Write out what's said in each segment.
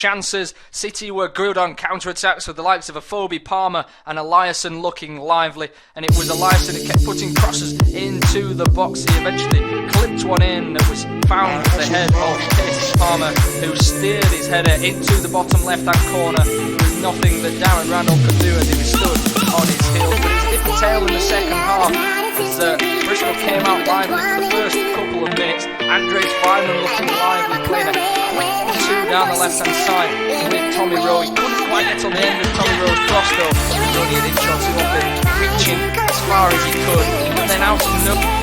chances. City were good on counter-attacks with the likes of Afobe, Palmer and Eliasson looking lively, and it was Eliasson who kept putting crosses into the box. He eventually clipped one in that was found with the head of Curtis Palmer, who steered his header into the bottom left-hand corner. There was nothing that Darren Randall could do as he stood on his heels, but it dipped the tail in the second half as Bristol came out lively for the first couple of minutes. Andres Feynman looking lively, playing a quick two down the left-hand side with Tommy Rowe. He couldn't quite get on the end of Tommy Rowe's cross though. He was only an inch or two off it, reaching as far as he could, and then out to no.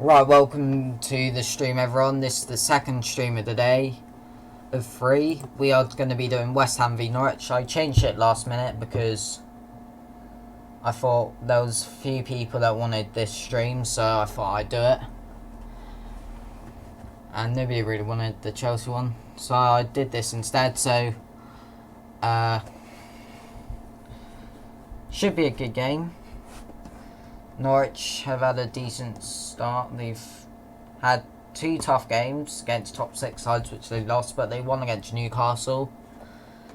Right, welcome to the stream everyone. This is the second stream of the day of 3. We are going to be doing West Ham v Norwich. I changed it last minute because I thought there was a few people that wanted this stream, so I thought I'd do it. And nobody really wanted the Chelsea one, so I did this instead. So should be a good game. Norwich have had a decent start. They've had 2 tough games against top 6 sides which they lost, but they won against Newcastle,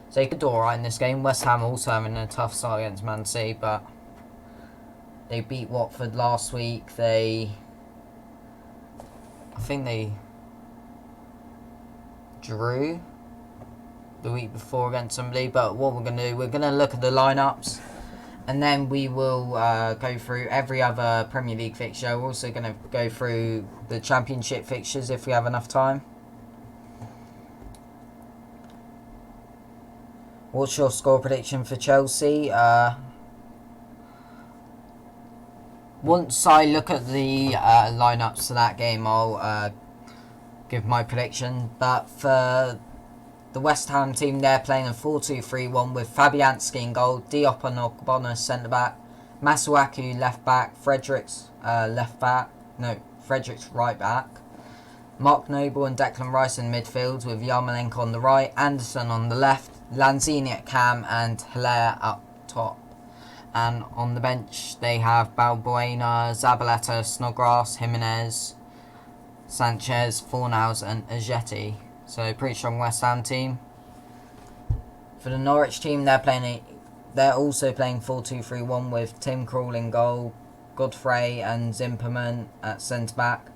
so they could do alright in this game. West Ham also having a tough start against Man City, but they beat Watford last week. I think they drew the week before against somebody. But what we're going to do, we're going to look at the lineups, and then we will go through every other Premier League fixture. We're also going to go through the Championship fixtures if we have enough time. What's your score prediction for Chelsea? Once I look at the lineups for that game, I'll give my prediction. But for the West Ham team, they're playing a 4-2-3-1 with Fabianski in goal, Diop and Ogbonna centre-back, Masuaku left-back, Fredericks right-back, Mark Noble and Declan Rice in midfield with Yarmolenko on the right, Anderson on the left, Lanzini at cam and Hilaire up top. And on the bench they have Balbuena, Zabaleta, Snodgrass, Jimenez, Sanchez, Fornals and Ajeti. So pretty strong West Ham team. For the Norwich team, they're also playing 4-2-3-1 with Tim Krul in goal, Godfrey and Zimperman at centre back,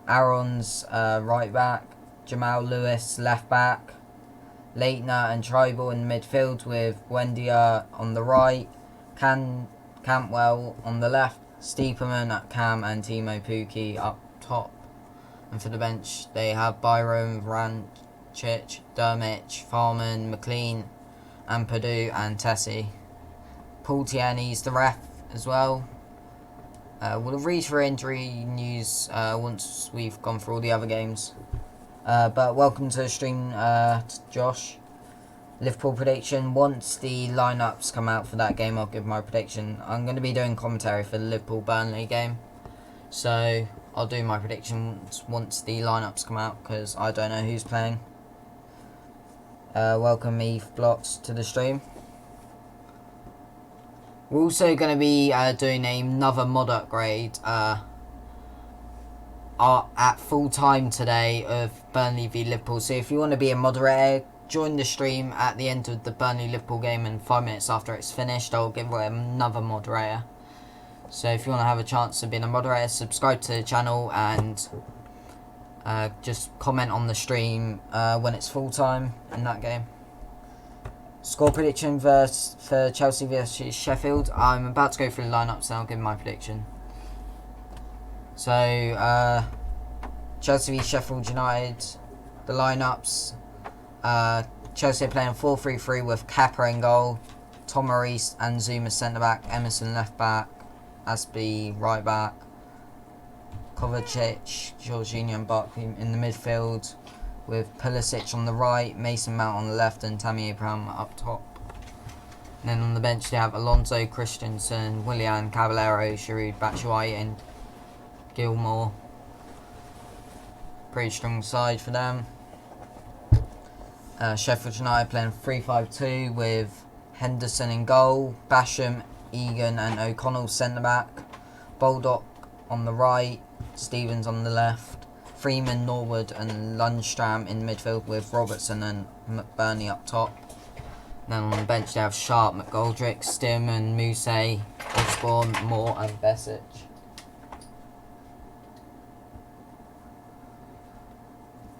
Aaron's right back, Jamal Lewis left back, Leitner and Tribal in midfield with Buendia on the right, Campbell on the left, Steeperman at Cam and Timo Pukki up top. And for the bench, they have Byron, Vrancic, Dermich, Farman, McLean, and Purdue and Tessie. Paul Tierney's the ref as well. We'll read for injury news once we've gone through all the other games. But welcome to the stream, Josh. Liverpool prediction. Once the lineups come out for that game, I'll give my prediction. I'm going to be doing commentary for the Liverpool-Burnley game. So I'll do my predictions once the lineups come out because I don't know who's playing. Welcome Eve Blocks to the stream. We're also going to be doing another mod upgrade at full time today of Burnley v Liverpool. So if you want to be a moderator, join the stream at the end of the Burnley Liverpool game, and 5 minutes after it's finished I'll give away another moderator. So if you want to have a chance of being a moderator, subscribe to the channel and just comment on the stream when it's full time in that game. Score prediction for Chelsea versus Sheffield. I'm about to go through the lineups and I'll give my prediction. So Chelsea v Sheffield United, the lineups. Chelsea are playing 4-3-3 with Kappa in goal, Tom Maurice and Zuma centre back, Emerson left back, Asby right back, Kovacic, Jorginho and Barkley in the midfield, with Pulisic on the right, Mason Mount on the left and Tammy Abraham up top. And then on the bench they have Alonso, Christensen, Willian, Caballero, Giroud, Batshuayi and Gilmore. Pretty strong side for them. Sheffield United playing 3-5-2 with Henderson in goal, Basham, Egan and O'Connell centre back, Baldock on the right, Stevens on the left, Freeman, Norwood and Lundstram in midfield with Robertson and McBurney up top. Then on the bench they have Sharp, McGoldrick, Stearman, Mousse, Osborne, Moore and Besic.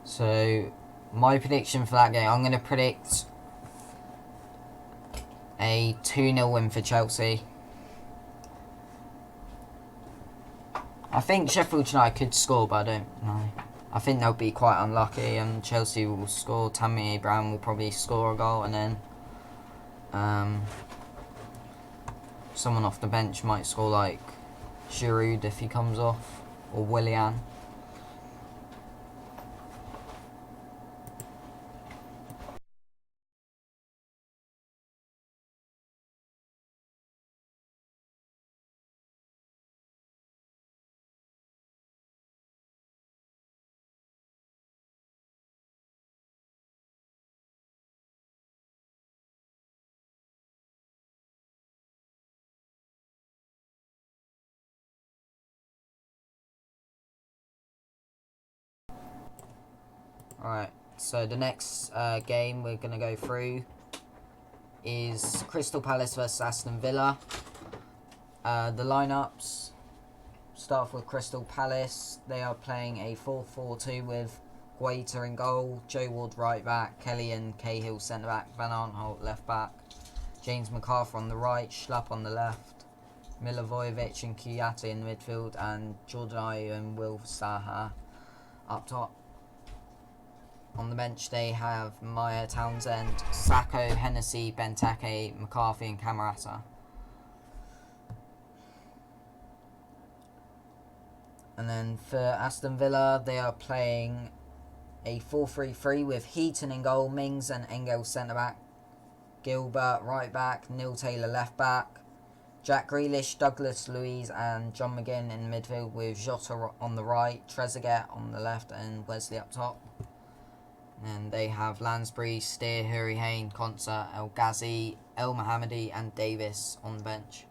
So my prediction for that game, I'm going to predict a 2-0 win for Chelsea. I think Sheffield United could score, but I don't know. I think they'll be quite unlucky and Chelsea will score. Tammy Abraham will probably score a goal and then someone off the bench might score, like Giroud if he comes off, or Willian. Alright, so the next game we're going to go through is Crystal Palace vs Aston Villa. The lineups start off with Crystal Palace. They are playing a 4-4-2 with Guaita in goal, Joe Ward right back, Kelly and Cahill centre back, Van Arnholt left back, James McArthur on the right, Schlupp on the left, Milivojevic and Kouyaté in the midfield, and Jordan Ayew and Will Saha up top. On the bench they have Maya Townsend, Sacco, Hennessy, Benteke, McCarthy and Camarasa. And then for Aston Villa they are playing a 4-3-3 with Heaton in goal, Mings and Engel centre back, Gilbert right back, Neil Taylor left back, Jack Grealish, Douglas Luiz and John McGinn in midfield with Jota on the right, Trezeguet on the left and Wesley up top. And they have Lansbury, Steer, Huri Hain, Konsa, El Ghazi, El Mohammadi and Davis on the bench.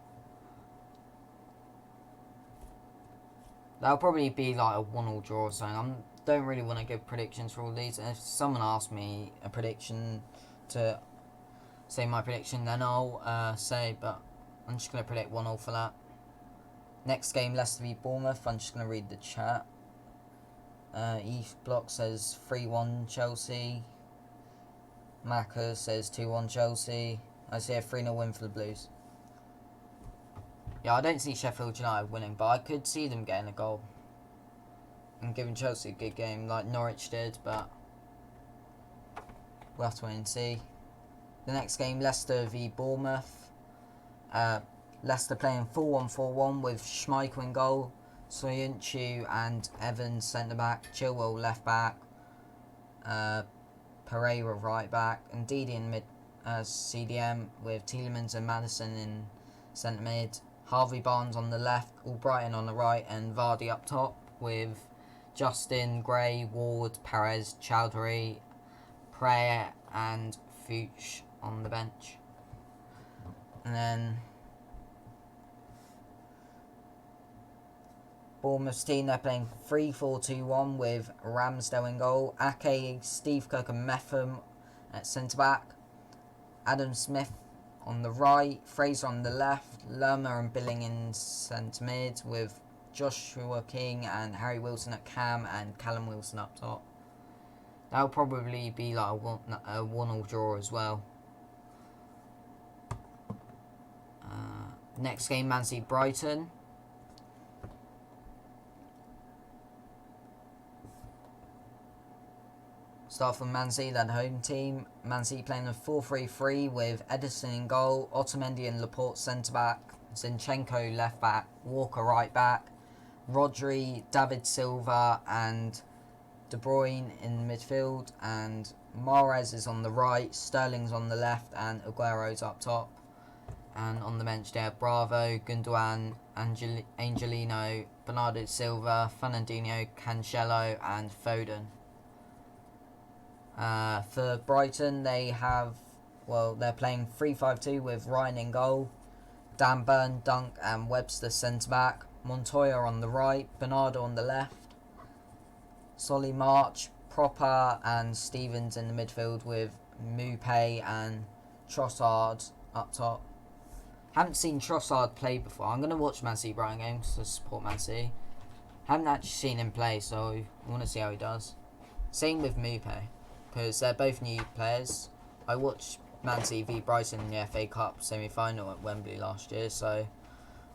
That'll probably be like a 1-1 draw or something. don't really want to give predictions for all these. If someone asks me a prediction to say my prediction, then I'll say, but I'm just going to predict 1-0 for that. Next game, Leicester v Bournemouth. I'm just going to read the chat. Eve Block says 3-1 Chelsea. Macca says 2-1 Chelsea. I see a 3-0 win for the Blues. Yeah, I don't see Sheffield United winning, but I could see them getting a goal and giving Chelsea a good game like Norwich did, but we'll have to wait and see. The next game, Leicester v Bournemouth. Leicester playing 4-1-4-1 with Schmeichel in goal, Soyuncu and Evans centre-back, Chilwell left-back, Pereira right-back, and Didi in mid CDM with Tielemans and Maddison in centre-mid, Harvey Barnes on the left, Albrighton on the right, and Vardy up top with Justin, Gray, Ward, Perez, Chowdhury, Prayer and Fuchs on the bench. And then Bournemouth's team, they're playing 3-4-2-1 with Ramsdale in goal, Ake, Steve Cook and Metham at centre-back, Adam Smith on the right, Fraser on the left, Lerma and Billing in centre-mid with Joshua King and Harry Wilson at cam and Callum Wilson up top. That'll probably be like a 1-1 draw as well. Next game, Man City Brighton. Start from Man City, then home team. Man City playing a 4-3-3 with Edison in goal, Otamendi and Laporte centre-back, Zinchenko left-back, Walker right-back, Rodri, David Silva and De Bruyne in midfield, and Mahrez is on the right, Sterling's on the left, and Aguero's up top. And on the bench there, Bravo, Gundogan, Angelino, Bernardo Silva, Fernandinho, Cancelo, and Foden. For Brighton, they're playing 3-5-2 with Ryan in goal, Dan Burn, Dunk, and Webster centre-back, Montoya on the right, Bernardo on the left, Solly March, Proper, and Stevens in the midfield with Mupé and Trossard up top. Haven't seen Trossard play before. I'm going to watch Man City Brighton games to support Man City. Haven't actually seen him play, so I want to see how he does. Same with Mupé, because they're both new players. I watched Man City v Brighton in the FA Cup semi-final at Wembley last year, so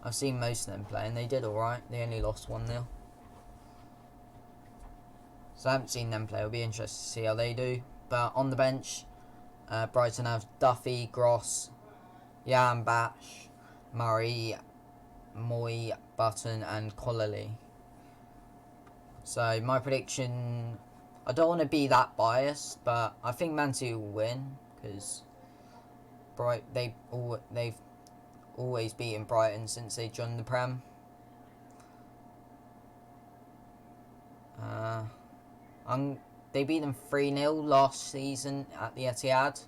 I've seen most of them play, and they did alright. They only lost 1-0. So I haven't seen them play. It'll be interesting to see how they do. But on the bench, Brighton have Duffy, Gross, Jan Bash, Murray, Moy, Button and Collerley. So my prediction, I don't want to be that biased, but I think Man City will win, because they've always beaten Brighton since they joined the Prem. They beat them 3-0 last season at the Etihad.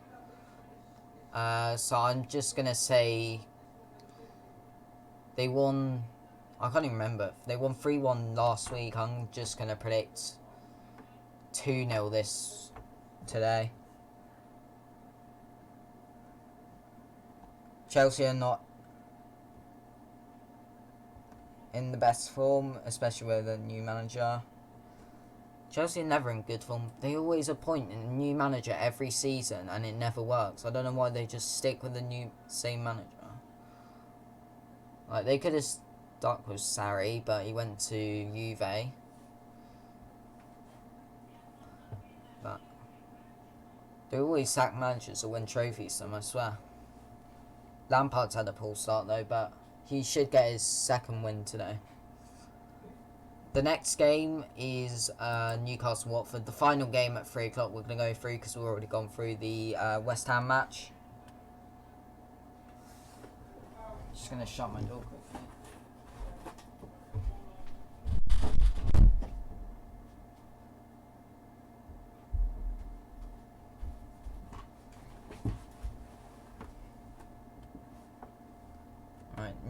So I'm just going to say they won, I can't even remember, they won 3-1 last week. I'm just going to predict 2-0 today. Chelsea are not in the best form, especially with a new manager. Chelsea are never in good form. They always appoint a new manager every season and it never works. I don't know why they just stick with the same manager. Like, they could have stuck with Sarri, but he went to Juve. But they always sack managers or win trophies, I swear. Lampard's had a poor start though, but he should get his second win today. The next game is Newcastle Watford. The final game at 3 o'clock we're going to go through, because we've already gone through the West Ham match. Just going to shut my door quickly.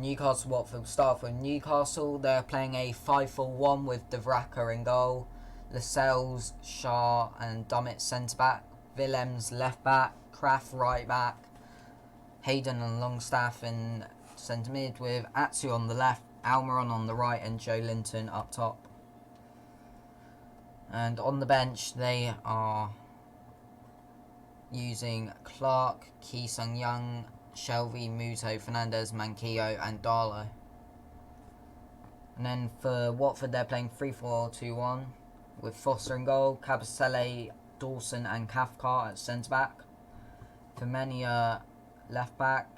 Newcastle Watford. Start with Newcastle. They're playing a 5-4-1 with De Vraka in goal, Lascelles, Shah and Dummett centre back, Willems left back, Kraft right back, Hayden and Longstaff in centre mid with Atsu on the left, Almiron on the right and Joe Linton up top. And on the bench they are using Clark, Ki Sung Young, Shelby, Muto, Fernandez, Manquillo and Darlow. And then for Watford they're playing 3-4-2-1 with Foster in goal, Cabasele, Dawson and Cathcart at centre back. Femenia left back,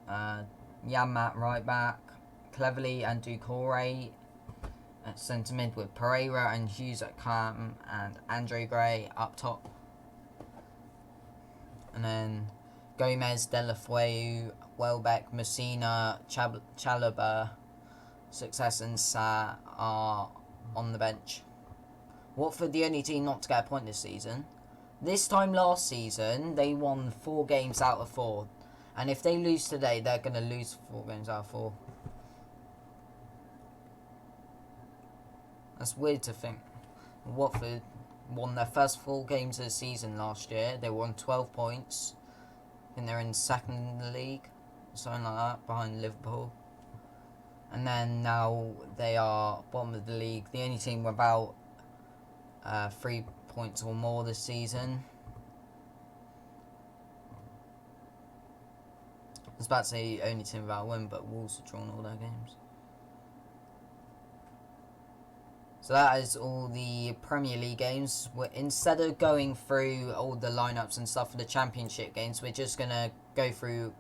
Yanmat right back, Cleverley and Doucouré at centre mid with Pereira and Hughes at cam and Andre Gray up top. And then Gomez, Delafeu, Welbeck, Messina, Chalobah, Success and Sa are on the bench. Watford the only team not to get a point this season. This time last season they won 4 games out of 4. And if they lose today they're going to lose 4 games out of 4. That's weird to think. Watford won their first 4 games of the season last year. They won 12 points. I think they're in second in the league, something like that, behind Liverpool. And then now they are bottom of the league, the only team without 3 points or more this season. I was about to say only team without a win, but Wolves have drawn all their games. So that is all the Premier League games. Instead of going through all the lineups and stuff for the Championship games, we're just going to go through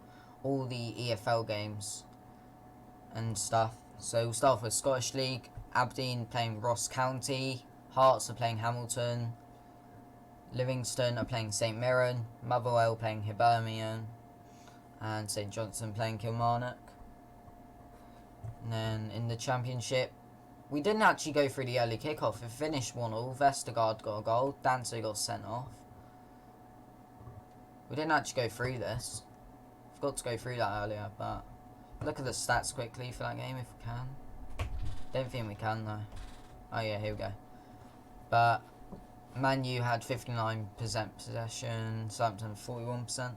all the EFL games and stuff. So we'll start with Scottish League. Aberdeen playing Ross County, Hearts are playing Hamilton, Livingston are playing St Mirren, Motherwell playing Hibernian, and St Johnstone playing Kilmarnock. And then in the Championship, we didn't actually go through the early kickoff. It finished 1-1. Vestergaard got a goal. Danso got sent off. We didn't actually go through this. Forgot to go through that earlier, but look at the stats quickly for that game if we can. Don't think we can though. Oh yeah, here we go. But Man U had 59% possession, Southampton 41%.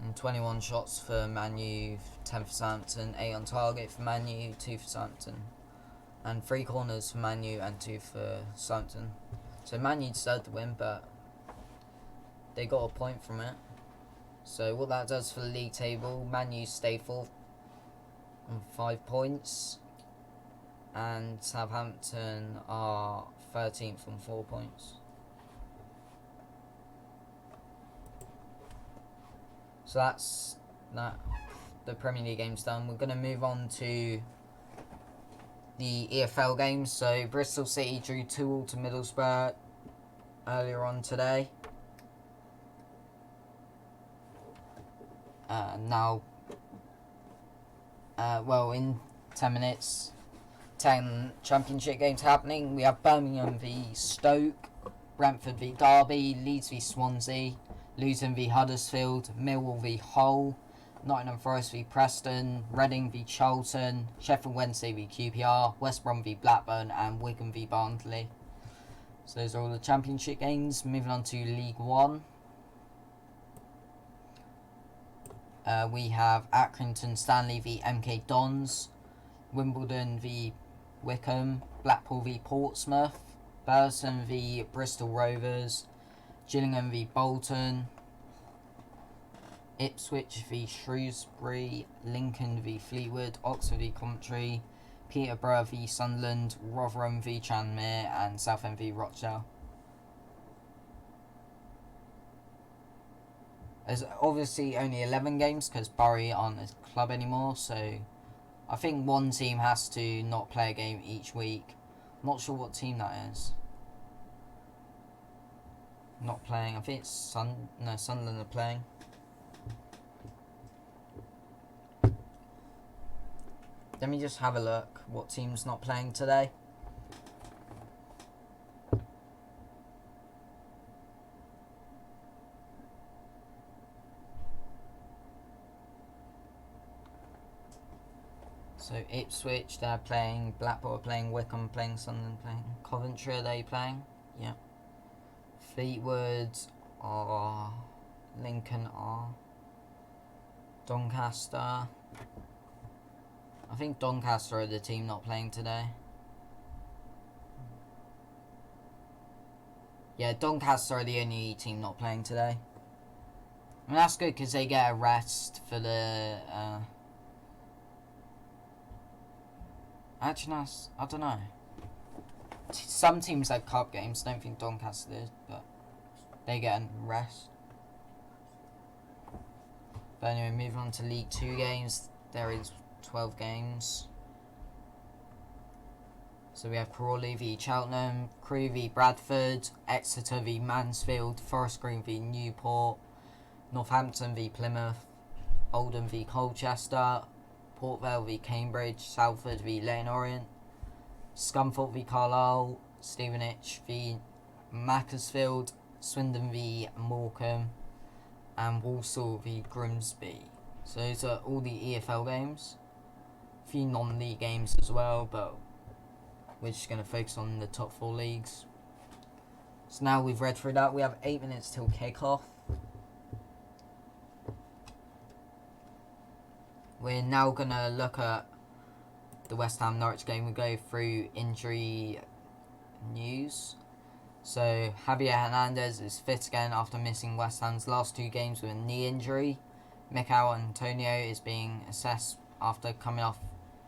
And 21 shots for Man U, 10 for Southampton, 8 on target for Man U, 2 for Southampton. And 3 corners for Man U and 2 for Southampton. So Man U deserved the win, but they got a point from it. So what that does for the league table, Man U stay 4th on 5 points. And Southampton are 13th on 4 points. So that's that. The Premier League game's done. We're going to move on to the EFL games. So Bristol City drew 2-2 to Middlesbrough earlier on today. In 10 minutes, 10 Championship games happening. We have Birmingham v Stoke, Brentford v Derby, Leeds v Swansea, Luton v Huddersfield, Millwall v Hull, Nottingham Forest v Preston, Reading v Charlton, Sheffield Wednesday v QPR, West Brom v Blackburn and Wigan v Barnsley. So those are all the Championship games. Moving on to League One. We have Accrington Stanley v MK Dons, Wimbledon v Wickham, Blackpool v Portsmouth, Burton v Bristol Rovers, Gillingham v Bolton, Ipswich v Shrewsbury, Lincoln v Fleetwood, Oxford v Coventry, Peterborough v Sunderland, Rotherham v Tranmere and Southend v Rochdale. There's obviously only 11 games because Bury aren't a club anymore, so I think one team has to not play a game each week. I'm not sure what team that is. Not playing. I think it's Sunderland are playing. Let me just have a look what team's not playing today. So Ipswich, they're playing, Blackpool are playing, Wycombe playing, Sunderland playing, Coventry are they playing? Yeah. Fleetwood are, Lincoln are, Doncaster. I think Doncaster are the team not playing today. Yeah, Doncaster are the only team not playing today. I mean, that's good because they get a rest for the... Actually, no, I don't know. Some teams have cup games. Don't think Doncaster did, but they get a rest. But anyway, moving on to League 2 games. There is 12 games. So we have Crawley v Cheltenham, Crewe v Bradford, Exeter v Mansfield, Forest Green v Newport, Northampton v Plymouth, Oldham v Colchester, Port Vale v Cambridge, Salford v Leyton Orient, Scunthorpe v Carlisle, Stevenage v Macclesfield, Swindon v Morecambe, and Walsall v Grimsby. So those are all the EFL games. A few non-league games as well, but we're just going to focus on the top 4 leagues. So now we've read through that, we have 8 minutes till kick-off. We're now going to look at the West Ham Norwich game. We'll go through injury news. So Javier Hernandez is fit again after missing West Ham's last 2 games with a knee injury. Mikel Antonio is being assessed after coming off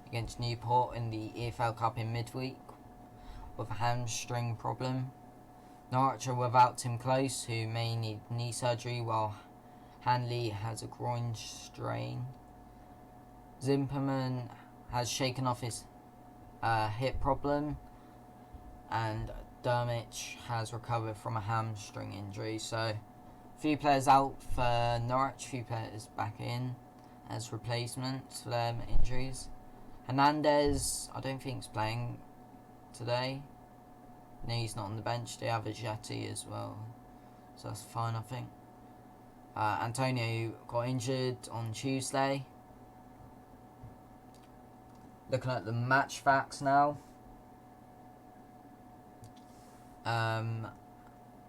against Newport in the EFL Cup in midweek with a hamstring problem. Norwich are without Tim Close, who may need knee surgery, while Hanley has a groin strain. Zimperman has shaken off his hip problem, and Dermich has recovered from a hamstring injury. So a few players out for Norwich, a few players back in as replacements for their injuries. Hernandez, I don't think he's playing today. No, he's not on the bench. They have a Jetty as well, so that's fine, I think. Antonio got injured on Tuesday. Looking at the match facts now.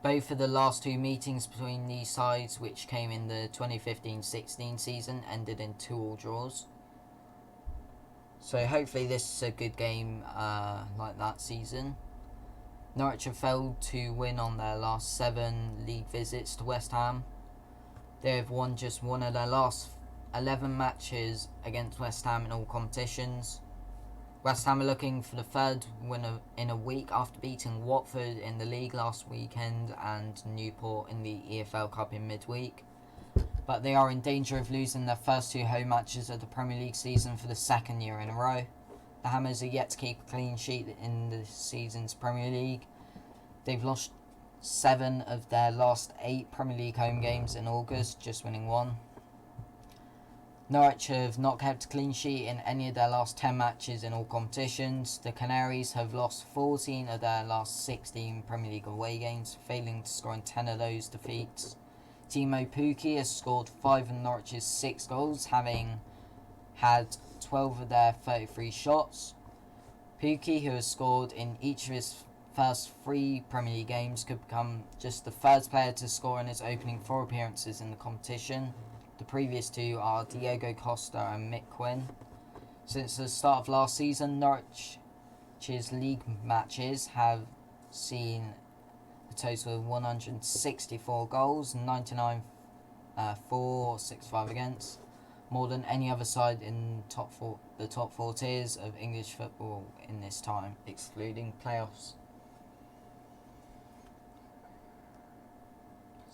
Both of the last 2 meetings between these sides, which came in the 2015-16 season, ended in 2-2 draws. So hopefully this is a good game like that season. Norwich have failed to win on their last 7 league visits to West Ham. They have won just 1 of their last 11 matches against West Ham in all competitions. West Ham are looking for the 3rd win in a week after beating Watford in the league last weekend and Newport in the EFL Cup in midweek. But they are in danger of losing their first 2 home matches of the Premier League season for the 2nd year in a row. The Hammers are yet to keep a clean sheet in the season's Premier League. They've lost 7 of their last 8 Premier League home games in August, just winning 1. Norwich have not kept a clean sheet in any of their last 10 matches in all competitions. The Canaries have lost 14 of their last 16 Premier League away games, failing to score in 10 of those defeats. Timo Pukki has scored 5 of Norwich's 6 goals, having had 12 of their 33 shots. Pukki, who has scored in each of his first 3 Premier League games, could become just the 3rd player to score in his opening 4 appearances in the competition. The previous 2 are Diego Costa and Mick Quinn. Since the start of last season, Norwich's league matches have seen a total of 164 goals, 99 for, 65 against, more than any other side in the top 4 tiers of English football in this time, excluding playoffs.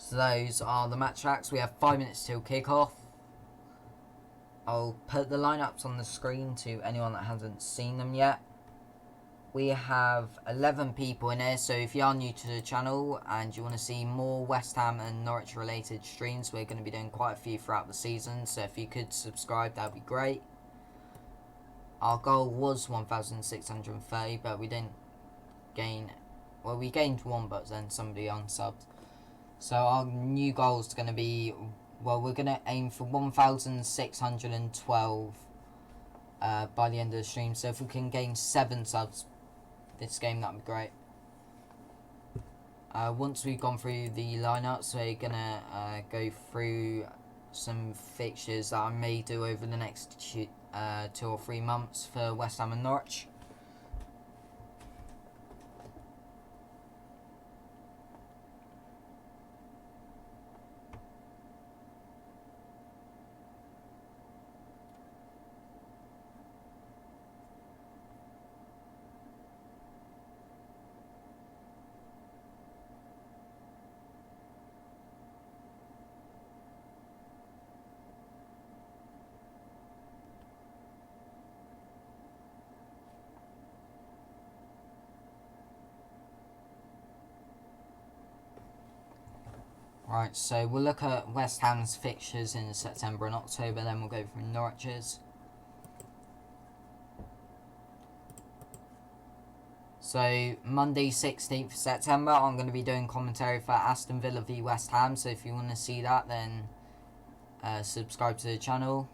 So those are the match facts. We have 5 minutes till kick-off. I'll put the lineups on the screen to anyone that hasn't seen them yet. We have 11 people in here, so if you are new to the channel and you want to see more West Ham and Norwich related streams, we're going to be doing quite a few throughout the season, so if you could subscribe, that would be great. Our goal was 1,630, but we didn't gain... Well, we gained 1, but then somebody unsubbed. So our new goal is going to be, well, we're going to aim for 1,612 by the end of the stream. So if we can gain 7 subs this game, that'd be great. Once we've gone through the lineups, we're gonna go through some fixtures that I may do over the next 2 or 3 months for West Ham and Norwich. Right, so we'll look at West Ham's fixtures in September and October, then we'll go through Norwich's. So, Monday 16th September, I'm going to be doing commentary for Aston Villa v West Ham, so if you want to see that, then subscribe to the channel.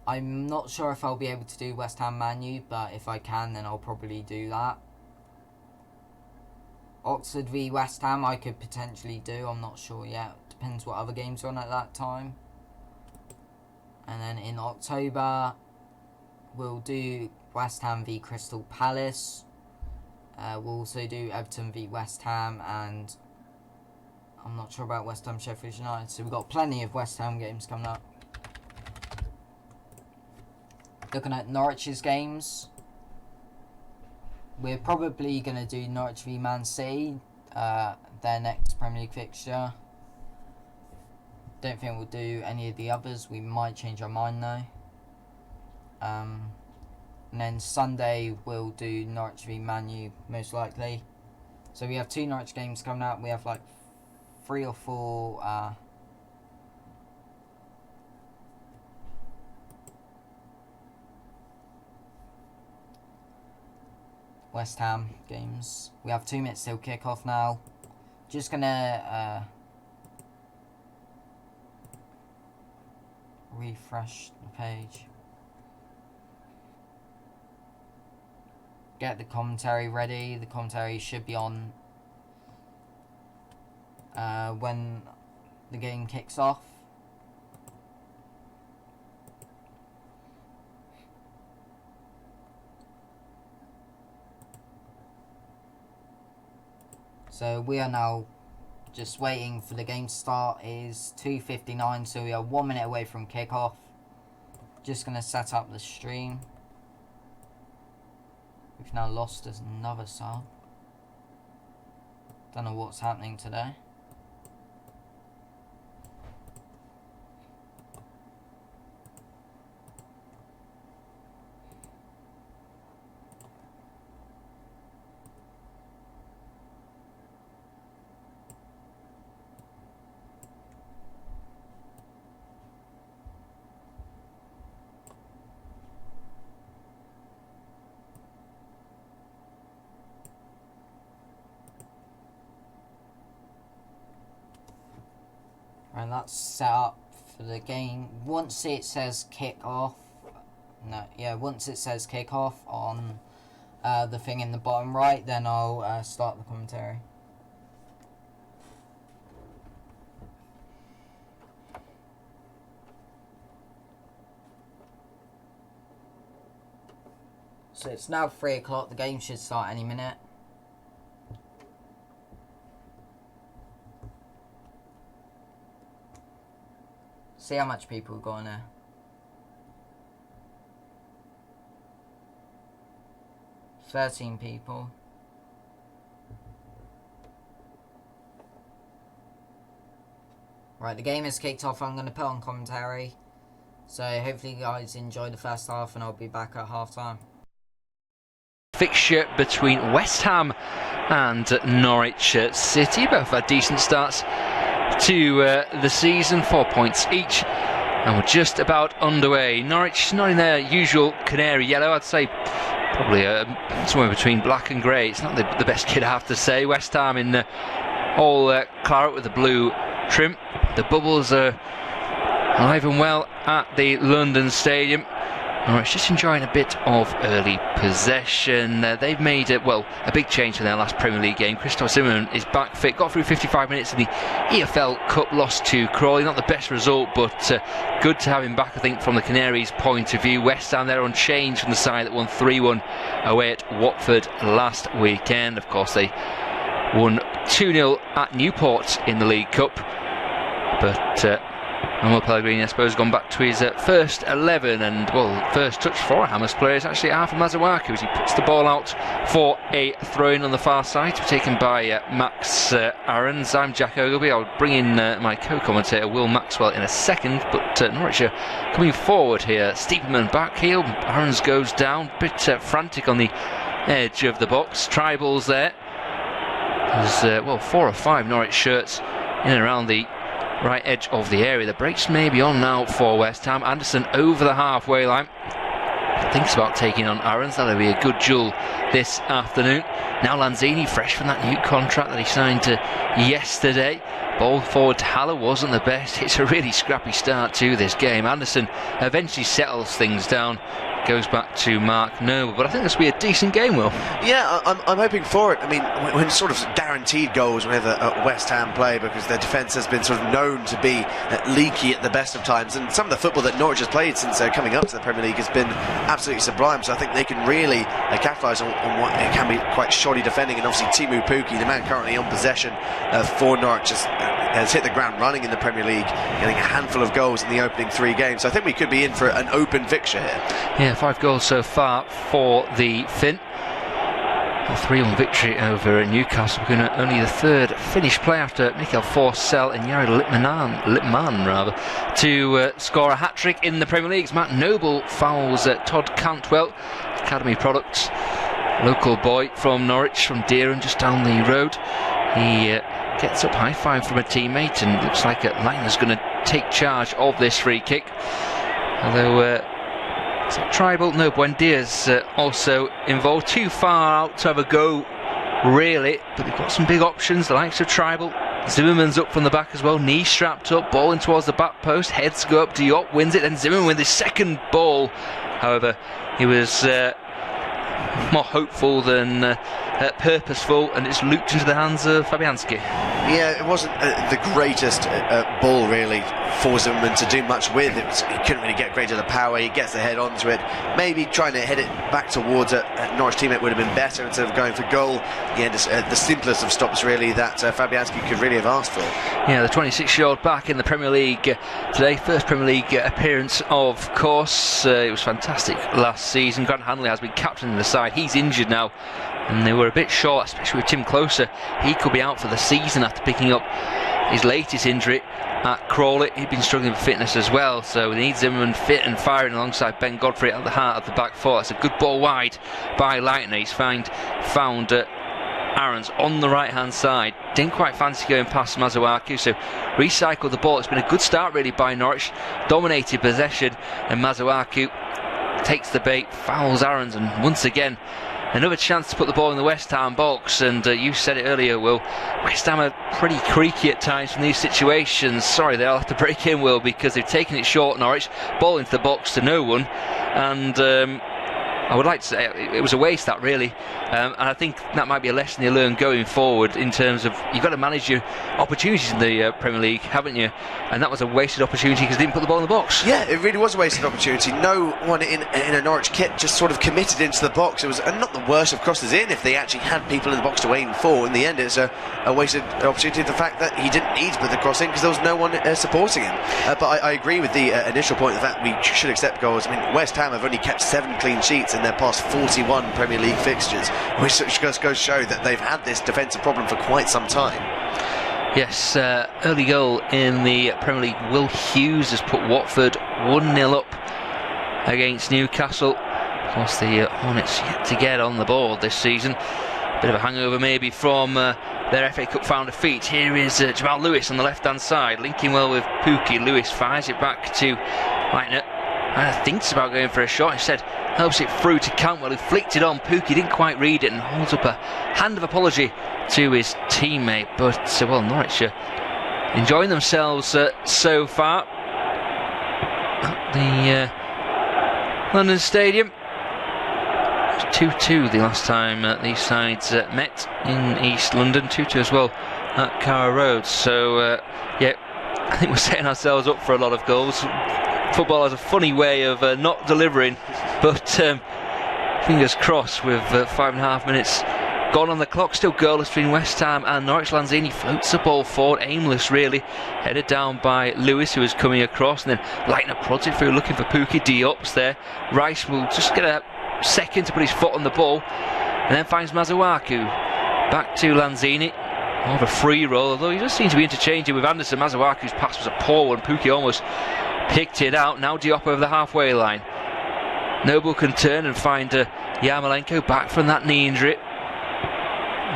I'm not sure if I'll be able to do West Ham Man U, but if I can, then I'll probably do that. Oxford v West Ham I could potentially do, I'm not sure yet. Depends what other games are on at that time. And then in October, we'll do West Ham v Crystal Palace. We'll also do Everton v West Ham, and I'm not sure about West Ham Sheffield United. So we've got plenty of West Ham games coming up. Looking at Norwich's games, we're probably going to do Norwich v Man City, their next Premier League fixture. Don't think we'll do any of the others. We might change our mind though. And then Sunday we'll do Norwich v Man U most likely. So we have 2 Norwich games coming up. We have like 3 or 4 West Ham games. We have 2 minutes till kick-off now. Just gonna refresh the page. Get the commentary ready. The commentary should be on when the game kicks off. So we are now just waiting for the game to start. It is 2:59, so we are 1 minute away from kickoff. Just going to set up the stream. We've now lost another sub. Don't know what's happening today. And that's set up for the game. Once it says kick off, once it says kick off on the thing in the bottom right, then I'll start the commentary. So it's now 3 o'clock. The game should start any minute. See how much people got in there. "13 people. Right, the game is kicked off. I'm going to put on commentary. So hopefully you guys enjoy the first half, and I'll be back at half time. Fixture between West Ham and Norwich City. Both had decent starts to the season, 4 points each, and we're just about underway. Norwich not in their usual canary yellow, I'd say probably somewhere between black and grey. It's not the best kit, I have to say. West Ham in all claret with the blue trim. The bubbles are alive and well at the London Stadium. Norwich just enjoying a bit of early possession. They've made a big change from their last Premier League game. Christoph Zimmermann is back fit, got through 55 minutes in the EFL Cup loss to Crawley. Not the best result, but good to have him back, I think, from the Canaries' point of view. West Ham, they're unchanged from the side that won 3-1 away at Watford last weekend. Of course, they won 2-0 at Newport in the League Cup. But Manuel Pellegrini, I suppose, gone back to his first 11, and first touch for Hammers players actually Arthur Masuaku as he puts the ball out for a throw-in on the far side, taken by Max Aarons. I'm Jack Ogilvie. I'll bring in my co-commentator Will Maxwell in a second, but Norwich are coming forward here. Stiepermann back heel, Aarons goes down, bit frantic on the edge of the box. Tribals there. There's 4 or 5 Norwich shirts in and around the right edge of the area. The brakes may be on now for West Ham. Anderson over the halfway line. Thinks about taking on Aarons. That'll be a good duel this afternoon. Now Lanzini, fresh from that new contract that he signed yesterday. Ball forward to Haller wasn't the best. It's a really scrappy start to this game. Anderson eventually settles things down. Goes back to Mark Noble, but I think this will be a decent game, Will. Yeah, I'm hoping for it. I mean, when sort of guaranteed goals whenever West Ham play, because their defence has been sort of known to be leaky at the best of times, and some of the football that Norwich has played since coming up to the Premier League has been absolutely sublime. So I think they can really capitalise on what it can be quite shoddy defending, and obviously Teemu Pukki, the man currently on possession for Norwich, has hit the ground running in the Premier League, getting a handful of goals in the opening 3 games. So I think we could be in for an open fixture here. Yeah, 5 goals so far for the Finn. A 3-1 victory over Newcastle, becoming only the 3rd Finnish player after Mikael Forsell and Jari Lippmann to score a hat-trick in the Premier League. Matt Noble fouls Todd Cantwell, academy product, local boy from Norwich, from Deeren, just down the road. He gets up, high five from a teammate, and looks like Liner's going to take charge of this free kick. Although Tribal, no, Buendia's also involved. Too far out to have a go, really, but they've got some big options, the likes of Tribal. Zimmerman's up from the back as well, knee strapped up, ball in towards the back post, heads go up, Diop wins it, then Zimmermann with his second ball. However, he was more hopeful than purposeful, and it's looped into the hands of Fabianski. Yeah, it wasn't the greatest ball really for Zimmermann to do much with. He couldn't really get great deal of power. He gets the head onto it. Maybe trying to head it back towards a Norwich teammate would have been better instead of going for goal. Yeah, the simplest of stops really that Fabianski could really have asked for. Yeah, the 26-year-old back in the Premier League today. First Premier League appearance, of course. It was fantastic last season. Grant Hanley has been captaining the side. He's injured now, and they were a bit short, especially with Tim Closer. He could be out for the season after picking up his latest injury at Crawley. He'd been struggling with fitness as well, so they need Zimmermann fit and firing alongside Ben Godfrey at the heart of the back four. It's a good ball wide by Leitner. He's found Aarons on the right hand side. Didn't quite fancy going past Masuaku, so recycled the ball. It's been a good start really by Norwich. Dominated possession, and Masuaku takes the bait, fouls Aarons, and once again another chance to put the ball in the West Ham box. And you said it earlier, Will, West Ham are pretty creaky at times from these situations. Sorry, they'll have to break in, Will, because they've taken it short, Norwich. Ball into the box to no one, and I would like to say it was a waste, that really, and I think that might be a lesson you learn going forward in terms of you've got to manage your opportunities in the Premier League, haven't you? And that was a wasted opportunity because they didn't put the ball in the box. Yeah, it really was a wasted opportunity. No one in a Norwich kit just sort of committed into the box. It was not the worst of crosses in if they actually had people in the box to aim for. In the end, it's a wasted opportunity. The fact that he didn't need to put the cross in because there was no one supporting him. But I agree with the initial point, the fact we should accept goals. I mean, West Ham have only kept 7 clean sheets in their past 41 Premier League fixtures, which goes to show that they've had this defensive problem for quite some time. Yes, early goal in the Premier League. Will Hughes has put Watford 1-0 up against Newcastle. Of course, the Hornets yet to get on the board this season. Bit of a hangover maybe from their FA Cup final defeat. Here is Jamal Lewis on the left-hand side, linking well with Pukki. Lewis fires it back to Leitner. Thinks about going for a shot. Instead, helps it through to Cantwell, who flicked it on. Pukki didn't quite read it and holds up a hand of apology to his teammate. But, Norwich enjoying themselves so far. The London Stadium. It was 2-2 the last time these sides met in East London. 2-2 as well at Carrow Road. So, yeah, I think we're setting ourselves up for a lot of goals. Football has a funny way of not delivering, but fingers crossed with 5.5 minutes gone on the clock. Still goalless between West Ham and Norwich. Lanzini floats the ball forward, aimless really, headed down by Lewis, who was coming across, and then Leitner prods it through looking for Pookie. Diop's there. Rice will just get a second to put his foot on the ball, and then finds Masuaku. Back to Lanzini. More of a free roll, although he does seem to be interchanging with Anderson. Masuaku's pass was a poor one. Pookie almost picked it out. Now Diop over the halfway line. Noble can turn and find Yarmolenko back from that knee injury.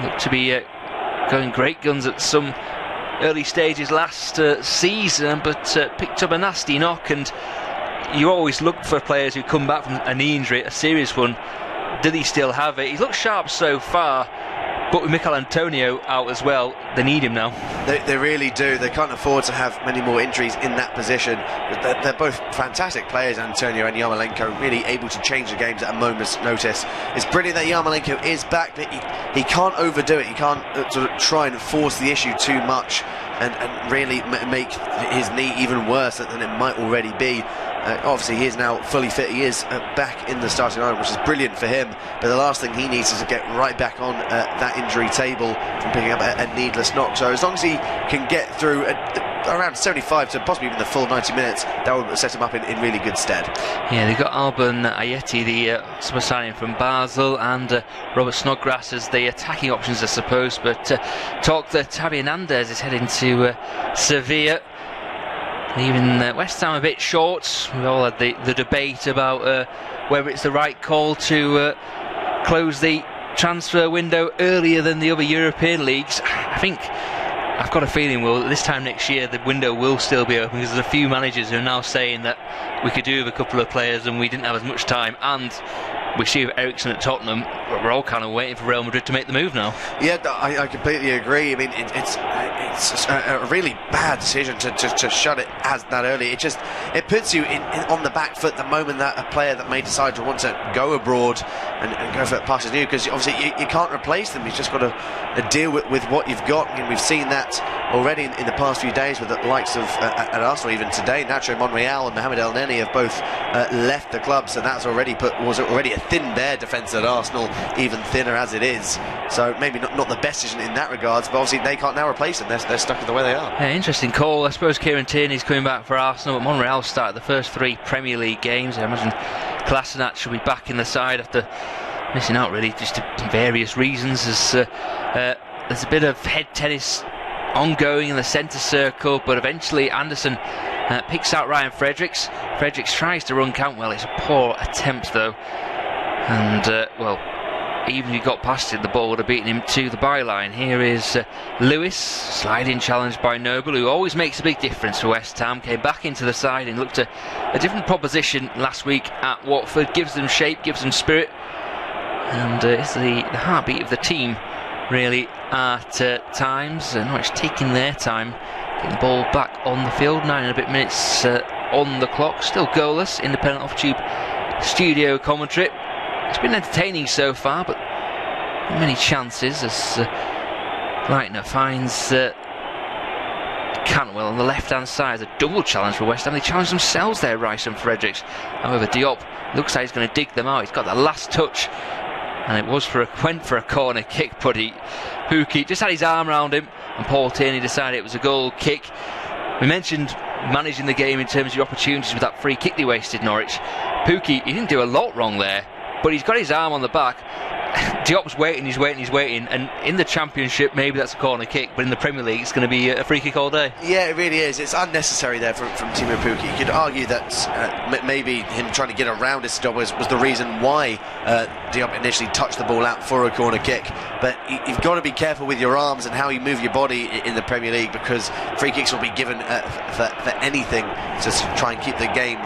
Looked to be going great guns at some early stages last season, but picked up a nasty knock. And you always look for players who come back from a knee injury, a serious one. Did he still have it? He's looked sharp so far, but with Mikel Antonio out as well, they need him now. They really do. They can't afford to have many more injuries in that position. They're both fantastic players, Antonio and Yarmolenko, really able to change the games at a moment's notice. It's brilliant that Yarmolenko is back, but he can't overdo it. He can't sort of try and force the issue too much and really make his knee even worse than it might already be. Obviously he is now fully fit. He is back in the starting line, which is brilliant for him, but the last thing he needs is to get right back on that injury table from picking up a needless knock. So as long as he can get through around 75 to possibly even the full 90 minutes, that will set him up in really good stead. Yeah, they've got Alban Ayeti, the summer signing from Basel, and Robert Snodgrass as the attacking options, I suppose. But talk that Javi Hernandez is heading to Sevilla, leaving West Ham a bit short. We've all had the debate about whether it's the right call to close the transfer window earlier than the other European leagues. I think I've got a feeling, this time next year the window will still be open, because there's a few managers who are now saying that we could do with a couple of players and we didn't have as much time. And we see with Ericsson at Tottenham, we're all kind of waiting for Real Madrid to make the move now. Yeah, I completely agree. I mean, it's a really bad decision to shut it as that early. It puts you on the back foot the moment that a player that may decide to want to go abroad and go for passes new, because obviously you can't replace them. You've just got to deal with what you've got. And we've seen that already in the past few days with the likes of at Arsenal. Even today, Nacho Monreal and Mohamed El Neni have both left the club, so that's already was already a thin bare defence at Arsenal, even thinner as it is. So maybe not the best decision in that regards, but obviously they can't now replace them. They're stuck in the way they are. Yeah, interesting call. I suppose Kieran Tierney's coming back for Arsenal, but Monreal started the first 3 Premier League games. I imagine Kolasinac will be back in the side after missing out, really, just for various reasons. There's a bit of head tennis ongoing in the centre circle, but eventually Anderson picks out Ryan Fredericks. Fredericks tries to run Cantwell. It's a poor attempt though, and even if he got past it, the ball would have beaten him to the byline. Here is Lewis, sliding challenge by Noble, who always makes a big difference for West Ham. Came back into the side and looked at a different proposition last week at Watford. Gives them shape, gives them spirit, and it's the heartbeat of the team really at times. Norwich taking their time, getting the ball back on the field. 9 and a bit minutes on the clock. Still goalless. Independent Off-Tube studio commentary. It's been entertaining so far, but not many chances as Leitner finds Cantwell on the left-hand side. A double challenge for West Ham. They challenge themselves there, Rice and Fredericks. However, Diop looks like he's going to dig them out. He's got the last touch, and it went for a corner kick, but Pookie just had his arm around him, and Paul Tierney decided it was a goal kick. We mentioned managing the game in terms of your opportunities with that free kick they wasted, Norwich. Pookie, he didn't do a lot wrong there, but he's got his arm on the back. Diop's waiting, and in the Championship maybe that's a corner kick, but in the Premier League it's going to be a free kick all day. Yeah, it really is. It's unnecessary there from Timo Pukki. You could argue that maybe him trying to get around his stop was the reason why Diop initially touched the ball out for a corner kick, but you've got to be careful with your arms and how you move your body in the Premier League, because free kicks will be given for anything to try and keep the game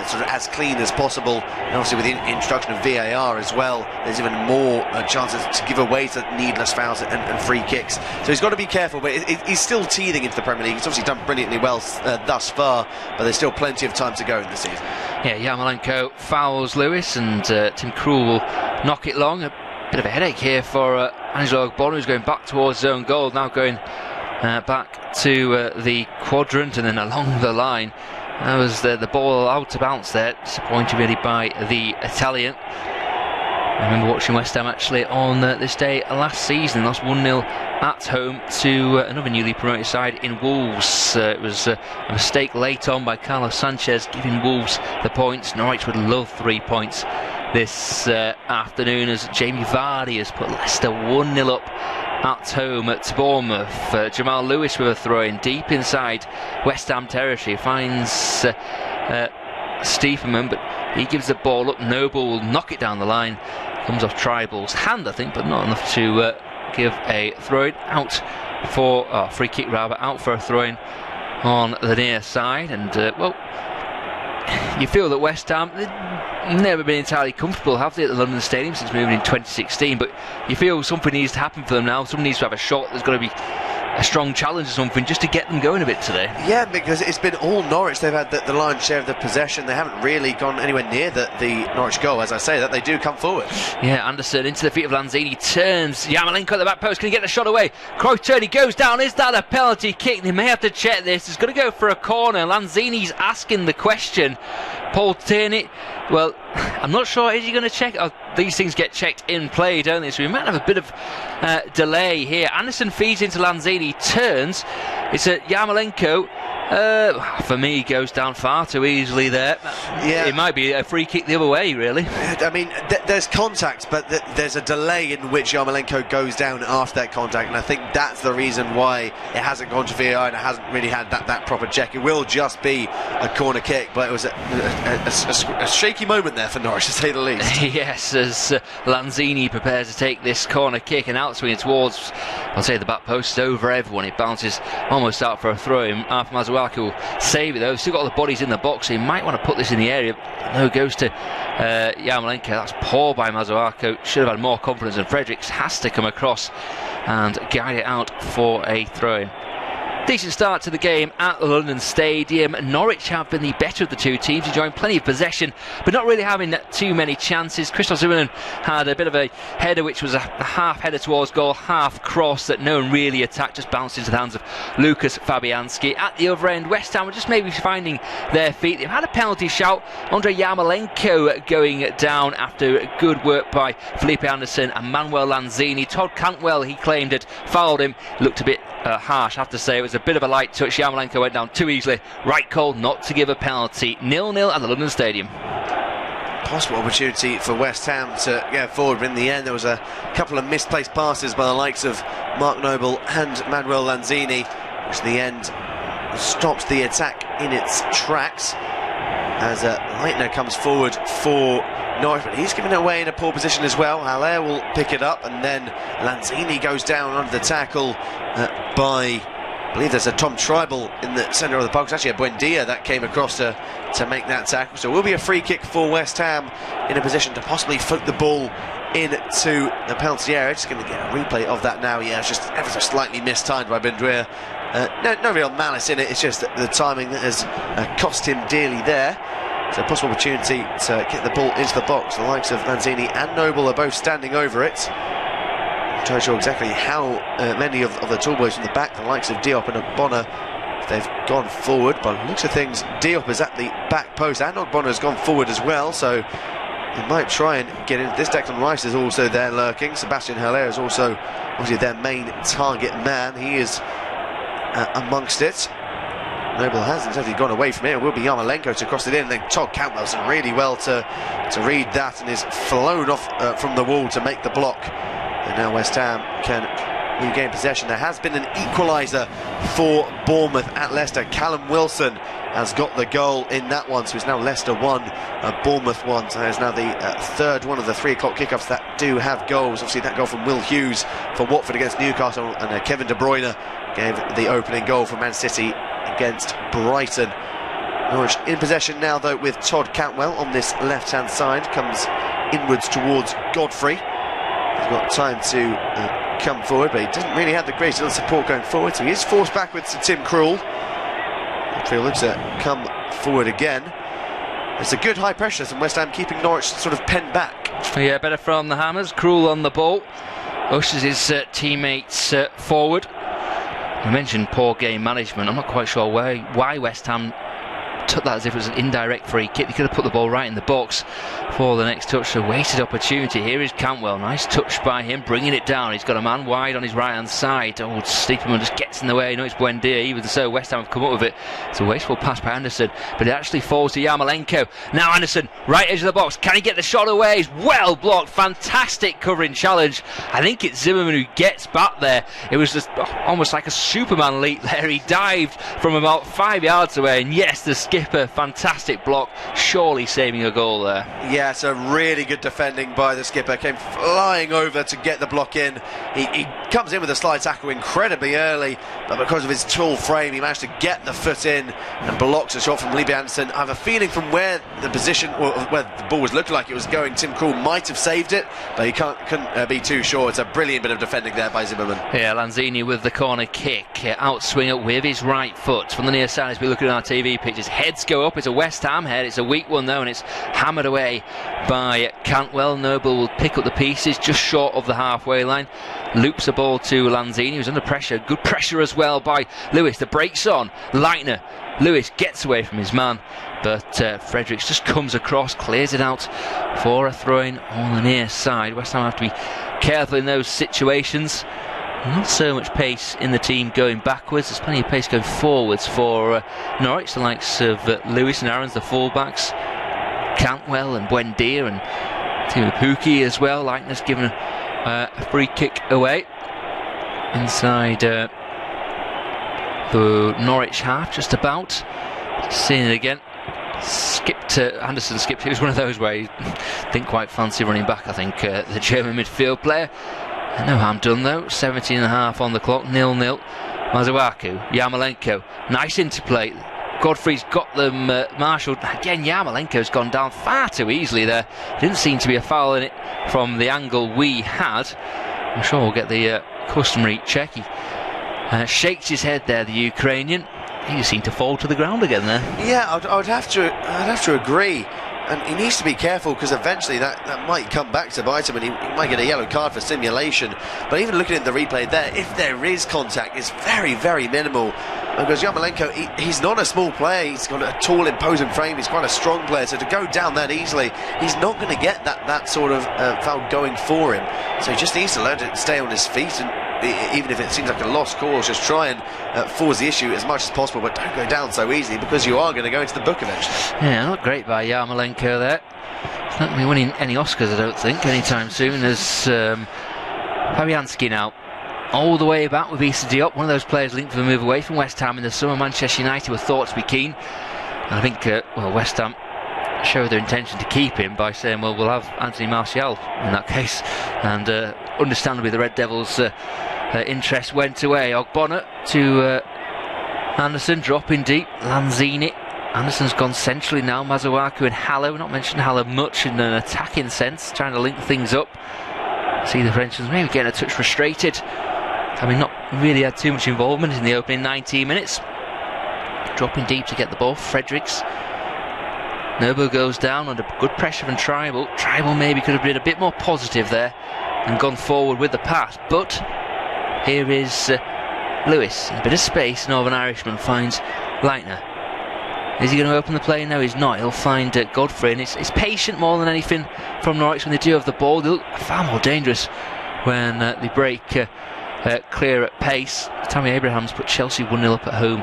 sort of as clean as possible. And obviously with the introduction of VAR as well, there's even more chances to give away to needless fouls and free kicks. So he's got to be careful, but he's still teething into the Premier League. He's obviously done brilliantly well thus far, but there's still plenty of time to go in the season. Yeah, Yarmolenko fouls Lewis, and Tim Krul will knock it long. A bit of a headache here for Angelo Ogbonna, who's going back towards his own goal, now going back to the quadrant and then along the line. That was the ball out to bounce there. Disappointed really by the Italian. I remember watching West Ham actually on this day last season, lost 1-0 at home to another newly promoted side in Wolves. It was a mistake late on by Carlos Sanchez, giving Wolves the points. Norwich would love 3 points this afternoon, as Jamie Vardy has put Leicester 1-0 up at home at Bournemouth. Jamal Lewis with a throw-in deep inside West Ham territory, finds Stiepermann, but he gives the ball up. Noble will knock it down the line, comes off Tribal's hand I think, but not enough to give a throw-in out for free kick rather, out for a throw-in on the near side. And well, you feel that West Ham, they've never been entirely comfortable, have they, at the London Stadium since moving in 2016, but you feel something needs to happen for them now. Someone needs to have a shot. There's got to be a strong challenge or something just to get them going a bit today. Yeah, because it's been all Norwich. They've had the lion's share of the possession. They haven't really gone anywhere near the Norwich goal. As I say that, they do come forward. Yeah, Anderson into the feet of Lanzini, turns Yarmolenko at the back post. Can he get the shot away? Cruyff turn, he goes down. Is that a penalty kick? They may have to check this. It's going to go for a corner. Lanzini's asking the question. Paul Tierney, well, I'm not sure, is he going to check? Oh, these things get checked in play, don't they? So we might have a bit of delay here. Anderson feeds into Lanzini, turns. It's a Yarmolenko. For me, he goes down far too easily there. Yeah. It might be a free kick the other way, really. I mean, there's contact, but there's a delay in which Yarmolenko goes down after that contact, and I think that's the reason why it hasn't gone to VAR and it hasn't really had that proper check. It will just be a corner kick, but it was a shaky moment there for Norwich, to say the least. Yes, as Lanzini prepares to take this corner kick and outswing towards, I'll say, the back post over everyone. It bounces almost out for a throw-in. After Mazuaki will save it though. Still got all the bodies in the box, so he might want to put this in the area. No, goes to Yarmolenko. That's poor by Mazuaki. Should have had more confidence, and Fredericks has to come across and guide it out for a throw-in. Decent start to the game at the London Stadium. Norwich have been the better of the two teams, enjoying plenty of possession, but not really having too many chances. Christoph Zimmermann had a bit of a header, which was a half header towards goal, half cross that no one really attacked, just bounced into the hands of Lukas Fabianski. At the other end, West Ham were just maybe finding their feet. They've had a penalty shout. Andre Yarmolenko going down after good work by Felipe Anderson and Manuel Lanzini. Todd Cantwell, he claimed, had fouled him. Looked a bit harsh, I have to say. It was a bit of a light touch. Yarmolenko went down too easily. Right call not to give a penalty. 0-0 at the London Stadium. Possible opportunity for West Ham to get forward, but in the end there was a couple of misplaced passes by the likes of Mark Noble and Manuel Lanzini, which in the end stops the attack in its tracks as Leitner comes forward for Norwich, but he's given it away in a poor position as well. Haller will pick it up, and then Lanzini goes down under the tackle by, I believe there's a Tom Tribal in the centre of the box. Actually a Buendia that came across to make that tackle. So it will be a free kick for West Ham, in a position to possibly float the ball into the penalty area. Just going to get a replay of that now. Yeah, it's just ever so slightly mistimed by Buendia. No real malice in it, it's just the timing that has cost him dearly there. So a possible opportunity to get the ball into the box. The likes of Lanzini and Noble are both standing over it. I'm not sure exactly how many of the tall boys from the back, the likes of Diop and Ogbonna, they've gone forward. By the looks of things, Diop is at the back post and Ogbonna has gone forward as well, so they might try and get into this. Declan Rice is also there lurking. Sebastian Haller is also obviously their main target man. He is amongst it. Noble hasn't actually gone away from it. It will be Yarmolenko to cross it in, and then Todd Cantwell's done really well to read that and is flown off from the wall to make the block. And now West Ham can regain possession. There has been an equaliser for Bournemouth at Leicester. Callum Wilson has got the goal in that one, so it's now Leicester 1, Bournemouth 1. So it's now the third one of the 3 o'clock kickoffs that do have goals. Obviously that goal from Will Hughes for Watford against Newcastle, and Kevin De Bruyne gave the opening goal for Man City against Brighton. Norwich in possession now, though, with Todd Cantwell on this left-hand side. Comes inwards towards Godfrey. He's got time to come forward, but he doesn't really have the greatest deal of support going forward, so he is forced backwards to Tim Krul. Godfrey looks to come forward again. It's a good high pressure from West Ham, keeping Norwich sort of penned back. Yeah, better from the Hammers. Krul on the ball. Ushers his teammates forward. I mentioned poor game management. I'm not quite sure why West Ham took that as if it was an indirect free kick. They could have put the ball right in the box for the next touch. A wasted opportunity. Here is Cantwell. Nice touch by him, bringing it down. He's got a man wide on his right hand side. Oh, Sleeperman just gets in the way. No, it's Buendia. Even so, West Ham have come up with it. It's a wasteful pass by Anderson, but it actually falls to Yarmolenko. Now Anderson, right edge of the box. Can he get the shot away? He's well blocked. Fantastic covering challenge. I think it's Zimmerman who gets back there. It was just almost like a Superman leap there. He dived from about 5 yards away, and yes, the skipper, fantastic block, surely saving a goal there. Yeah, it's a really good defending by the skipper. Came flying over to get the block in. He comes in with a slide tackle incredibly early, but because of his tall frame, he managed to get the foot in and blocks a shot from Libby Anderson. I have a feeling from where the position, or where the ball was looking like it was going, Tim Krul might have saved it, but he couldn't be too sure. It's a brilliant bit of defending there by Zimmerman. Yeah, Lanzini with the corner kick, outswing it with his right foot from the near side. As we look at our TV pictures, heads go up. It's a West Ham head. It's a weak one though, and it's hammered away by Cantwell. Noble will pick up the pieces just short of the halfway line. Loops the ball to Lanzini, who's under pressure. Good pressure as well by Lewis. The break's on. Leitner. Lewis gets away from his man, but Fredericks just comes across, clears it out for a throw-in on the near side. West Ham have to be careful in those situations. Not so much pace in the team going backwards. There's plenty of pace going forwards for Norwich, the likes of Lewis and Aarons, the fullbacks, Cantwell and Buendia and Timo Pukki as well. Leitner's given a free kick away inside the Norwich half, just about. Seeing it again. Anderson skipped. It was one of those where he didn't quite fancy running back, I think, the German midfield player. No harm done though. 17 and a half on the clock, 0-0. Masuaku, Yarmolenko, nice interplay. Godfrey's got them marshalled. Again, Yarmolenko's gone down far too easily there. Didn't seem to be a foul in it from the angle we had. I'm sure we'll get the customary check. He shakes his head there, the Ukrainian. He just seemed to fall to the ground again there. Yeah, I'd have to agree. And he needs to be careful, because eventually that might come back to bite him, and he might get a yellow card for simulation. But even looking at the replay there, if there is contact, it's very, very minimal. Because Yarmolenko, he's not a small player. He's got a tall, imposing frame. He's quite a strong player. So to go down that easily, he's not going to get that sort of foul going for him. So he just needs to learn to stay on his feet, and even if it seems like a lost cause, just try and force the issue as much as possible, but don't go down so easily, because you are going to go into the book eventually. Yeah, not great by Yarmolenko there. He's not going to be winning any Oscars, I don't think, anytime soon. As Fabianski now all the way back with Issa Diop, one of those players linked for the move away from West Ham in the summer. Manchester United were thought to be keen, and I think West Ham showed their intention to keep him by saying, well, we'll have Anthony Martial in that case, and understandably the Red Devils interest went away. Ogbonna to Anderson, dropping deep. Lanzini. Anderson's gone centrally now. Masuaku and Haller. Not mentioned Haller much in an attacking sense, trying to link things up. See the Frenchman's maybe getting a touch frustrated, having not really had too much involvement in the opening 19 minutes. Dropping deep to get the ball. Fredericks. Noble goes down under good pressure from Tribal. Tribal maybe could have been a bit more positive there and gone forward with the pass, but here is Lewis in a bit of space. Northern Irishman finds Leitner. Is he going to open the play? No, he's not. He'll find Godfrey, and it's patient more than anything from Norwich when they do have the ball. They look far more dangerous when they break clear at pace. Tammy Abrahams put Chelsea 1-0 up at home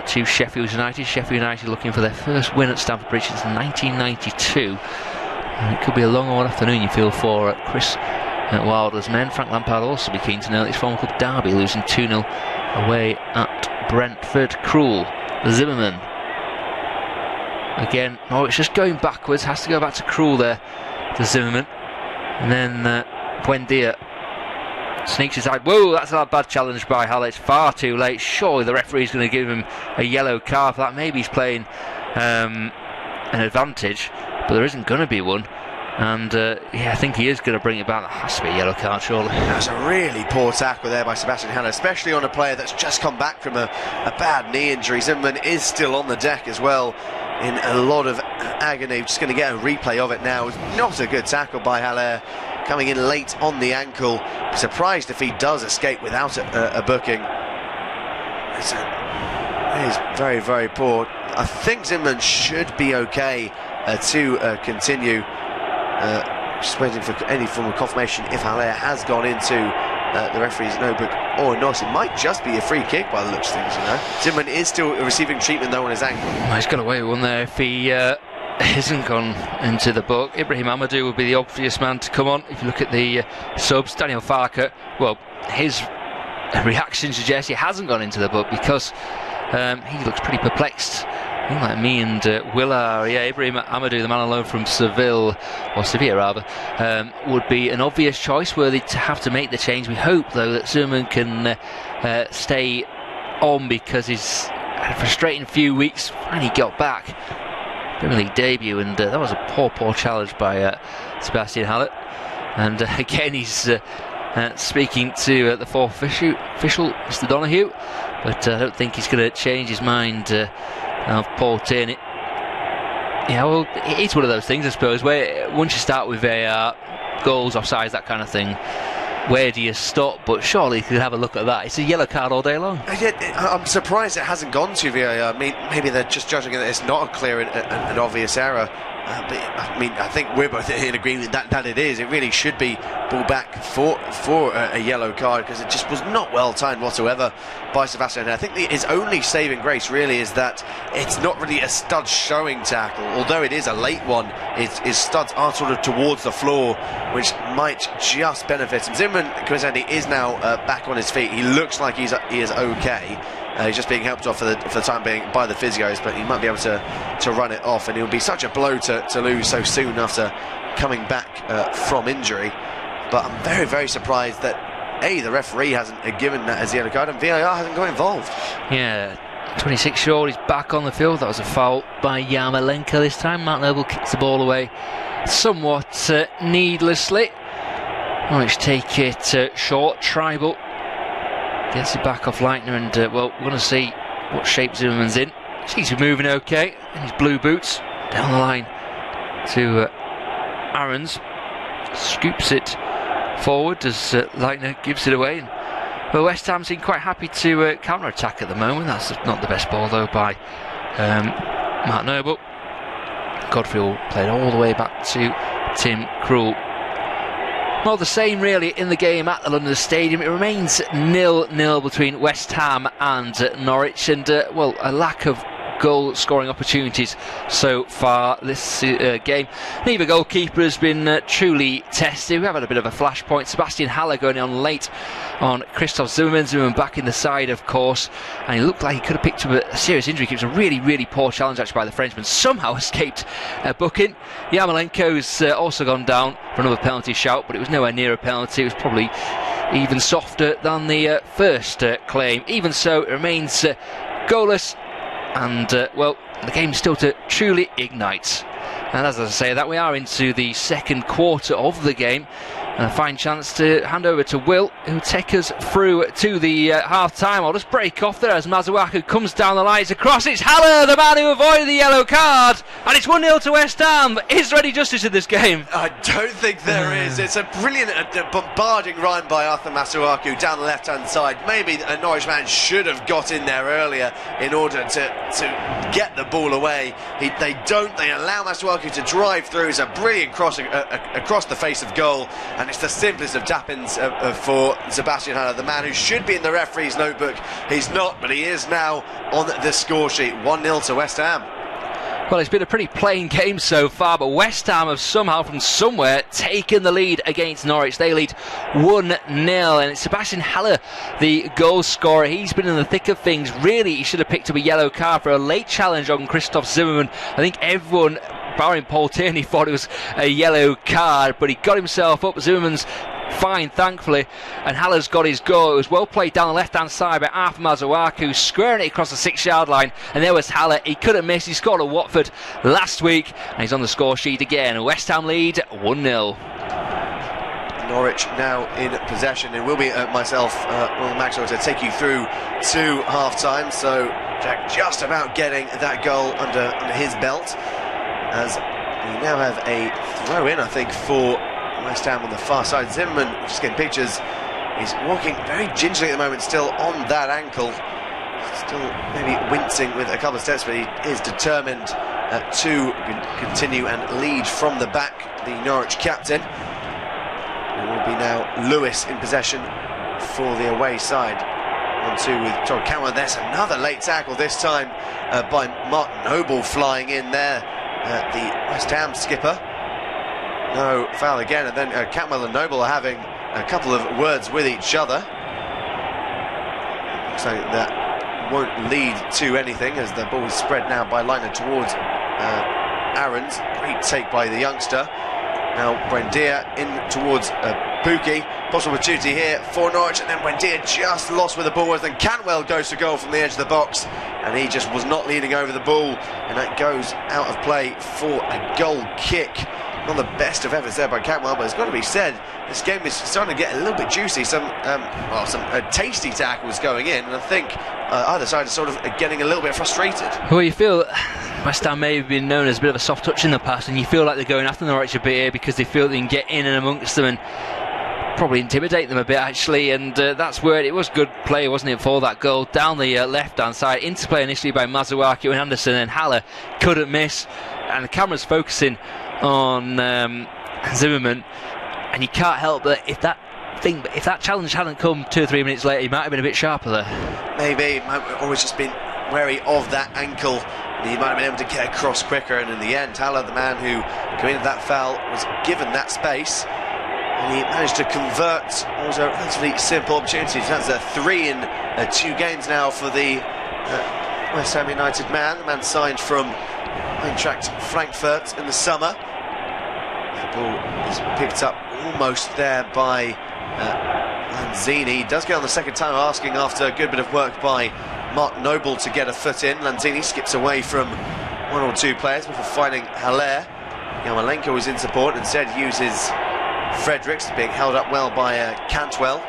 to Sheffield United. Sheffield United looking for their first win at Stamford Bridge since 1992. And it could be a long old afternoon, you feel, for Chris Wilder's men. Frank Lampard will also be keen to know that his former club Derby losing 2-0 away at Brentford. Krul, Zimmerman. Again, Norwich just going backwards, has to go back to Krul there, to Zimmerman. And then Buendia sneaks inside. Whoa, that's a bad challenge by Haller. It's far too late. Surely the referee's going to give him a yellow card for that. Maybe he's playing an advantage, but there isn't going to be one. And I think he is going to bring it back. That has to be a yellow card, surely. That was a really poor tackle there by Sebastian Haller, especially on a player that's just come back from a bad knee injury. Zimmerman is still on the deck as well, in a lot of agony. Just going to get a replay of it now. Not a good tackle by Haller, coming in late on the ankle. Surprised if he does escape without a booking. It is very, very poor. I think Zimmerman should be okay to continue. Just waiting for any form of confirmation if Haller has gone into the referee's notebook or not. It might just be a free kick by the looks of things, you know. Zimmerman is still receiving treatment though on his ankle. Well, he's got away with one there if he hasn't gone into the book. Ibrahim Amadou would be the obvious man to come on. If you look at the subs, Daniel Farker, well, his reaction suggests he hasn't gone into the book because he looks pretty perplexed. Like me and Will are. Ibrahim Amadou, the man alone from Seville, or Sevilla rather, would be an obvious choice, worthy to have to make the change. We hope though that Zimmerman can stay on, because he's had a frustrating few weeks. Finally got back, Premier League debut, and that was a poor challenge by Sebastian Haller. And again he's speaking to the fourth official, Mr. Donoghue, but I don't think he's going to change his mind of Paul Tierney. Yeah, well, it's one of those things, I suppose, where once you start with VAR, goals, offsides, that kind of thing, where do you stop? But surely you could have a look at that. It's a yellow card all day long. I'm surprised it hasn't gone to VAR. I mean, maybe they're just judging that it's not a clear and obvious error. But I mean, I think we're both in agreement that it is. It really should be ball back for a yellow card, because it just was not well timed whatsoever by Sebastian. I think his only saving grace really is that it's not really a stud showing tackle, although it is a late one. His studs are sort of towards the floor, which might just benefit him. Zimmerman, coincidentally, is now back on his feet. He looks like he is okay. He's just being helped off for the time being by the physios, but he might be able to run it off, and it would be such a blow to lose so soon after coming back from injury. But I'm very, very surprised that the referee hasn't given that as a yellow card, and VAR hasn't got involved. Yeah, 26 Shaw is back on the field. That was a foul by Yarmolenko this time. Mark Noble kicks the ball away somewhat needlessly. Norwich take it short. Tribal gets it back off Leitner, and well, we're going to see what shape Zimmerman's in. Seems to be moving okay in his blue boots. Down the line to Aarons, scoops it forward as Leitner gives it away. And, well, West Ham seem quite happy to counter-attack at the moment. That's not the best ball though by Mark Noble. Godfrey played all the way back to Tim Krul. Well, the same really in the game at the London Stadium. It remains 0-0 between West Ham and Norwich, and well, a lack of goal scoring opportunities so far this game. Neither goalkeeper has been truly tested. We have had a bit of a flashpoint. Sebastian Haller going on late on Christoph Zimmerman. Zimmerman back in the side, of course, and he looked like he could have picked up a serious injury. It was a really, really poor challenge actually by the Frenchman. Somehow escaped booking. Yarmolenko's also gone down for another penalty shout, but it was nowhere near a penalty. It was probably even softer than the first claim. Even so, it remains goalless. And well, the game's still to truly ignite. And as I say that, we are into the second quarter of the game, and a fine chance to hand over to Will, who'll take us through to the half-time. I'll just break off there as Masuaku comes down the lines across. It's Haller, the man who avoided the yellow card, and it's 1-0 to West Ham. Is there any justice in this game? I don't think there is. It's a brilliant bombarding run by Arthur Masuaku down the left-hand side. Maybe a Norwich man should have got in there earlier in order to get the ball away. They don't. They allow Masuaku to drive through. It's a brilliant cross across the face of goal, and it's the simplest of tap-ins for Sebastian Haller, the man who should be in the referee's notebook. He's not, but he is now on the score sheet. 1-0 to West Ham. Well, it's been a pretty plain game so far, but West Ham have somehow from somewhere taken the lead against Norwich. They lead 1-0, and it's Sebastian Haller, the goal scorer. He's been in the thick of things. Really, he should have picked up a yellow card for a late challenge on Christoph Zimmerman. I think everyone, barring Paul Tierney, thought it was a yellow card, but he got himself up. Zimmerman's fine, thankfully, and Haller's got his goal. It was well played down the left-hand side by Arthur Mazuaku, squaring it across the 6-yard line, and there was Haller. He couldn't miss. He scored at Watford last week, and he's on the score sheet again. West Ham lead 1-0. Norwich now in possession. It will be myself, Will Maxwell, to take you through to half-time. So Jack just about getting that goal under his belt, as we now have a throw-in, I think, for West Ham on the far side. Zimmerman, just getting pictures, is walking very gingerly at the moment, still on that ankle, still maybe wincing with a couple of steps, but he is determined to continue and lead from the back, the Norwich captain. It will be now Lewis in possession for the away side. 1-2 with Todd Cantwell. There's another late tackle, this time by Martin Noble, flying in there, the West Ham skipper. No foul again, and then Cantwell and Noble are having a couple of words with each other. Looks like that won't lead to anything, as the ball is spread now by Leitner towards Aarons. Great take by the youngster. Now Buendia in towards Pukki. Possible opportunity here for Norwich, and then Buendia just lost with the ball, as then Cantwell goes to goal from the edge of the box, and he just was not leading over the ball, and that goes out of play for a goal kick. Not the best of efforts there by Cantwell, but it's got to be said, this game is starting to get a little bit juicy. Some tasty tackles going in, and I think either side is sort of getting a little bit frustrated. Well, you feel West Ham may have been known as a bit of a soft touch in the past, and you feel like they're going after Norwich a bit here because they feel they can get in and amongst them and probably intimidate them a bit, actually, and that's where it was good play, wasn't it, for that goal down the left-hand side. Interplay initially by Mazuaki and Anderson, and Haller couldn't miss, and the camera's focusing on Zimmerman, and you can't help but if that challenge hadn't come 2 or 3 minutes later, he might have been a bit sharper there. Maybe, might have always just been wary of that ankle. He might have been able to get across quicker, and in the end, Haller, the man who committed that foul, was given that space, and he managed to convert what was a relatively simple opportunity. That's a 3 in 2 games now for the West Ham United man. The man signed from Eintracht Frankfurt in the summer. The ball is picked up almost there by Lanzini. He does get on the second time, asking after a good bit of work by Martin Noble to get a foot in. Lanzini skips away from 1 or 2 players before finding Haller. Yarmolenko was in support, instead uses Fredericks, being held up well by Cantwell.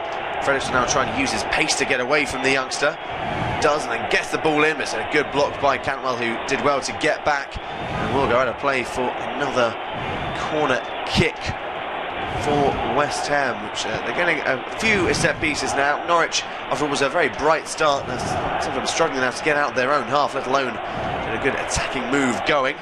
Fredericks will now try and use his pace to get away from the youngster. Does, and then gets the ball in, but it's a good block by Cantwell, who did well to get back, and will go out of play for another corner kick for West Ham, which they're getting a few set pieces now. Norwich, after what was a very bright start, some of them struggling now to get out of their own half, let alone get a good attacking move going.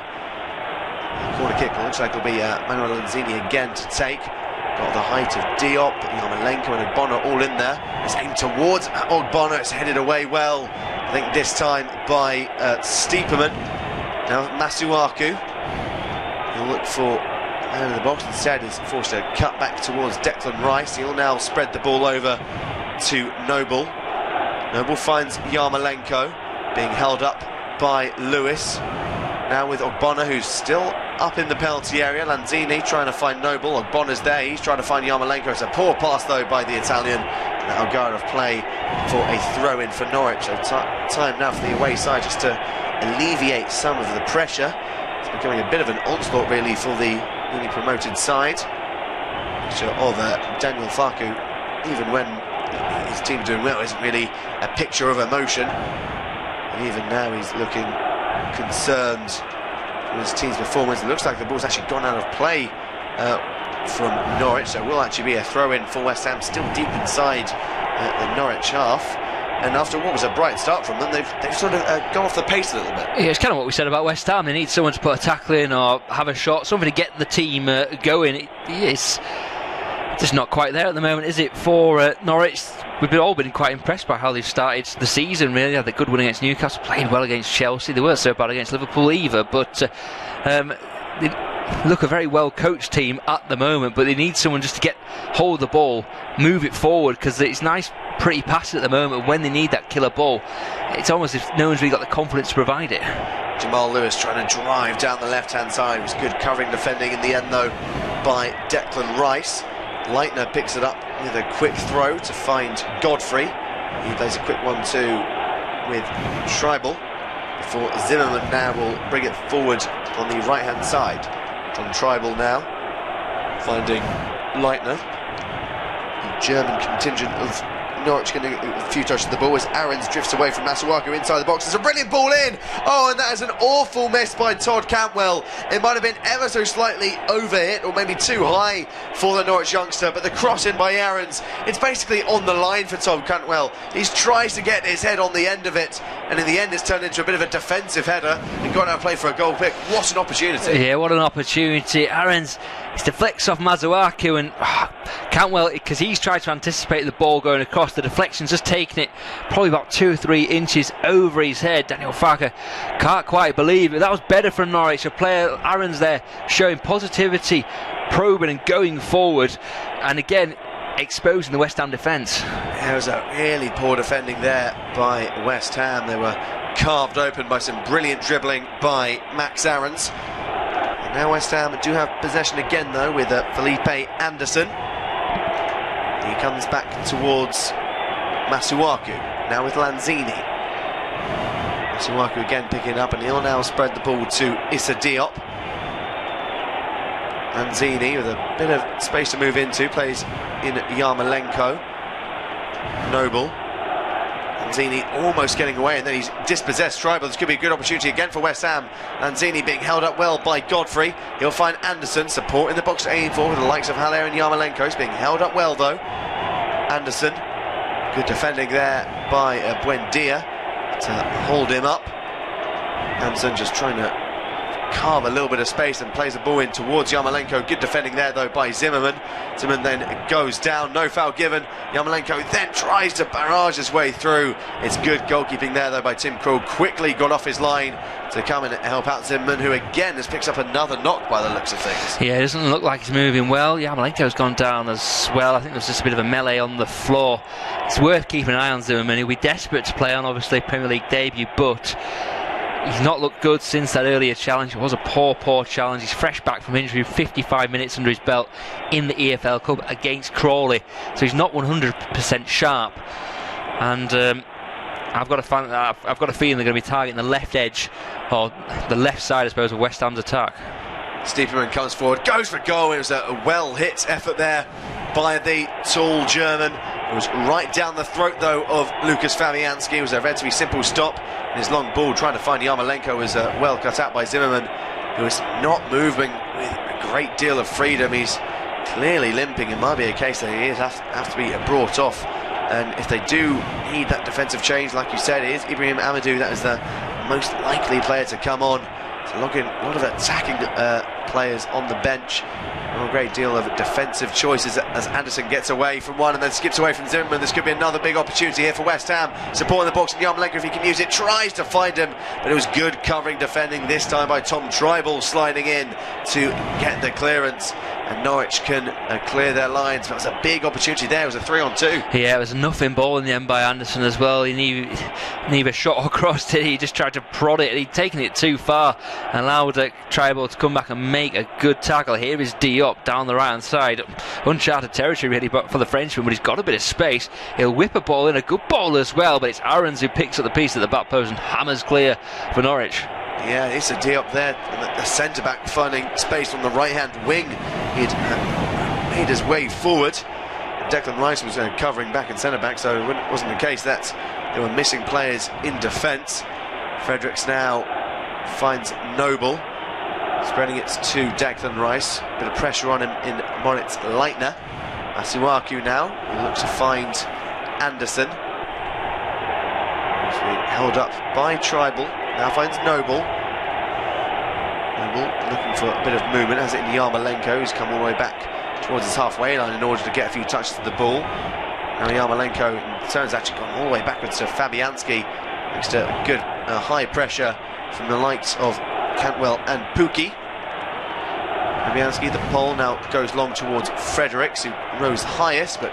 Corner kick, looks like it'll be Manuel Lanzini again to take. Got the height of Diop, Yarmolenko and Ogbonna all in there. It's aimed towards Ogbonna, it's headed away well, I think this time by Stiepermann. Now Masuaku, he'll look for out of the box, instead is forced to cut back towards Declan Rice. He'll now spread the ball over to Noble. Noble finds Yarmolenko, being held up by Lewis. Now with Ogbonna, who's still up in the penalty area. Lanzini trying to find Noble. Ogbonna's there, he's trying to find Yarmolenko. It's a poor pass though by the Italian. That'll go out of play for a throw-in for Norwich. So time now for the away side just to alleviate some of the pressure. It's becoming a bit of an onslaught really for the newly promoted side. Picture of Daniel Farku, even when his team's doing well, isn't really a picture of emotion. And even now he's looking concerned for his team's performance. It looks like the ball's actually gone out of play from Norwich, so it will actually be a throw-in for West Ham, still deep inside the Norwich half. And after what was a bright start from them, they've sort of gone off the pace a little bit. Yeah, it's kind of what we said about West Ham. They need someone to put a tackle in or have a shot, something to get the team going. It's just not quite there at the moment, is it, for Norwich? We've all been quite impressed by how they've started the season, really. They had a good win against Newcastle, playing well against Chelsea. They weren't so bad against Liverpool either, but they look a very well coached team at the moment, but they need someone just to hold the ball, move it forward, because it's nice pretty pass at the moment. When they need that killer ball, it's almost as if no one's really got the confidence to provide it. Jamal Lewis trying to drive down the left hand side. It was good covering defending in the end though by Declan Rice. Leitner picks it up with a quick throw to find Godfrey. He plays a quick 1-2 with Schreibel before Zimmerman now will bring it forward on the right-hand side. John Schreibel now finding Leitner. The German contingent of Norwich getting a few touches of the ball as Aarons drifts away from Masuaku inside the box. There's a brilliant ball in! Oh, and that is an awful miss by Todd Cantwell. It might have been ever so slightly overhit or maybe too high for the Norwich youngster, but the cross in by Aarons, it's basically on the line for Todd Cantwell. He tries to get his head on the end of it, and in the end it's turned into a bit of a defensive header and got out of play for a goal pick. What an opportunity. Yeah, what an opportunity. Aarons, it deflects off Masuaku, and Cantwell, because he's tried to anticipate the ball going across, the deflection's just taken it probably about 2 or 3 inches over his head. Daniel Farke can't quite believe it. That was better for Norwich. A player, Aarons there, showing positivity, probing and going forward, and again exposing the West Ham defence. There was a really poor defending there by West Ham. They were carved open by some brilliant dribbling by Max Aarons. And now West Ham do have possession again though with Felipe Anderson. He comes back towards Masuaku, now with Lanzini. Masuaku again picking it up, and he'll now spread the ball to Issa Diop. Lanzini with a bit of space to move into, plays in Yarmolenko. Noble. Lanzini almost getting away, and then he's dispossessed Schreibel. This could be a good opportunity again for West Ham. Lanzini being held up well by Godfrey. He'll find Anderson, support in the box to aim for with the likes of Haller and Yarmolenko. He's being held up well though. Anderson, good defending there by Buendia to hold him up. Anderson just trying to carve a little bit of space and plays the ball in towards Yarmolenko. Good defending there though by Zimmerman. Zimmerman then goes down, no foul given. Yarmolenko then tries to barrage his way through. It's good goalkeeping there though by Tim Krul. Quickly got off his line to come and help out Zimmerman, who again has picked up another knock by the looks of things. Yeah, it doesn't look like he's moving well. Yarmolenko's gone down as well. I think there's just a bit of a melee on the floor. It's worth keeping an eye on Zimmerman. He'll be desperate to play on, obviously, Premier League debut, but he's not looked good since that earlier challenge. It was a poor challenge. He's fresh back from injury, 55 minutes under his belt in the EFL Cup against Crawley, so he's not 100% sharp. And I've got a feeling they're going to be targeting the left edge, or the left side, I suppose, of West Ham's attack. Stiepermann comes forward, goes for goal. It was a well-hit effort there by the tall German. It was right down the throat, though, of Lucas Fabianski. It was a relatively simple stop. And his long ball trying to find Yarmolenko was well cut out by Zimmerman, who is not moving with a great deal of freedom. He's clearly limping. It might be a case that he have to be brought off. And if they do need that defensive change, like you said, it is Ibrahim Amadou that is the most likely player to come on. So looking a lot of attacking players on the bench. Not a great deal of defensive choices as Anderson gets away from one and then skips away from Zimmerman. This could be another big opportunity here for West Ham. Supporting the box, and Yarmolenko, if he can use it, tries to find him, but it was good covering defending this time by Tom Schreibel, sliding in to get the clearance. And Norwich can clear their lines. That was a big opportunity there. It was a 3-on-2. Yeah, it was a nothing ball in the end by Anderson as well. He neither shot or crossed it. He just tried to prod it. He'd taken it too far and allowed Schreibel to come back and make a good tackle. Here is Diop down the right hand side. Uncharted territory really for the Frenchman, but he's got a bit of space. He'll whip a ball in, a good ball as well, but it's Aarons who picks up the piece at the back post and hammers clear for Norwich. Yeah, it's a Diop there, the centre-back finding space on the right-hand wing. He'd made his way forward. Declan Rice was covering back in centre-back, so it wasn't the case that they were missing players in defence. Fredericks now finds Noble, spreading it to Declan Rice. Bit of pressure on him in Moritz Leitner. Masuaku now looks to find Anderson. He's being held up by Schreibel. Now finds Noble. Noble looking for a bit of movement, has it in Yarmolenko, who's come all the way back towards his halfway line in order to get a few touches of the ball. Now Yarmolenko, in turn, has actually gone all the way backwards to Fabianski, thanks to good high pressure from the likes of Cantwell and Pukki. Fabianski, the pole now goes long towards Fredericks, who rose highest, but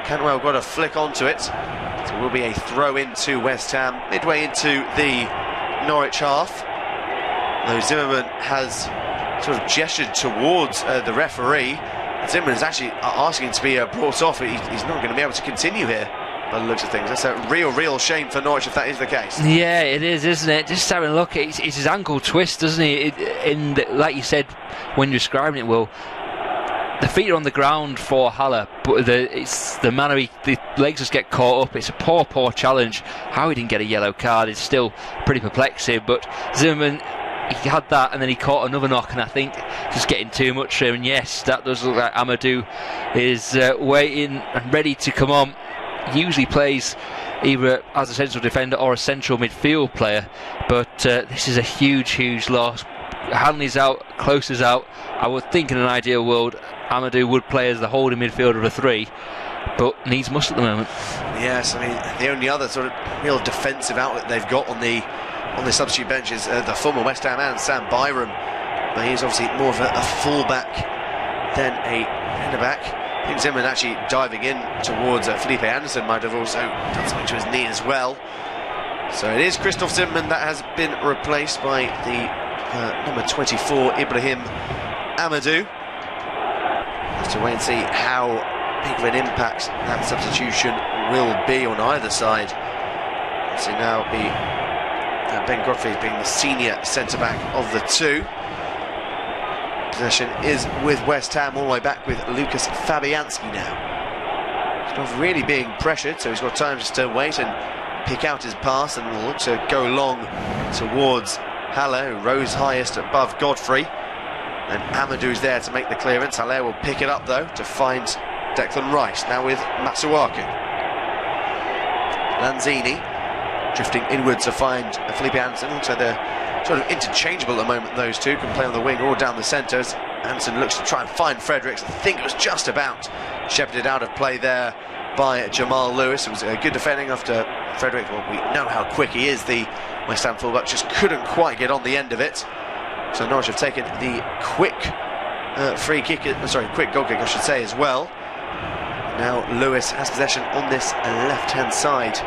Cantwell got a flick onto it. So it will be a throw in to West Ham, midway into the Norwich half. Though Zimmerman has sort of gestured towards the referee, Zimmerman's actually asking to be brought off. He's not going to be able to continue here by the looks of things. That's a real shame for Norwich if that is the case. Yeah, it is, isn't it? Just having a look, it's his ankle twist, doesn't he? Like you said when you're describing it, Will, the feet are on the ground for Haller, but it's the manner the legs just get caught up. It's a poor challenge. How he didn't get a yellow card is still pretty perplexing, but Zimmerman, he had that and then he caught another knock, and I think just getting too much for him. And yes, that does look like Amadou is waiting and ready to come on. He usually plays either as a central defender or a central midfield player, but this is a huge loss. Hanley's out, Close is out. I would think in an ideal world Amadou would play as the holding midfielder of a three, but needs must at the moment. Yes, I mean the only other sort of real defensive outlet they've got on the substitute bench is the former West Ham man Sam Byram, but he's obviously more of a full-back than a centre-back. I think Zimmerman actually diving in towards Felipe Anderson might have also done something to his knee as well. So it is Christoph Zimmerman that has been replaced by the number 24 Ibrahim Amadou. Have to wait and see how big of an impact that substitution will be on either side. So now Ben Godfrey being the senior centre-back of the two. Possession is with West Ham all the way back with Lucas Fabianski now. He's not really being pressured, so he's got time just to wait and pick out his pass, and will look to go long towards Haller, who rose highest above Godfrey. And Amadou's there to make the clearance. Haller will pick it up though to find Declan Rice, now with Masuaku. Lanzini drifting inwards to find Felipe Anderson. So they're sort of interchangeable at the moment, those two can play on the wing or down the centres. Anderson looks to try and find Fredericks. I think it was just about shepherded out of play there by Jamal Lewis. It was a good defending after Frederick. Well, we know how quick he is, the West Ham fullback, just couldn't quite get on the end of it. So Norwich have taken the quick quick goal kick I should say as well. Now Lewis has possession on this left hand side.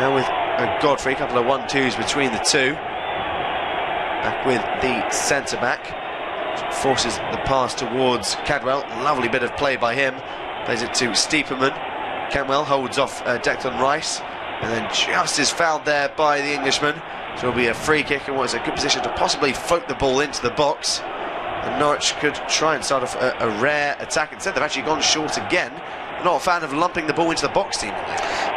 Now with Godfrey, a couple of 1-2s between the two. Back with the centre back, forces the pass towards Cadwell. Lovely bit of play by him. Plays it to Stiepermann. Cadwell holds off Declan Rice, and then just is fouled there by the Englishman. So it'll be a free kick, and was a good position to possibly float the ball into the box. And Norwich could try and start off a rare attack. Instead, they've actually gone short again. I'm not a fan of lumping the ball into the box, team.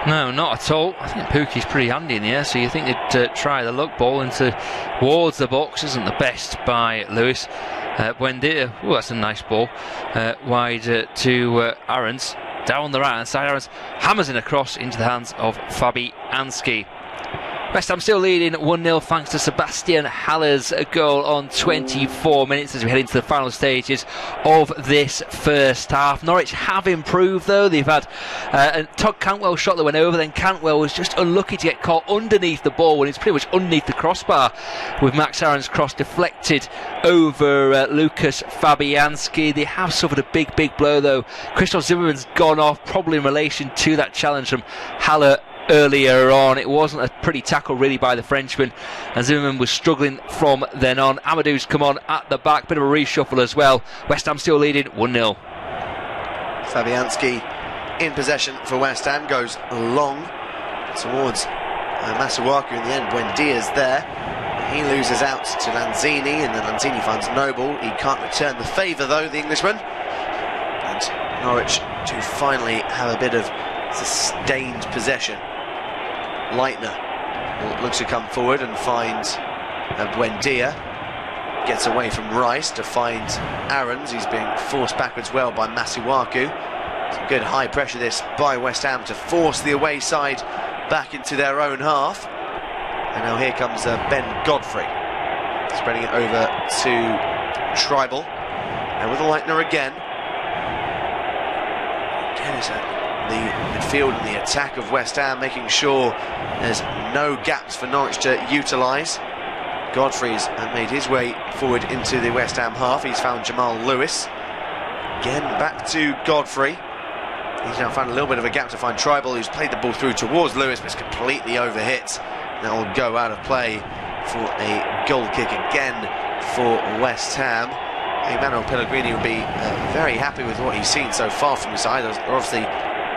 No, not at all. I think Pookie's pretty handy in the air, so you think they'd try the luck ball towards the box. Isn't the best by Lewis. Buendia, oh, that's a nice ball. Wide to Aarons. Down the right hand side, Aarons hammers in across into the hands of Fabianski. West Ham still leading 1-0 thanks to Sebastian Haller's goal on 24 minutes as we head into the final stages of this first half. Norwich have improved though. They've had Todd Cantwell shot that went over, then Cantwell was just unlucky to get caught underneath the ball when it's pretty much underneath the crossbar, with Max Aaron's cross deflected over Lucas Fabianski. They have suffered a big blow though. Christoph Zimmerman's gone off, probably in relation to that challenge from Haller earlier on. It wasn't a pretty tackle really by the Frenchman, and Zimmerman was struggling from then on. Amadou's come on at the back, bit of a reshuffle as well. West Ham still leading 1-0. Fabianski in possession for West Ham, goes long towards Masuaku in the end. Buendia's there, he loses out to Lanzini, and then Lanzini finds Noble. He can't return the favour though, the Englishman, and Norwich to finally have a bit of sustained possession. Leitner looks to come forward and finds Buendia. Gets away from Rice to find Aarons. He's being forced backwards well by Masuaku. Some good high pressure this by West Ham to force the away side back into their own half. And now here comes Ben Godfrey, spreading it over to Tribal. And with Leitner again. The midfield and the attack of West Ham, making sure there's no gaps for Norwich to utilise. Godfrey's made his way forward into the West Ham half. He's found Jamal Lewis. Again, back to Godfrey. He's now found a little bit of a gap to find Tribal, who's played the ball through towards Lewis, but it's completely overhit. That will go out of play for a goal kick again for West Ham. Emmanuel Pellegrini will be very happy with what he's seen so far from his side. They're obviously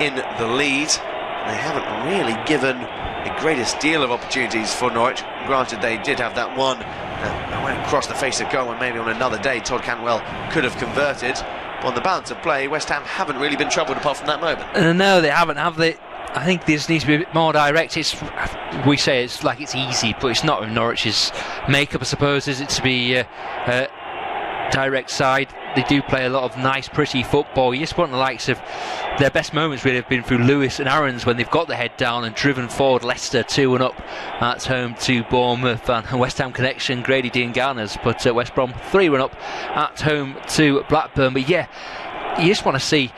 in the lead. They haven't really given the greatest deal of opportunities for Norwich. Granted, they did have that one that went across the face of goal, and maybe on another day Todd Cantwell could have converted. But on the balance of play, West Ham haven't really been troubled apart from that moment. No, they haven't, have they? I think this needs to be a bit more direct. We say it's like it's easy, but it's not in Norwich's makeup, I suppose, is it, to be direct side. They do play a lot of nice, pretty football. You just want the likes of their best moments really have been through Lewis and Aarons when they've got the head down and driven forward. Leicester 2-1 up at home to Bournemouth, and West Ham connection Grady Dean Garners, but West Brom 3-1 up at home to Blackburn. But yeah, you just want to see.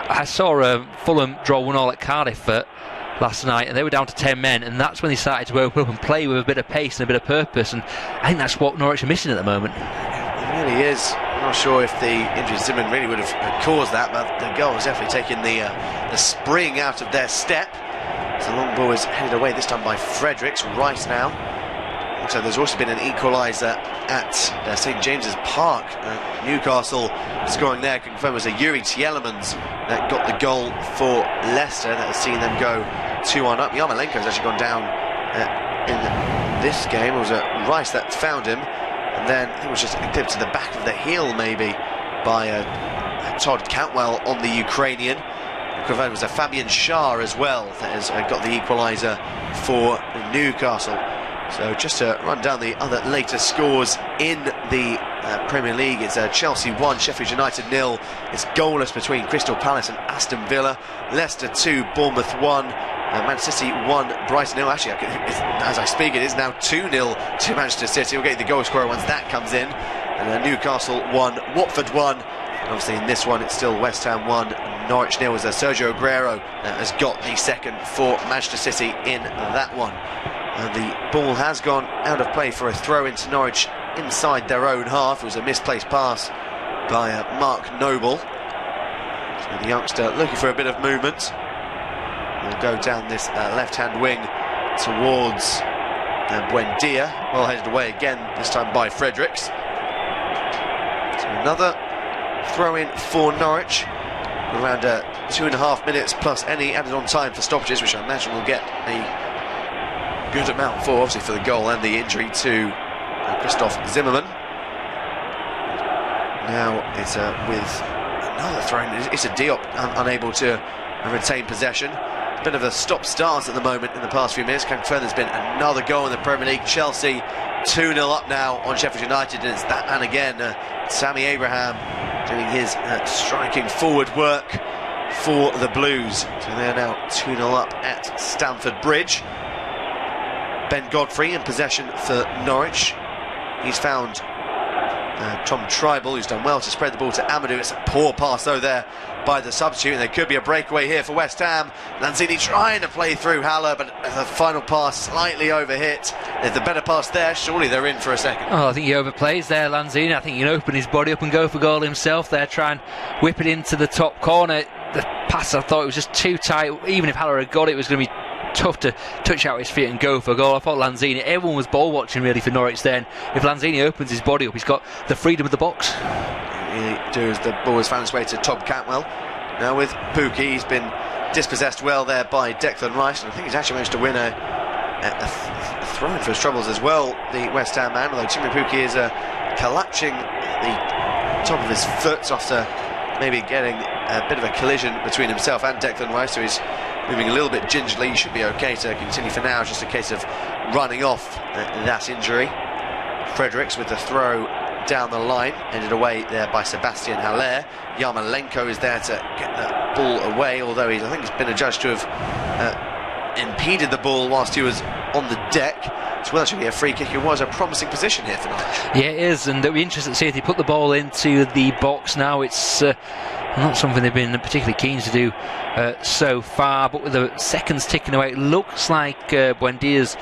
I saw Fulham draw 1-1 at Cardiff last night, and they were down to 10 men, and that's when they started to open up and play with a bit of pace and a bit of purpose, and I think that's what Norwich are missing at the moment. It really is. I'm not sure if the injury to Zimmerman really would have caused that, but the goal has definitely taken the spring out of their step. So the long ball is headed away, this time by Fredericks, right now. And so there's also been an equaliser at St James's Park. Newcastle scoring there, confirmed was a Yuri Tielemans that got the goal for Leicester. That has seen them go 2-1 up. Yarmolenko has actually gone down in this game. It was Rice that found him, and then it was just a dip to the back of the heel maybe by Todd Cantwell on the Ukrainian. Confirmed was a Fabian Schär as well that has got the equaliser for Newcastle. So just to run down the other later scores in the Premier League, it's Chelsea 1, Sheffield United 0. It's goalless between Crystal Palace and Aston Villa. Leicester 2, Bournemouth 1. Manchester City 1, Brighton 0. Actually, as I speak, it is now 2-0 to Manchester City. We'll get the goal scorer once that comes in. And Newcastle 1, Watford 1. And obviously in this one, it's still West Ham 1, Norwich 0, as Sergio Aguero has got the second for Manchester City in that one. And the ball has gone out of play for a throw into Norwich inside their own half. It was a misplaced pass by Mark Noble. So the youngster looking for a bit of movement. Will go down this left-hand wing towards Buendia. Well headed away again, this time by Fredericks. So another throw-in for Norwich. Around 2.5 minutes plus any added on time for stoppages, which I imagine will get a good amount for, obviously, for the goal and the injury to Christoph Zimmerman. Now it's with another throw. It's a Diop unable to retain possession. A bit of a stop-start at the moment in the past few minutes. Confirmed there's been another goal in the Premier League. Chelsea 2-0 up now on Sheffield United, and it's that man again, Sammy Abraham, doing his striking forward work for the Blues. So they're now 2-0 up at Stamford Bridge. Ben Godfrey in possession for Norwich. He's found Tom Tribal, who's done well to spread the ball to Amadou. It's a poor pass though there by the substitute, and there could be a breakaway here for West Ham. Lanzini trying to play through Haller, but the final pass slightly overhit. There's the better pass there, surely they're in for a second. Oh, I think he overplays there, Lanzini. I think he can open his body up and go for goal himself there, try and whip it into the top corner. The pass, I thought it was just too tight. Even if Haller had got it, it was going to be tough to touch out his feet and go for a goal. I thought Lanzini, everyone was ball watching really for Norwich then. If Lanzini opens his body up, he's got the freedom of the box. Really do, as the ball has found its way to Todd Cantwell. Now with Pukki, he's been dispossessed well there by Declan Rice, and I think he's actually managed to win a throw-in for his troubles as well, the West Ham man, although Timmy Pukki is collapsing the top of his foot after maybe getting a bit of a collision between himself and Declan Rice, so he's moving a little bit gingerly. He should be okay to continue for now. It's just a case of running off that injury. Fredericks with the throw down the line, ended away there by Sebastian Haller. Yarmolenko is there to get the ball away, although I think he's been adjudged to have impeded the ball whilst he was on the deck. It will actually be a free kick. It was a promising position here for Norwich. Yeah, it is, and it'll be interesting to see if they put the ball into the box now. It's not something they've been particularly keen to do so far, but with the seconds ticking away, it looks like Buendia's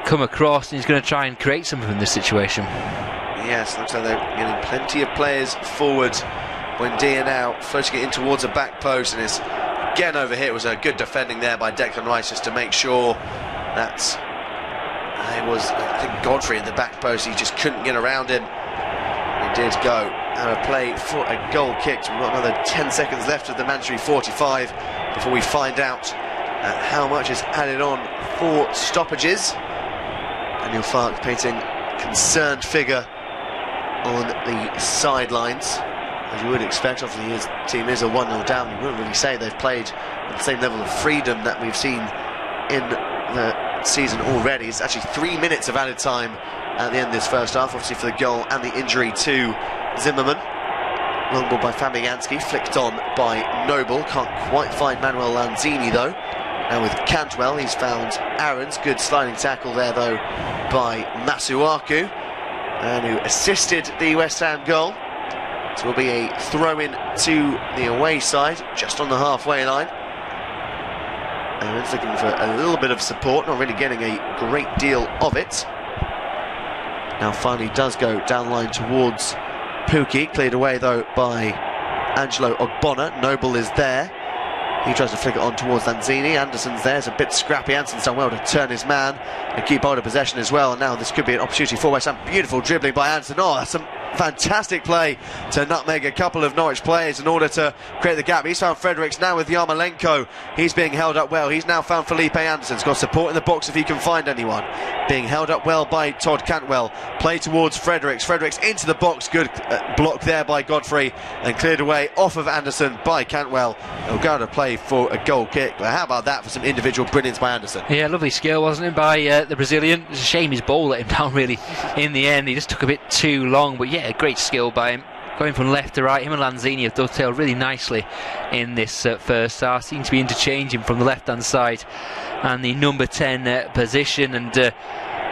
come across and he's going to try and create something in this situation. Yes, looks like they're getting plenty of players forward. Buendia now floating it in towards the back post, and is again overhit. It was a good defending there by Declan Rice just to make sure that it was, I think, Godfrey at the back post. He just couldn't get around him. And did go out of play for a goal kicked. We've got another 10 seconds left of the mandatory 45 before we find out how much is added on for stoppages. Daniel Fark painting concerned figure on the sidelines, as you would expect. Obviously his team is a 1-0 down. You wouldn't really say they've played at the same level of freedom that we've seen in the season already. It's actually 3 minutes of added time at the end of this first half, obviously for the goal and the injury to Zimmerman. Long ball by Fabianski, flicked on by Noble. Can't quite find Manuel Lanzini though. Now with Cantwell, he's found Aarons. Good sliding tackle there though by Masuaku, and who assisted the West Ham goal. So it will be a throw-in to the away side, just on the halfway line. Aarons looking for a little bit of support, not really getting a great deal of it. Now finally does go down line towards Pukki, cleared away though by Angelo Ogbonna. Noble is there. He tries to flick it on towards Lanzini. Anderson's there. It's a bit scrappy. Anderson's done well to turn his man and keep hold of possession as well. And now this could be an opportunity for West Ham. Beautiful dribbling by Anderson. Oh, that's some fantastic play to nutmeg a couple of Norwich players in order to create the gap. He's found Fredericks now with Yarmolenko. He's being held up well. He's now found Felipe Anderson. He's got support in the box if he can find anyone. Being held up well by Todd Cantwell. Play towards Fredericks. Fredericks into the box. Good block there by Godfrey and cleared away off of Anderson by Cantwell. He'll go to play for a goal kick. But how about that for some individual brilliance by Anderson? Yeah, lovely skill, wasn't it, by the Brazilian. It's a shame his ball let him down really in the end. He just took a bit too long, but yeah, great skill by him. Going from left to right, him and Lanzini have dovetailed really nicely in this first half. Seems to be interchanging from the left-hand side and the number 10 position, and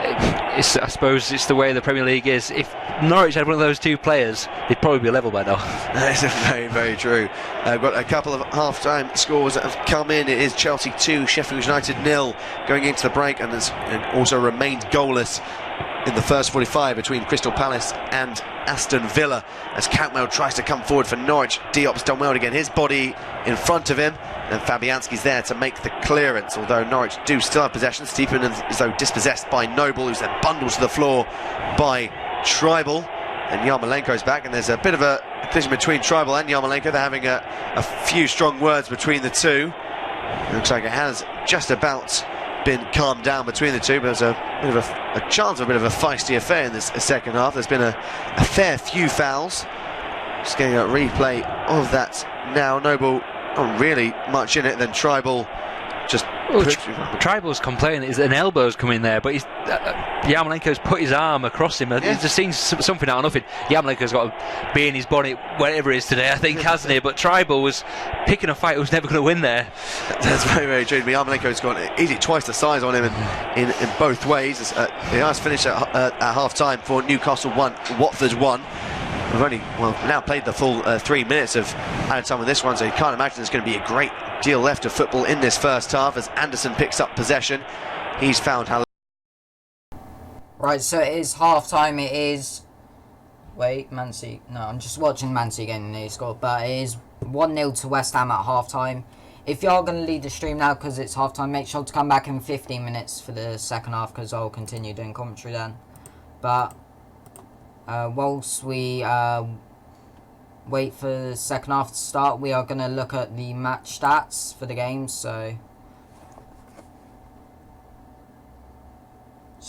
I suppose it's the way the Premier League is. If Norwich had one of those two players, they'd probably be level by now. That is very, very true. I've got a couple of half-time scores that have come in. It is Chelsea 2, Sheffield United 0 going into the break, and also remained goalless in the first 45 between Crystal Palace and Aston Villa, as Cantwell tries to come forward for Norwich. Diop's done well to get his body in front of him, and Fabianski's there to make the clearance, although Norwich do still have possession. Stephen is though dispossessed by Noble, who's then bundled to the floor by Tribal, and Yarmolenko's back, and there's a bit of a collision between Tribal and Yarmolenko. They're having a few strong words between the two. It looks like it has just about been calmed down between the two, but there's a bit of a chance of a bit of a feisty affair in this second half. There's been a fair few fouls. Just getting a replay of that now. Noble not really much in it, then Tribal just Tribal's complaining that an elbow's coming there, but Yarmolenko's put his arm across him. It just seems something out of nothing. Yarmolenko's got to be in his bonnet wherever it is today, I think, hasn't he? But Tribal was picking a fight, was never going to win there. That's very, very true. Yarmolenko's got easily twice the size on him in both ways. He has finished at half time for Newcastle 1, Watford 1. We've only now played the full 3 minutes of added time on this one, so you can't imagine there's going to be a great deal left of football in this first half as Anderson picks up possession. He's found Right, so it is half time. It is. Wait, Man City. No, I'm just watching Man City getting the score, but it is 1-0 to West Ham at half time. If you're going to lead the stream now because it's half time, make sure to come back in 15 minutes for the second half because I'll continue doing commentary then. But whilst we wait for the second half to start, we are going to look at the match stats for the game. So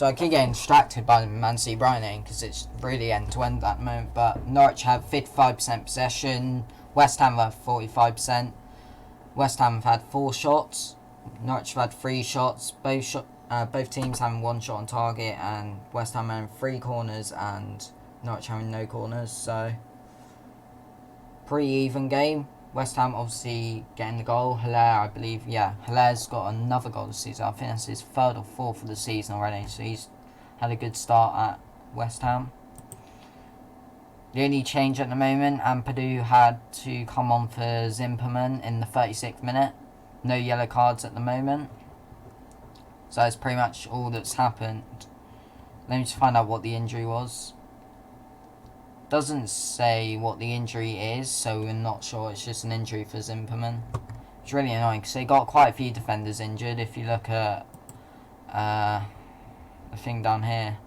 I keep getting distracted by the Man City Brighton because it's really end-to-end at the moment. But Norwich have 55% possession, West Ham have 45%. West Ham have had 4 shots, Norwich have had 3 shots. Both teams having 1 shot on target, and West Ham having 3 corners and Norwich having no corners. So pretty even game. West Ham obviously getting the goal. Hilaire, I believe, Hilaire's got another goal this season. I think that's his 3rd or 4th of the season already. So he's had a good start at West Ham. The only change at the moment, Ampadu had to come on for Zimmerman in the 36th minute. No yellow cards at the moment. So that's pretty much all that's happened. Let me just find out what the injury was. Doesn't say what the injury is, so we're not sure. It's just an injury for Zimmerman. It's really annoying because they got quite a few defenders injured. If you look at the thing down here,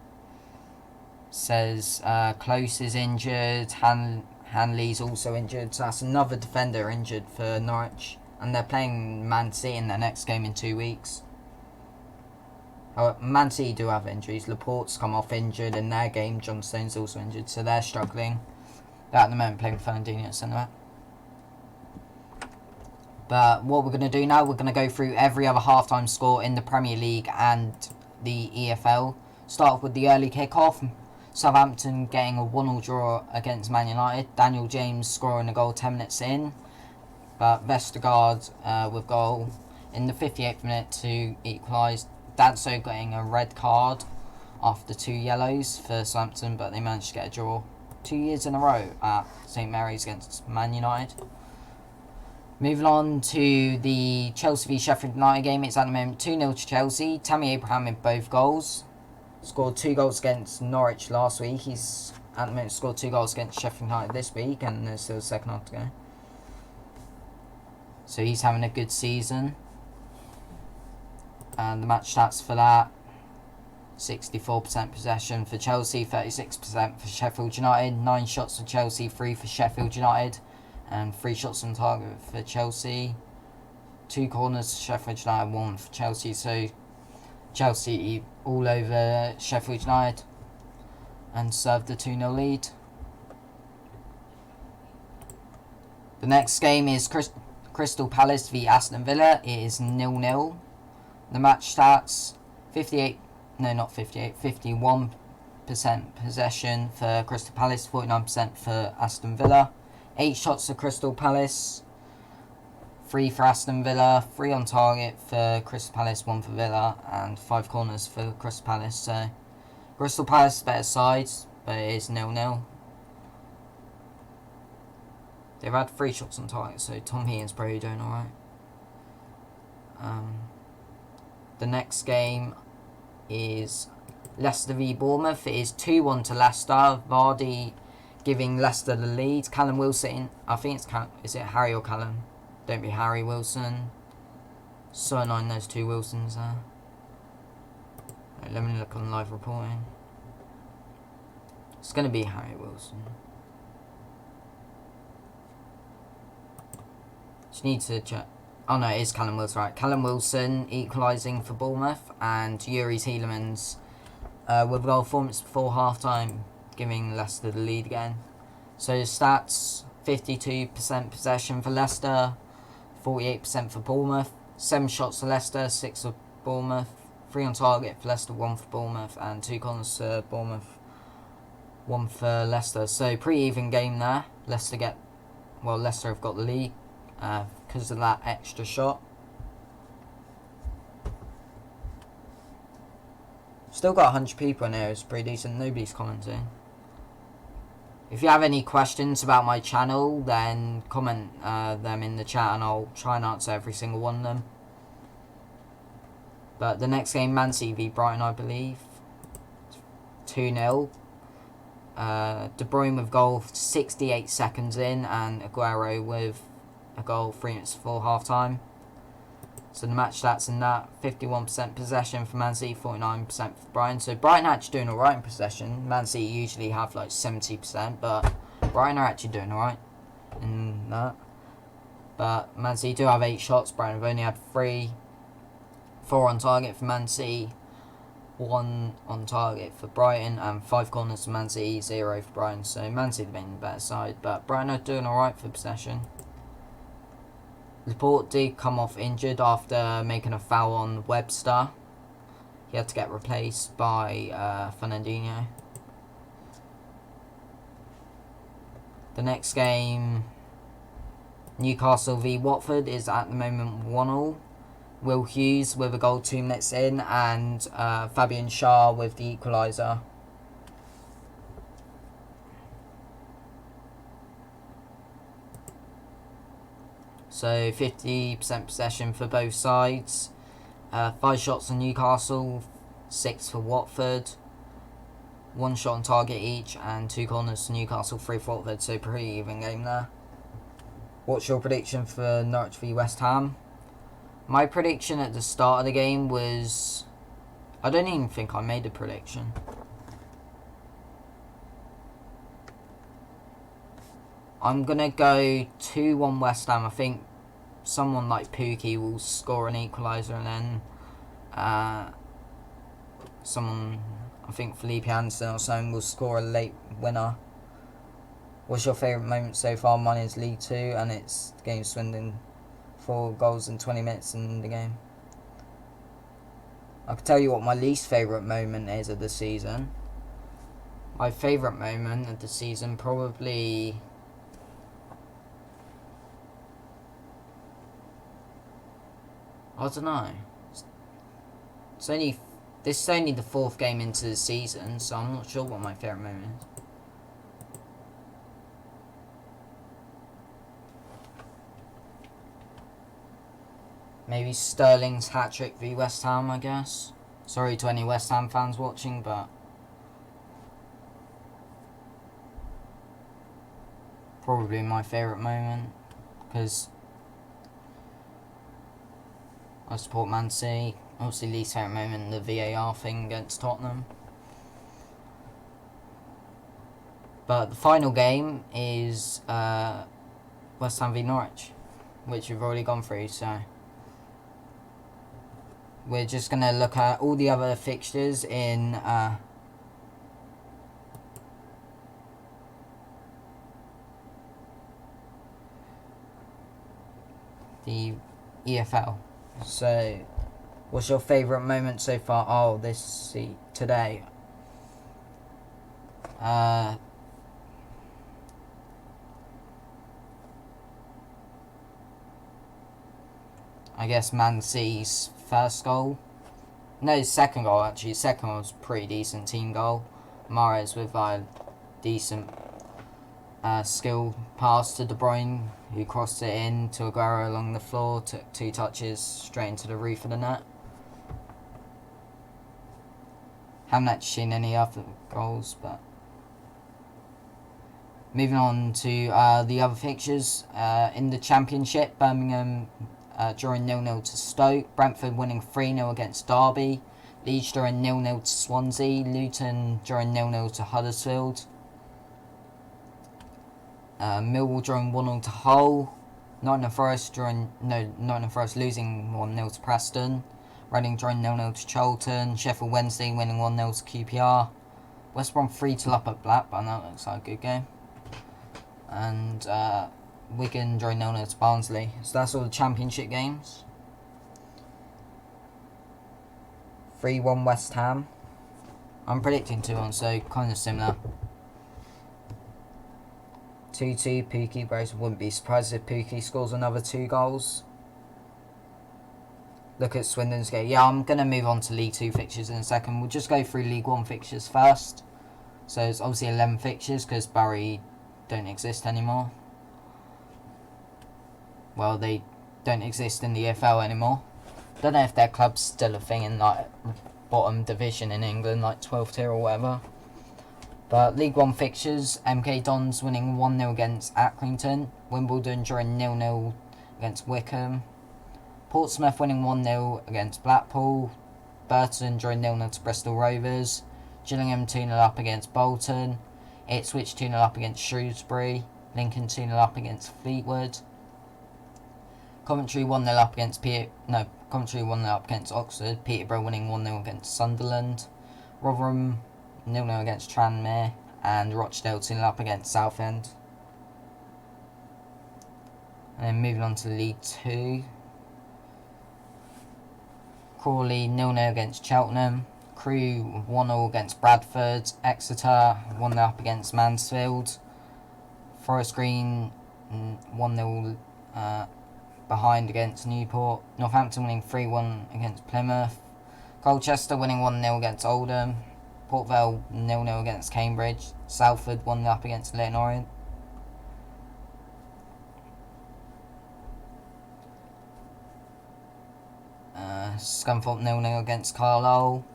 says Close is injured, Hanley's also injured, so that's another defender injured for Norwich, and they're playing Man City in their next game in 2 weeks. Man City do have injuries. Laporte's come off injured in their game, John Stone's also injured, so they're struggling. They're at the moment playing Fernandinho at centre back. But what we're going to do now, we're going to go through every other half-time score in the Premier League and the EFL. Start off with the early kick-off. Southampton getting a 1-1 draw against Man United. Daniel James scoring a goal 10 minutes in. But Vestergaard with goal in the 58th minute to equalise. Danso getting a red card after 2 yellows for Southampton, but they managed to get a draw 2 years in a row at St Mary's against Man United. Moving on to the Chelsea v Sheffield United game, it's at the moment 2-0 to Chelsea. Tammy Abraham with both goals. Scored 2 goals against Norwich last week. He's at the moment scored 2 goals against Sheffield United this week, and there's still a second half to go. So he's having a good season. And the match stats for that: 64% possession for Chelsea, 36% for Sheffield United. 9 shots for Chelsea, 3 for Sheffield United, and 3 shots on target for Chelsea. 2 corners for Sheffield United, 1 for Chelsea. So Chelsea all over Sheffield United and served the 2-0 lead. The next game is Crystal Palace v Aston Villa. It is 0-0. The match stats: 51% possession for Crystal Palace, 49% for Aston Villa. 8 shots for Crystal Palace, 3 for Aston Villa, 3 on target for Crystal Palace, 1 for Villa, and 5 corners for Crystal Palace. So Crystal Palace better side, but it is 0-0. They've had 3 shots on target, so Tom Heaton's probably doing alright. The next game is Leicester v Bournemouth. It is 2-1 to Leicester. Vardy giving Leicester the lead. Callum Wilson, I think it's is it Harry or Callum? Don't be Harry Wilson. So annoying, those 2 Wilsons there. Right, let me look on live reporting. It's going to be Harry Wilson. Just need to check. Oh no, it is Callum Wilson, right. Callum Wilson equalising for Bournemouth, and Yuri Tielemans with a goal performance before half-time, giving Leicester the lead again. So stats: 52% possession for Leicester, 48% for Bournemouth. 7 shots for Leicester, 6 for Bournemouth. 3 on target for Leicester, 1 for Bournemouth, and 2 corners for Bournemouth, 1 for Leicester. So pretty even game there. Leicester have got the lead because of that extra shot. Still got 100 people in here, it's pretty decent. Nobody's commenting. If you have any questions about my channel, then comment them in the chat and I'll try and answer every single one of them. But the next game, Man City v Brighton, I believe. 2-0. De Bruyne with goal 68 seconds in, and Aguero with a goal 3 minutes before half-time. So the match stats in that: 51% possession for Man City, 49% for Brighton. So Brighton are actually doing alright in possession. Man City usually have like 70%, but Brighton are actually doing alright in that. But Man City do have 8 shots, Brighton have only had 3. 4 on target for Man City, 1 on target for Brighton, and 5 corners for Man City, 0 for Brighton. So Man City have been the better side, but Brighton are doing alright for possession. Laporte did come off injured after making a foul on Webster. He had to get replaced by Fernandinho. The next game, Newcastle v Watford, is at the moment 1-1. Will Hughes with a goal 2 minutes in, and Fabian Schär with the equaliser. So 50% possession for both sides. 5 shots on Newcastle, 6 for Watford. 1 shot on target each, and 2 corners to Newcastle, 3 for Watford. So pretty even game there. What's your prediction for Norwich v West Ham? My prediction at the start of the game was... I don't even think I made a prediction. I'm going to go 2-1 West Ham. I think someone like Pookie will score an equaliser, and then someone, I think Felipe Anderson or someone, will score a late winner. What's your favourite moment so far? Mine is League 2, and it's the game Swindon. 4 goals in 20 minutes in the game. I can tell you what my least favourite moment is of the season. My favourite moment of the season probably... I don't know. This is only the 4th game into the season, so I'm not sure what my favourite moment is. Maybe Sterling's hat-trick v West Ham, I guess. Sorry to any West Ham fans watching, but... probably my favourite moment, because I support Man City. Obviously, least favourite moment, the VAR thing against Tottenham. But the final game is West Ham v Norwich, which we've already gone through, so... we're just going to look at all the other fixtures in the EFL. So, what's your favourite moment so far? Oh, today. I guess Man City's first goal. No, second goal actually. Second one was a pretty decent team goal. Mahrez with a decent skill pass to De Bruyne, who crossed it in to Aguero along the floor, took 2 touches straight into the roof of the net. Haven't actually seen any other goals, but... moving on to the other fixtures. In the Championship, Birmingham drawing 0-0 to Stoke, Brentford winning 3-0 against Derby, Leeds drawing 0-0 to Swansea, Luton drawing 0-0 to Huddersfield, Millwall drawing 1-0 to Hull, Nottingham Forest losing 1-0 to Preston, Reading drawing 0-0 to Charlton, Sheffield Wednesday winning 1-0 to QPR, West Brom 3-2 up at Blackburn. That looks like a good game, and Wigan drawing 0-0 to Barnsley. So that's all the Championship games. 3-1 West Ham. I'm predicting 2-1, so kind of similar. 2-2 Pookie Brace. Wouldn't be surprised if Pookie scores another 2 goals. Look at Swindon's game. Yeah, I'm going to move on to League 2 fixtures in a second. We'll just go through League 1 fixtures first. So it's obviously 11 fixtures because Bury don't exist anymore. Well, they don't exist in the EFL anymore. Don't know if their club's still a thing in like bottom division in England, like 12th tier or whatever. But League 1 fixtures, MK Dons winning 1-0 against Accrington, Wimbledon drawing 0-0 against Wickham, Portsmouth winning 1-0 against Blackpool, Burton drawing 0-0 to Bristol Rovers, Gillingham 2-0 up against Bolton, Ipswich 2-0 up against Shrewsbury, Lincoln 2-0 up against Fleetwood, Coventry 1-0 up against Coventry 1-0 up against Oxford, Peterborough winning 1-0 against Sunderland, Rotherham 0-0 against Tranmere, and Rochdale 2-0 up against Southend. And then moving on to League 2. Crawley 0-0 against Cheltenham, Crewe 1-0 against Bradford, Exeter 1-0 up against Mansfield, Forest Green 1-0 behind against Newport, Northampton winning 3-1 against Plymouth, Colchester winning 1-0 against Oldham, Port Vale 0-0 against Cambridge, Salford 1-0 up against Leyton Orient. Scunthorpe 0-0 against Carlisle,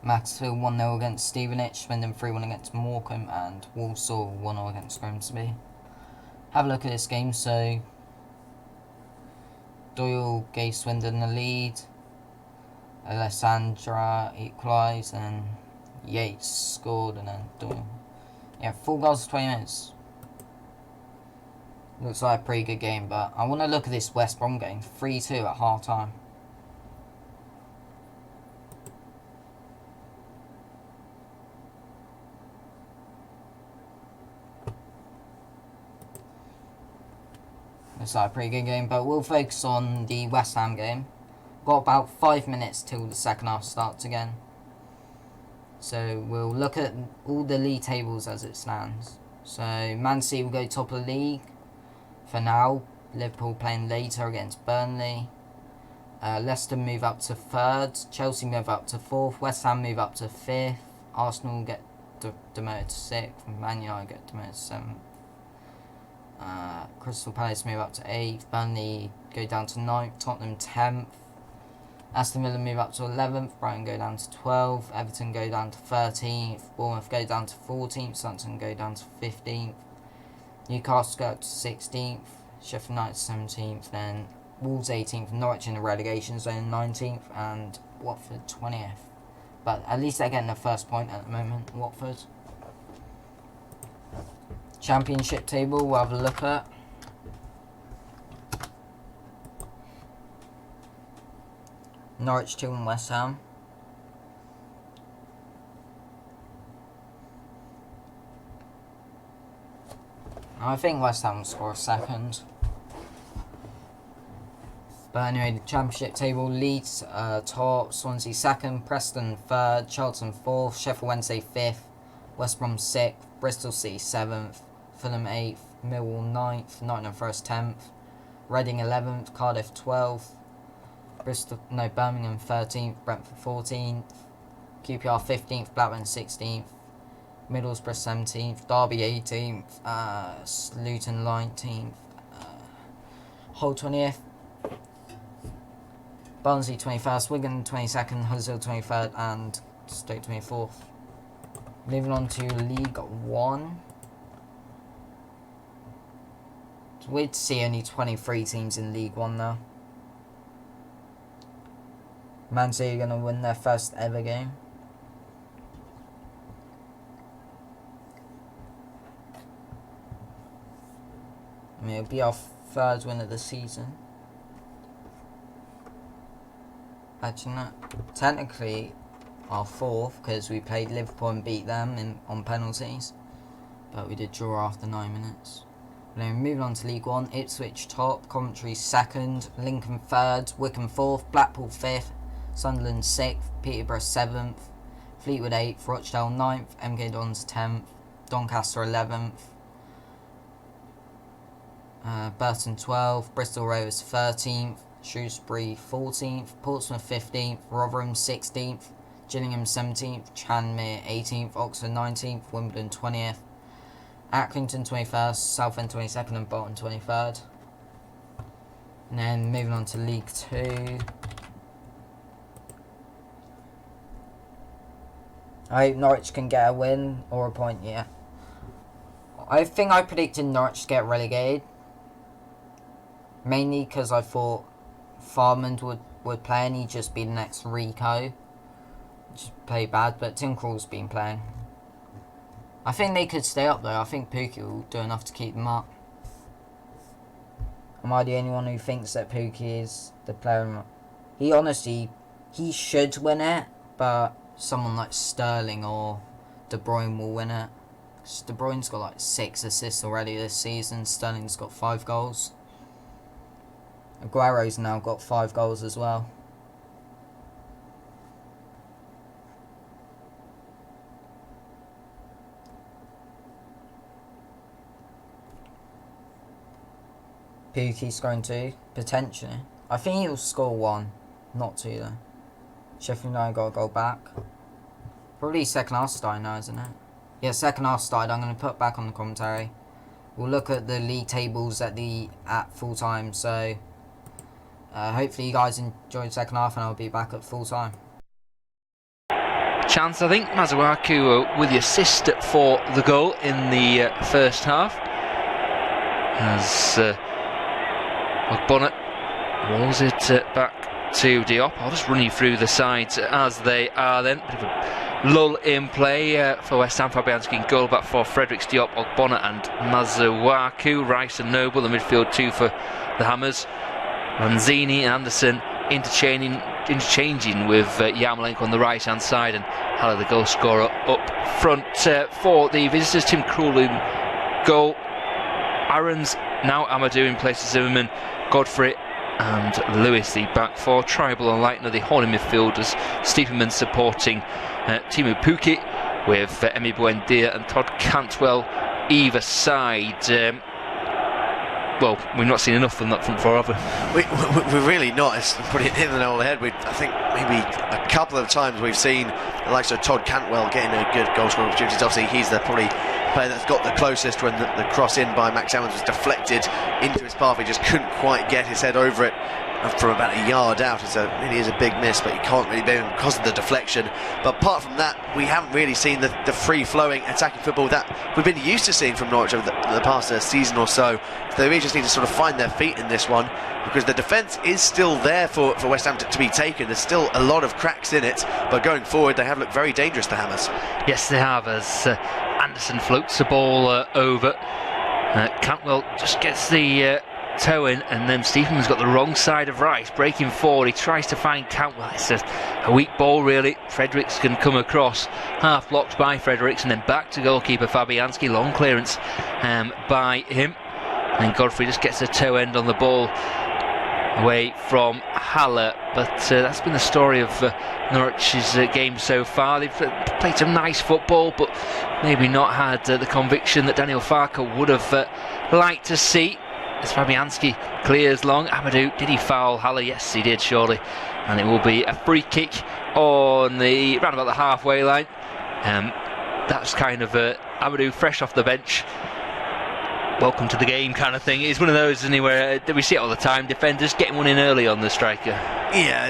Macclesfield 1-0 against Stevenage, Swindon 3-1 against Morecambe, and Walsall 1-0 against Grimsby. Have a look at this game. So Doyle gave Swindon the lead, Alessandra equalised, and Yates scored, and then Doyle. Yeah, 4 goals in 20 minutes. Looks like a pretty good game, but I want to look at this West Brom game. 3-2 at half time. Looks like a pretty good game, but we'll focus on the West Ham game. Got about 5 minutes till the second half starts again. So we'll look at all the league tables as it stands. So Man City will go top of the league for now. Liverpool playing later against Burnley. Leicester move up to 3rd. Chelsea move up to 4th. West Ham move up to 5th. Arsenal get demoted to 6th. Man United get demoted to 7th. Crystal Palace move up to 8th. Burnley go down to 9th. Tottenham 10th. Aston Villa move up to 11th. Brighton go down to 12th. Everton go down to 13th. Bournemouth go down to 14th. Southampton go down to 15th. Newcastle go up to 16th. Sheffield United 17th. Then Wolves 18th. Norwich in the relegation zone 19th. And Watford 20th. But at least they're getting the first point at the moment, Watford. Championship table we'll have a look at. Norwich 2 and West Ham. I think West Ham will score a second. But anyway, the Championship table: Leeds top, Swansea 2nd, Preston 3rd, Charlton 4th, Sheffield Wednesday 5th, West Brom 6th, Bristol City 7th, Fulham 8th, Millwall 9th, Nottingham Forest 10th, Reading 11th, Cardiff 12th, Birmingham 13th, Brentford 14th, QPR 15th, Blackburn 16th, Middlesbrough 17th, Derby 18th, Luton 19th, Hull 20th, Barnsley 21st, Wigan 22nd, Huddersfield 23rd, and Stoke 24th. Moving on to League 1. It's weird to see only 23 teams in League 1 now. Man City are going to win their first ever game. I mean, it'll be our 3rd win of the season. Actually, no. Technically, our 4th, because we played Liverpool and beat them on penalties. But we did draw after 9 minutes. Then moving on to League 1, Ipswich top, Coventry 2nd, Lincoln 3rd, Wycombe 4th, Blackpool 5th, Sunderland 6th, Peterborough 7th, Fleetwood 8th, Rochdale 9th, MK Dons 10th, Doncaster 11th, Burton 12th, Bristol Rovers 13th, Shrewsbury 14th, Portsmouth 15th, Rotherham 16th, Gillingham 17th, Tranmere 18th, Oxford 19th, Wimbledon 20th, Accrington 21st, Southend 22nd, and Bolton 23rd. And then moving on to League 2. I hope Norwich can get a win or a point, yeah. I think I predicted Norwich to get relegated. Mainly because I thought Farmand would play and he'd just be the next Rico. Just play bad, but Tim Krul's been playing. I think they could stay up though. I think Pookie will do enough to keep them up. Am I the only one who thinks that Pookie is the player? He honestly, he should win it, but someone like Sterling or De Bruyne will win it. De Bruyne's got like 6 assists already this season. Sterling's got 5 goals. Aguero's now got 5 goals as well. Pukki's scoring 2, potentially. I think he'll score 1, not 2 though. Sheffield United got a goal back. Probably second half started now, isn't it? Yeah, second half started. I'm going to put back on the commentary. We'll look at the league tables at full time. So hopefully you guys enjoyed the second half, and I'll be back at full time. Chance, I think. Masuaku with the assist for the goal in the first half. As Bonnet rolls it back to Diop. I'll just run you through the sides as they are then. Bit of a lull in play for West Ham. Fabianski in goal, back for Fredericks, Diop, Ogbonna and Mazuaku. Rice and Noble, the midfield two for the Hammers. Lanzini and Anderson interchanging with Yarmolenko on the right hand side, and Haller the goal scorer up front for the visitors. Tim Krul in goal, Aarons, now Amadou in place of Zimmerman, Godfrey and Lewis the back four. Tribal and Leitner the holding midfielders. Stiepermann supporting Timu Puki with Emi Buendia and Todd Cantwell either side. Well, we've not seen enough from that front four, have we? We're really not. It's putting it in the nail on the head. I think maybe a couple of times we've seen the likes of Todd Cantwell getting a good goal scoring opportunity. Obviously, he's the probably player that's got the closest when the cross in by Max Owens was deflected into his path. He just couldn't quite get his head over it from about a yard out. It really is a big miss, but you can't really blame him because of the deflection. But apart from that, we haven't really seen the free-flowing attacking football that we've been used to seeing from Norwich over the past season or so. So they really just need to sort of find their feet in this one, because the defence is still there for West Ham to be taken. There's still a lot of cracks in it, but going forward they have looked very dangerous, the Hammers. Yes, they have, as Anderson floats the ball over. Cantwell just gets the toe in, and then Stephen's got the wrong side of Rice, breaking forward. He tries to find Cantwell. It's a weak ball, really. Fredericks can come across, half blocked by Fredericks, and then back to goalkeeper Fabianski. Long clearance by him, and Godfrey just gets a toe end on the ball away from Haller. But that's been the story of Norwich's game so far. They've played some nice football, but maybe not had the conviction that Daniel Farke would have liked to see. As Fabianski clears long, Amadou, did he foul Haller? Yes, he did, surely. And it will be a free kick on the round about the halfway line. That's kind of Amadou fresh off the bench, welcome to the game kind of thing. It's one of those, isn't it, where we see it all the time, defenders getting one in early on the striker. Yeah,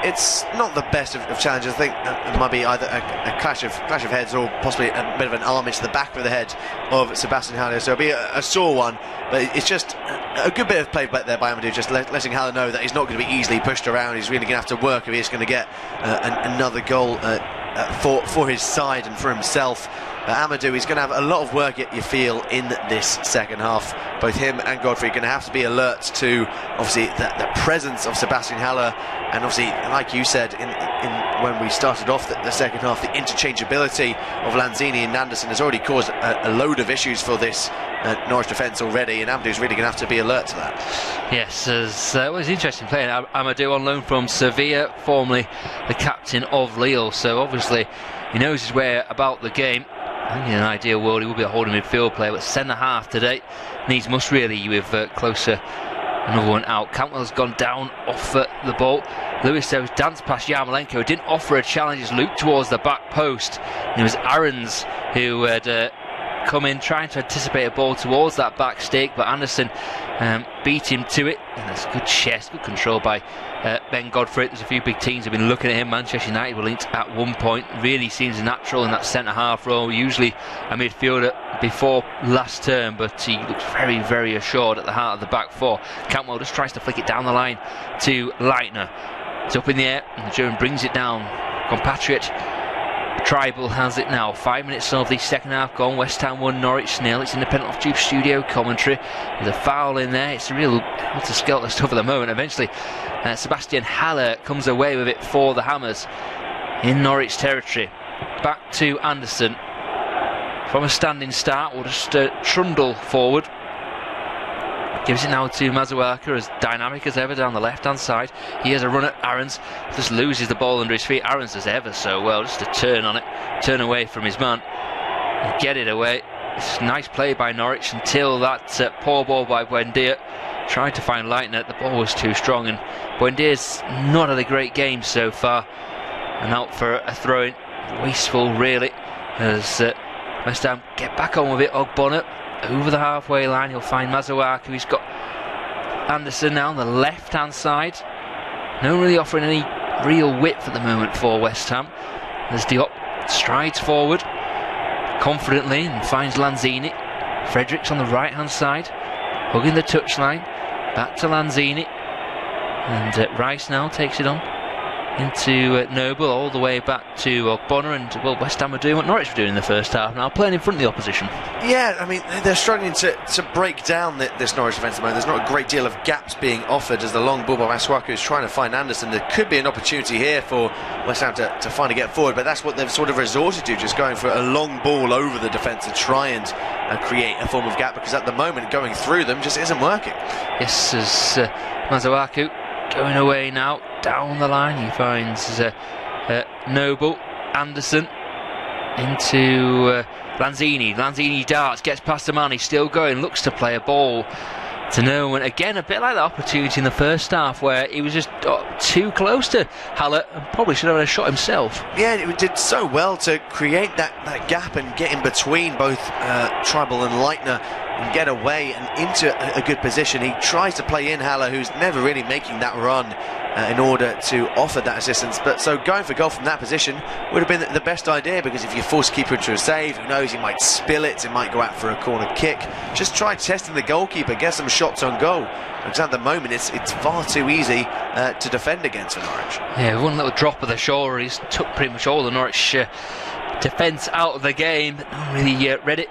it's not the best of challenges. I think it might be either a clash of heads, or possibly a bit of an arm into the back of the head of Sebastian Haller. So it'll be a sore one, but it's just a good bit of play back there by Amadou, just letting Haller know that he's not going to be easily pushed around. He's really going to have to work if he's going to get another goal for his side and for himself. Amadou is going to have a lot of work, you feel, in this second half. Both him and Godfrey are going to have to be alert to, obviously, the presence of Sebastian Haller, and obviously, like you said, in when we started off the second half, the interchangeability of Lanzini and Anderson has already caused a load of issues for this Norwich defence already, and Amadou's really going to have to be alert to that. Yes, it was interesting playing Amadou on loan from Sevilla, formerly the captain of Lille, so obviously he knows his way about the game. I think in an ideal world he will be a holding midfield player, but centre half today needs must really with closer. Another one out. Cantwell's gone down off the ball. Lewis there was danced past Yarmolenko, didn't offer a challenge, just looped towards the back post. And it was Aarons who had come in trying to anticipate a ball towards that back stick, but Anderson beat him to it. And that's good chest, good control by Ben Godfrey. There's a few big teams have been looking at him. Manchester United were linked at one point. Really seems natural in that centre half role, usually a midfielder before last term, but he looks very, very assured at the heart of the back four. Cantwell just tries to flick it down the line to Leitner. It's up in the air, and the German brings it down. Compatriot Tribal has it now. 5 minutes of the second half gone. West Ham 1, Norwich 0. It's independent of Tube Studio commentary with a foul in there. It's a real helter-skelter stuff at the moment. Eventually Sebastian Haller comes away with it for the Hammers in Norwich territory. Back to Anderson from a standing start. We'll just trundle forward. Gives it now to Mazuaku, as dynamic as ever down the left hand side. He has a run at Aarons, just loses the ball under his feet. Aarons does ever so well, just a turn on it, turn away from his man and get it away. It's nice play by Norwich until that poor ball by Buendia. Tried to find Leitner, the ball was too strong, and Buendia's not had a great game so far, and out for a throw-in. Wasteful really, as West Ham get back on with it. Ogbonna over the halfway line, he'll find Mazuaku. He's got Anderson now on the left hand side. No one really offering any real width at the moment for West Ham. As Diop strides forward confidently and finds Lanzini. Fredericks on the right hand side, hugging the touchline. Back to Lanzini, and Rice now takes it on into Noble, all the way back to Ogbonna, and well, West Ham were doing what Norwich were doing in the first half now, playing in front of the opposition. Yeah, I mean, they're struggling to break down this Norwich defence at the moment. There's not a great deal of gaps being offered as the long ball by Masuaku is trying to find Anderson. There could be an opportunity here for West Ham to finally get forward, but that's what they've sort of resorted to, just going for a long ball over the defence to try and create a form of gap, because at the moment going through them just isn't working. Yes, as Masuaku going away now, down the line, he finds Noble, Anderson, into Lanzini. Lanzini darts, gets past the man, he's still going, looks to play a ball to no one. Again, a bit like that opportunity in the first half where he was just too close to Haller and probably should have had a shot himself. Yeah, it did so well to create that gap and get in between both Tribal and Leitner and get away and into a good position. He tries to play in Haller, who's never really making that run in order to offer that assistance, but so going for goal from that position would have been the best idea, because if you force keeper into a save, who knows, he might spill it, it might go out for a corner kick. Just try testing the goalkeeper, get some shots on goal, because at the moment it's far too easy to defend against for Norwich. Yeah, one little drop of the shoulder, he's took pretty much all the Norwich defence out of the game, but no one really read it.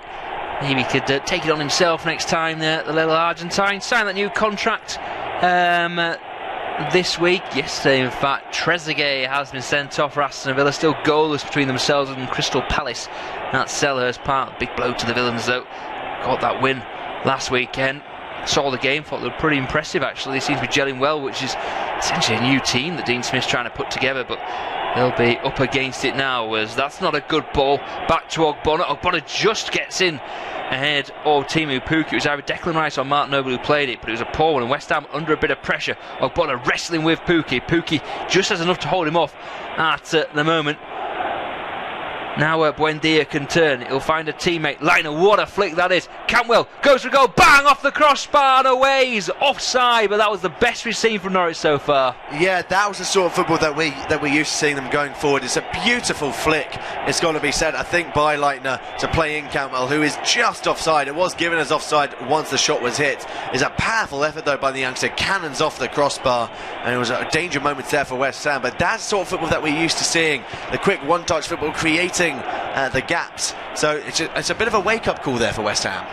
Maybe he could take it on himself next time, the little Argentine. Signed that new contract this week. Yesterday, in fact, Trezeguet has been sent off for Aston Villa. Still goalless between themselves and Crystal Palace. That's Selhurst Park. Big blow to the Villains, though. Got that win last weekend. Saw the game, thought they were pretty impressive, actually. They seem to be gelling well, which is essentially a new team that Dean Smith's trying to put together, but they'll be up against it now, as that's not a good ball. Back to Ogbonna. Ogbonna just gets in ahead of Timu Pukki. It was either Declan Rice or Mark Noble who played it, but it was a poor one, and West Ham under a bit of pressure. Ogbonna wrestling with Pukki. Pukki just has enough to hold him off at the moment. Now Buendia can turn, he'll find a teammate. Leitner, what a flick that is. Cantwell goes for a goal, bang, off the crossbar and away. He's offside, but that was the best we've seen from Norwich so far. Yeah, that was the sort of football that we're used to seeing them going forward. It's a beautiful flick, it's got to be said, I think, by Leitner to play in Cantwell, who is just offside. It was given as offside once the shot was hit. It's a powerful effort though by the youngster, cannons off the crossbar, and it was a danger moment there for West Ham. But that's the sort of football that we're used to seeing, the quick one-touch football, creating the gaps. So it's a bit of a wake-up call there for West Ham.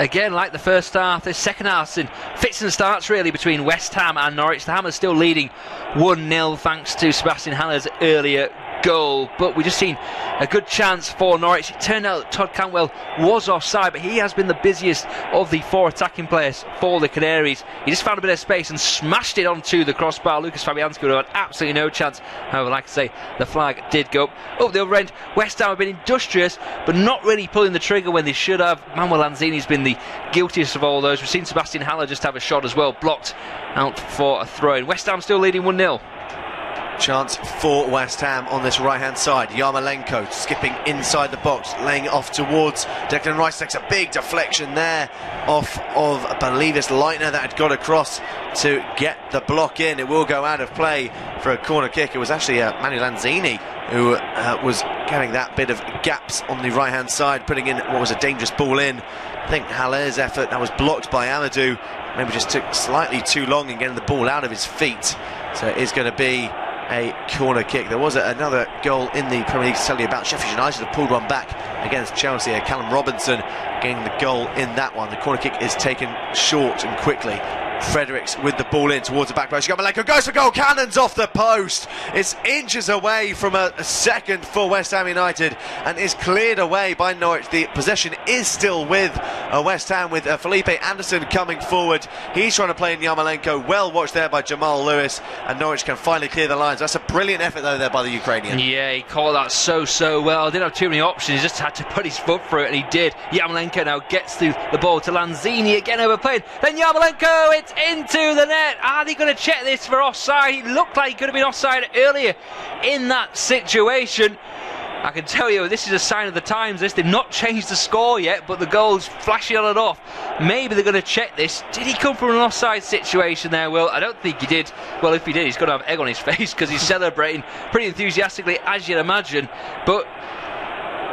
Again, like the first half, this second half's in fits and starts really between West Ham and Norwich. The Hammers still leading 1-0 thanks to Sebastian Haller's earlier goal, but we just seen a good chance for Norwich. It turned out that Todd Cantwell was offside, but he has been the busiest of the four attacking players for the Canaries. He just found a bit of space and smashed it onto the crossbar. Lucas Fabianski would have had absolutely no chance. However, like I say, the flag did go up the other end. West Ham have been industrious, but not really pulling the trigger when they should have. Manuel Lanzini's been the guiltiest of all those. We've seen Sebastian Haller just have a shot as well, blocked out for a throw-in. West Ham still leading 1-0. Chance for West Ham on this right-hand side. Yarmolenko skipping inside the box, laying it off towards Declan Rice. Takes a big deflection there off of, I believe it's Leitner that had got across to get the block in. It will go out of play for a corner kick. It was actually Manuel Lanzini who was getting that bit of gaps on the right-hand side, putting in what was a dangerous ball in. I think Haller's effort that was blocked by Amadou maybe just took slightly too long in getting the ball out of his feet. So it is going to be a corner kick. There was another goal in the Premier League to tell you about. Sheffield United have pulled one back against Chelsea. Callum Robinson getting the goal in that one. The corner kick is taken short and quickly. Fredericks with the ball in towards the back post. Yarmolenko goes for goal, cannons off the post. It's inches away from a second for West Ham United and is cleared away by Norwich. The possession is still with West Ham, with Felipe Anderson coming forward. He's trying to play in Yarmolenko. Well watched there by Jamal Lewis, and Norwich can finally clear the lines. That's a brilliant effort though there by the Ukrainian. Yeah, he called that so well. Didn't have too many options, he just had to put his foot through it, and he did. Yarmolenko now gets through the ball to Lanzini, again overplayed. Then Yarmolenko, it's into the net. Are they going to check this for offside? He looked like he could have been offside earlier in that situation. I can tell you this is a sign of the times. They've not changed the score yet, but the goal's flashing on and off. Maybe they're going to check this. Did he come from an offside situation there, Will? I don't think he did. Well, if he did, he's going to have egg on his face because he's celebrating pretty enthusiastically, as you'd imagine. But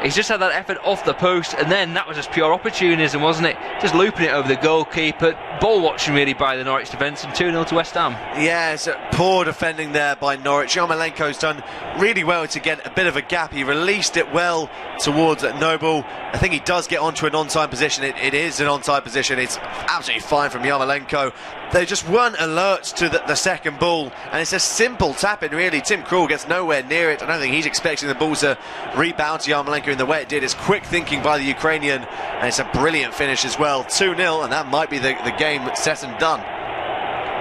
he's just had that effort off the post, and then that was just pure opportunism, wasn't it? Just looping it over the goalkeeper. Ball watching really by the Norwich defence, and 2-0 to West Ham. Yeah, it's poor defending there by Norwich. Yarmolenko's done really well to get a bit of a gap. He released it well towards Noble. I think he does get onto an onside position. It is an onside position. It's absolutely fine from Yarmolenko. They just weren't alert to the second ball, and it's a simple tap-in really. Tim Krul gets nowhere near it. I don't think he's expecting the ball to rebound to Yarmolenko in the way it did. It's quick thinking by the Ukrainian, and it's a brilliant finish as well. 2-0, and that might be the game set and done.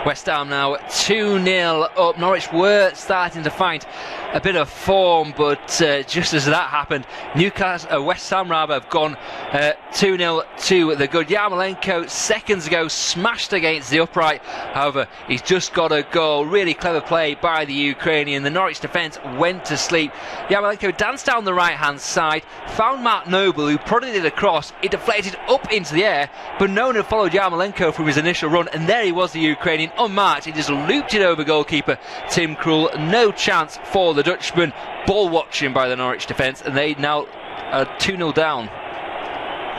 West Ham now 2-0 up. Norwich were starting to find a bit of form, but just as that happened, West Ham have gone 2-0 to the good. Yarmolenko seconds ago smashed against the upright. However, he's just got a goal. Really clever play by the Ukrainian. The Norwich defence went to sleep. Yarmolenko danced down the right hand side, found Mark Noble, who prodded it across. It deflected up into the air, but no one had followed Yarmolenko from his initial run, and there he was, the Ukrainian, unmarked. He just looped it over goalkeeper Tim Krul. No chance for the Dutchman. Ball watching by the Norwich defence, and they now are 2-0 down.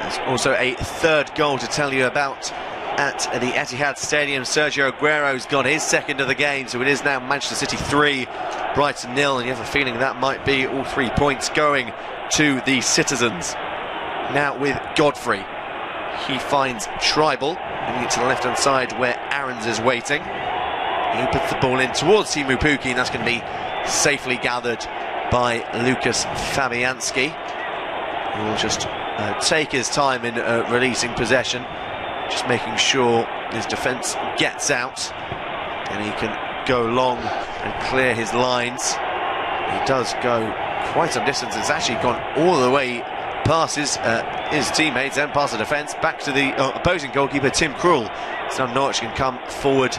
There's also a third goal to tell you about at the Etihad Stadium. Sergio Aguero's got his second of the game, so it is now Manchester City 3, Brighton 0, and you have a feeling that might be all 3 points going to the citizens. Now with Godfrey, he finds Tribal, moving it to the left hand side where Aarons is waiting. He puts the ball in towards Teemu Pukki, and that's going to be safely gathered by Lucas Fabianski, who will just take his time in releasing possession, just making sure his defence gets out and he can go long and clear his lines. He does go quite some distance. It's actually gone all the way past his teammates and past the defence, back to the opposing goalkeeper Tim Krul. So Norwich can come forward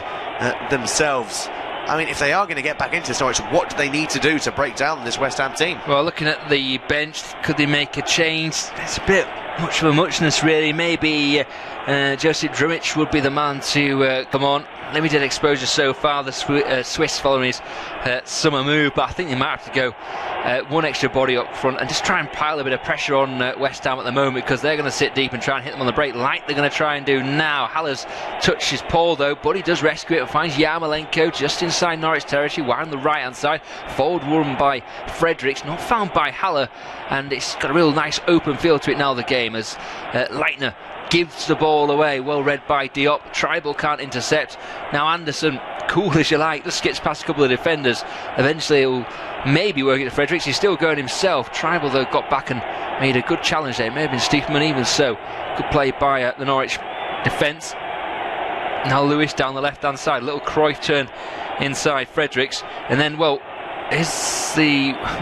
themselves. I mean, if they are going to get back into Norwich, what do they need to do to break down this West Ham team? Well, looking at the bench, could they make a change? It's a bit much of a muchness, really. Maybe Josip Drmic would be the man to come on. Limited exposure so far, the Swiss following his summer move, but I think they might have to go one extra body up front and just try and pile a bit of pressure on West Ham at the moment, because they're going to sit deep and try and hit them on the break like they're going to try and do now. Haller's touched his Paul though, but he does rescue it and finds Yarmolenko just inside Norwich territory, wide on the right hand side. Forward run by Fredericks, not found by Haller, and it's got a real nice open feel to it now, the game, as Leitner gives the ball away, well read by Diop. Tribal can't intercept. Now Anderson, cool as you like, just skips past a couple of defenders. Eventually he'll maybe work it to Fredericks. He's still going himself. Tribal though got back and made a good challenge there. It may have been Stiepermann even so. Good play by the Norwich defence. Now Lewis down the left hand side, little Cruyff turn inside Fredericks, and then the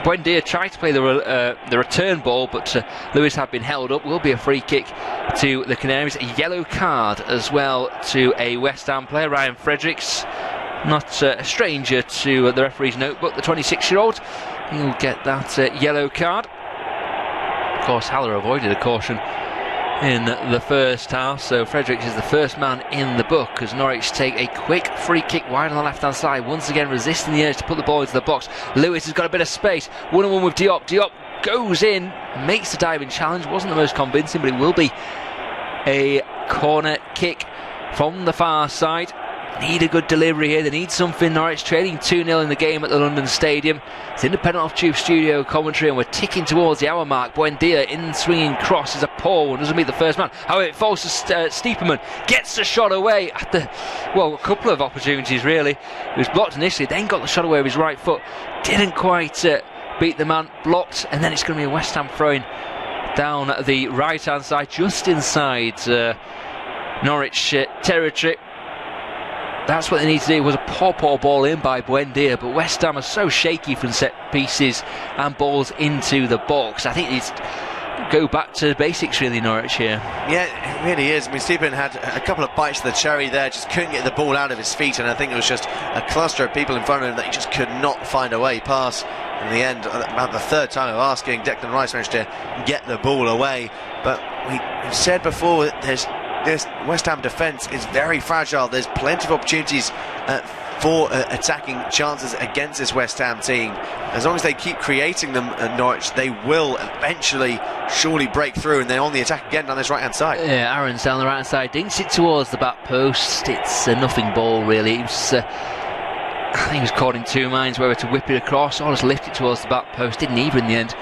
Buendia tried to play the return ball, but Lewis had been held up. Will be a free kick to the Canaries. A yellow card as well to a West Ham player, Ryan Fredericks. Not a stranger to the referee's notebook, the 26-year-old. He'll get that yellow card. Of course, Haller avoided a caution in the first half, so Fredericks is the first man in the book as Norwich take a quick free kick wide on the left hand side, once again resisting the urge to put the ball into the box. Lewis has got a bit of space, 1-on-1 with Diop. Diop goes in, makes the diving challenge, wasn't the most convincing, but it will be a corner kick from the far side. Need a good delivery here, they need something. Norwich trailing 2-0 in the game at the London Stadium. It's independent off-tube studio commentary, and we're ticking towards the hour mark. Buendia in swinging cross is a poor one, doesn't meet the first man. However, it falls to Stiepermann, gets the shot away after, a couple of opportunities really. It was blocked initially, then got the shot away with his right foot, didn't quite beat the man, blocked, and then it's going to be a West Ham throwing down the right hand side, just inside Norwich territory. That's what they need to do. It was a poor ball in by Buendia, but West Ham are so shaky from set pieces and balls into the box. I think it's go back to the basics really, Norwich here. Yeah, it really is. I mean, Stephen had a couple of bites of the cherry there, just couldn't get the ball out of his feet, and I think it was just a cluster of people in front of him that he just could not find a way past. In the end, about the third time of asking, Declan Rice managed to get the ball away. But we've said before that this West Ham defence is very fragile. There's plenty of opportunities for attacking chances against this West Ham team. As long as they keep creating them at Norwich, they will eventually surely break through, and they're on the attack again down this right-hand side. Yeah, Aaron's down the right-hand side, dinks it towards the back post. It's a nothing ball, really. It was, I think he was caught in two minds whether to whip it across or just lift it towards the back post. Didn't either in the end.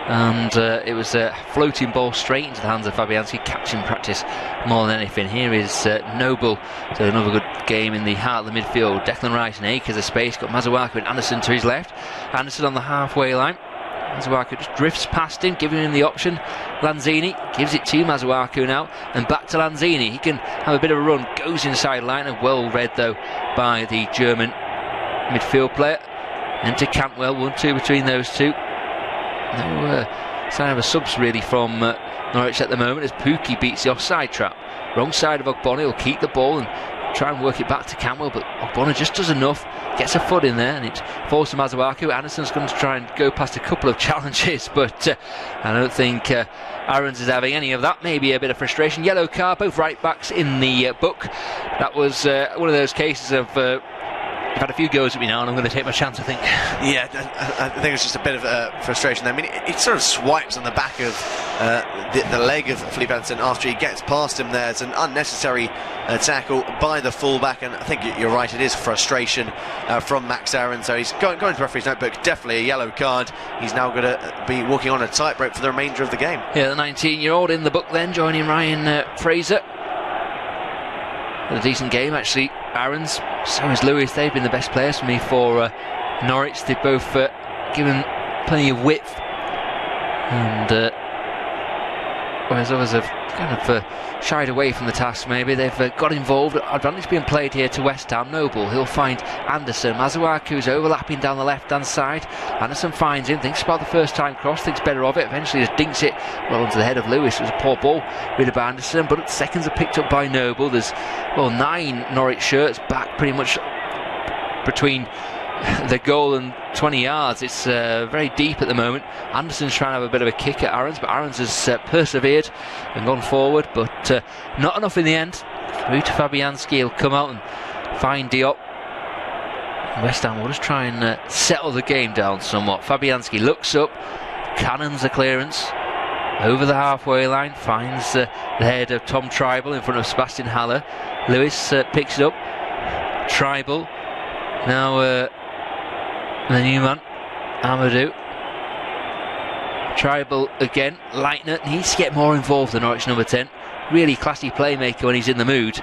And it was a floating ball straight into the hands of Fabianski. Catching practice more than anything. Here is Noble. So another good game in the heart of the midfield. Declan Rice and acres of space. Got Mazuaku and Anderson to his left. Anderson on the halfway line. Mazuaku just drifts past him, giving him the option. Lanzini gives it to Mazuaku now, and back to Lanzini. He can have a bit of a run, goes inside line, and well read though by the German midfield player. And to Cantwell, 1-2 between those two. No sign of a subs really from Norwich at the moment, as Pookie beats the offside trap. Wrong side of Ogbonna. He'll keep the ball and try and work it back to Cantwell, but Ogbonna just does enough, gets a foot in there, and it falls to Mazuaku. Anderson's going to try and go past a couple of challenges, but I don't think Aarons is having any of that. Maybe a bit of frustration. Yellow card, both right backs in the book. That was one of those cases of you've had a few goes at me now, and I'm going to take my chance, I think. Yeah, I think it's just a bit of frustration. I mean, it sort of swipes on the back of the leg of Felipe Anderson after he gets past him there. It's an unnecessary tackle by the fullback, and I think you're right, it is frustration from Max Aaron. So he's going to the referee's notebook, definitely a yellow card. He's now going to be walking on a tightrope for the remainder of the game. Yeah, the 19-year-old in the book then, joining Ryan Fraser. A decent game, actually. Aaron's, so is Lewis. They've been the best players for me for Norwich. They've both given plenty of width, and whereas others have kind of shied away from the task. Maybe they've got involved. Advantage being played here to West Ham. Noble, he'll find Anderson. Mazuaku's overlapping down the left hand side. Anderson finds him, thinks about the first time cross, thinks better of it, eventually just dinks it well onto the head of Lewis. It was a poor ball really by Anderson, but seconds are picked up by Noble. There's 9 Norwich shirts back pretty much between the goal and 20 yards. It's very deep at the moment. Anderson's trying to have a bit of a kick at Aarons, but Aarons has persevered and gone forward, but not enough in the end. Through to Fabianski. He'll come out and find Diop. West Ham will just try and settle the game down somewhat. Fabianski looks up, cannons the clearance over the halfway line, finds the head of Tom Tribal in front of Sebastian Haller. Lewis picks it up. Tribal now the new man, Amadou. Tribal again. Leitner needs to get more involved than Norwich number 10. Really classy playmaker when he's in the mood,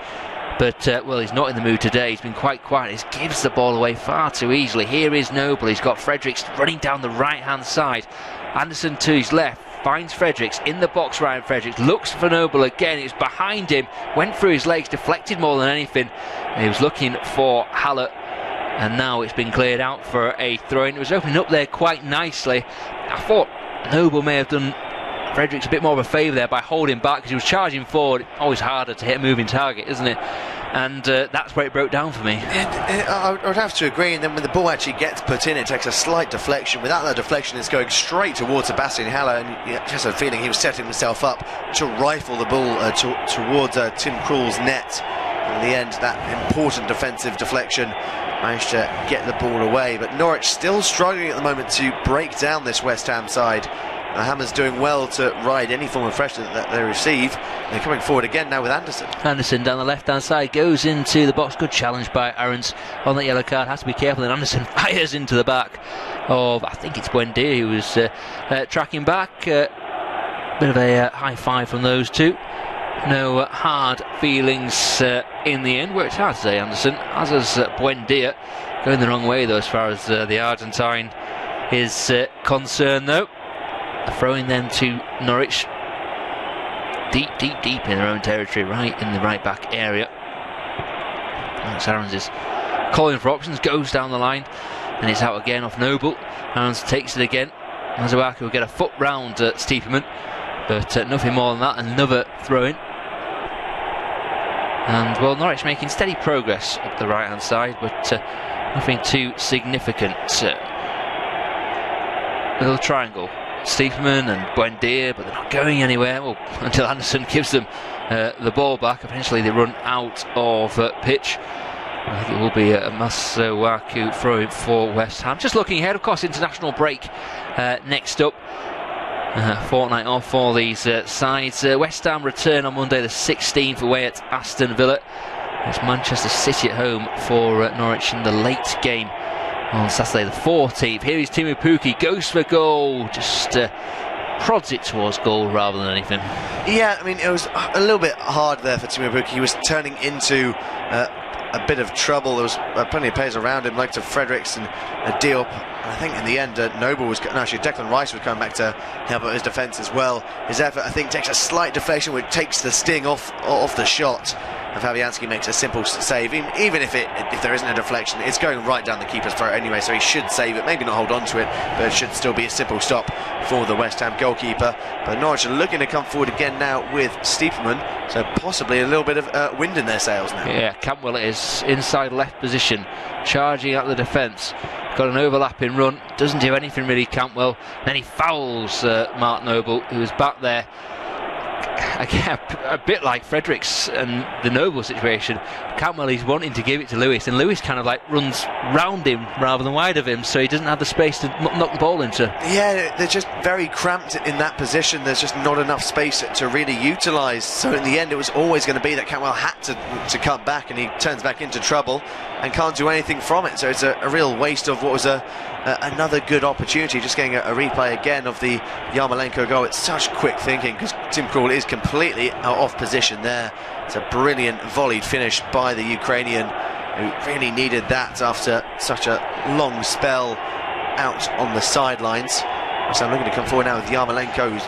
but well, he's not in the mood today. He's been quite quiet. He gives the ball away far too easily. Here is Noble. He's got Fredericks running down the right hand side. Anderson to his left, finds Fredericks in the box. Ryan Fredericks looks for Noble again. It's behind him, went through his legs, deflected more than anything. He was looking for Haller, and now it's been cleared out for a throw-in. It was opening up there quite nicely. I thought Noble may have done Fredericks a bit more of a favour there by holding back, because he was charging forward. Always harder to hit a moving target, isn't it? And that's where it broke down for me. I would have to agree. And then when the ball actually gets put in, it takes a slight deflection. Without that deflection, it's going straight towards Sebastian Haller, and you just had a feeling he was setting himself up to rifle the ball towards Tim Krul's net. In the end, that important defensive deflection managed to get the ball away. But Norwich still struggling at the moment to break down this West Ham side. Hammer's doing well to ride any form of pressure that they receive. They're coming forward again now with Anderson. Anderson down the left hand side, goes into the box. Good challenge by Aarons on that yellow card. Has to be careful. And Anderson fires into the back of, I think it's Buendia, who was tracking back. Bit of a high five from those two. No hard feelings in the end. Worked hard today, Anderson, as is Buendia. Going the wrong way though as far as the Argentine is concerned though. Throwing them to Norwich, deep in their own territory, right in the right back area. Max Aarons is calling for options, goes down the line, and it's out again off Noble. Aarons takes it again. Mazuaku will get a foot round Stiepermann, but nothing more than that. Another throw-in. And well, Norwich making steady progress up the right hand side, but nothing too significant. Little triangle, Stiepermann and Buendia, but they're not going anywhere until Anderson gives them the ball back. Eventually they run out of pitch. I think it will be Masuaku throwing for West Ham. Just looking ahead, of course, international break next up. Fortnight off for these sides. West Ham return on Monday the 16th away at Aston Villa. It's Manchester City at home for Norwich in the late game on Saturday the 14th. Here is Timu Pukki, goes for goal, just prods it towards goal rather than anything. Yeah, I mean, it was a little bit hard there for Timu Pukki. He was turning into a bit of trouble. There was plenty of players around him, like to Fredericks and Diop. I think in the end, Noble was actually Declan Rice was coming back to help out his defence as well. His effort, I think, takes a slight deflection, which takes the sting off the shot. And Fabianski makes a simple save, even if there isn't a deflection, it's going right down the keeper's throat anyway, so he should save it, maybe not hold on to it, but it should still be a simple stop for the West Ham goalkeeper. But Norwich are looking to come forward again now with Stiepermann, so possibly a little bit of wind in their sails now. Yeah, Cantwell is inside left position, charging at the defence. Got an overlapping run, doesn't do anything really, Cantwell. Then he fouls Mark Noble, who is back there. Again, a bit like Fredericks and the Noble situation. Cantwell is wanting to give it to Lewis, and Lewis kind of like runs round him rather than wide of him, so he doesn't have the space to knock the ball into. Yeah, they're just very cramped in that position. There's just not enough space to really utilise. So in the end, it was always going to be that Cantwell had to cut back, and he turns back into trouble and can't do anything from it. So it's a real waste of what was another good opportunity. Just getting a replay again of the Yarmolenko goal. It's such quick thinking because Tim Krul is completely off position there. It's a brilliant volleyed finish by the Ukrainian, who really needed that after such a long spell out on the sidelines. So I'm looking to come forward now with Yarmolenko, who's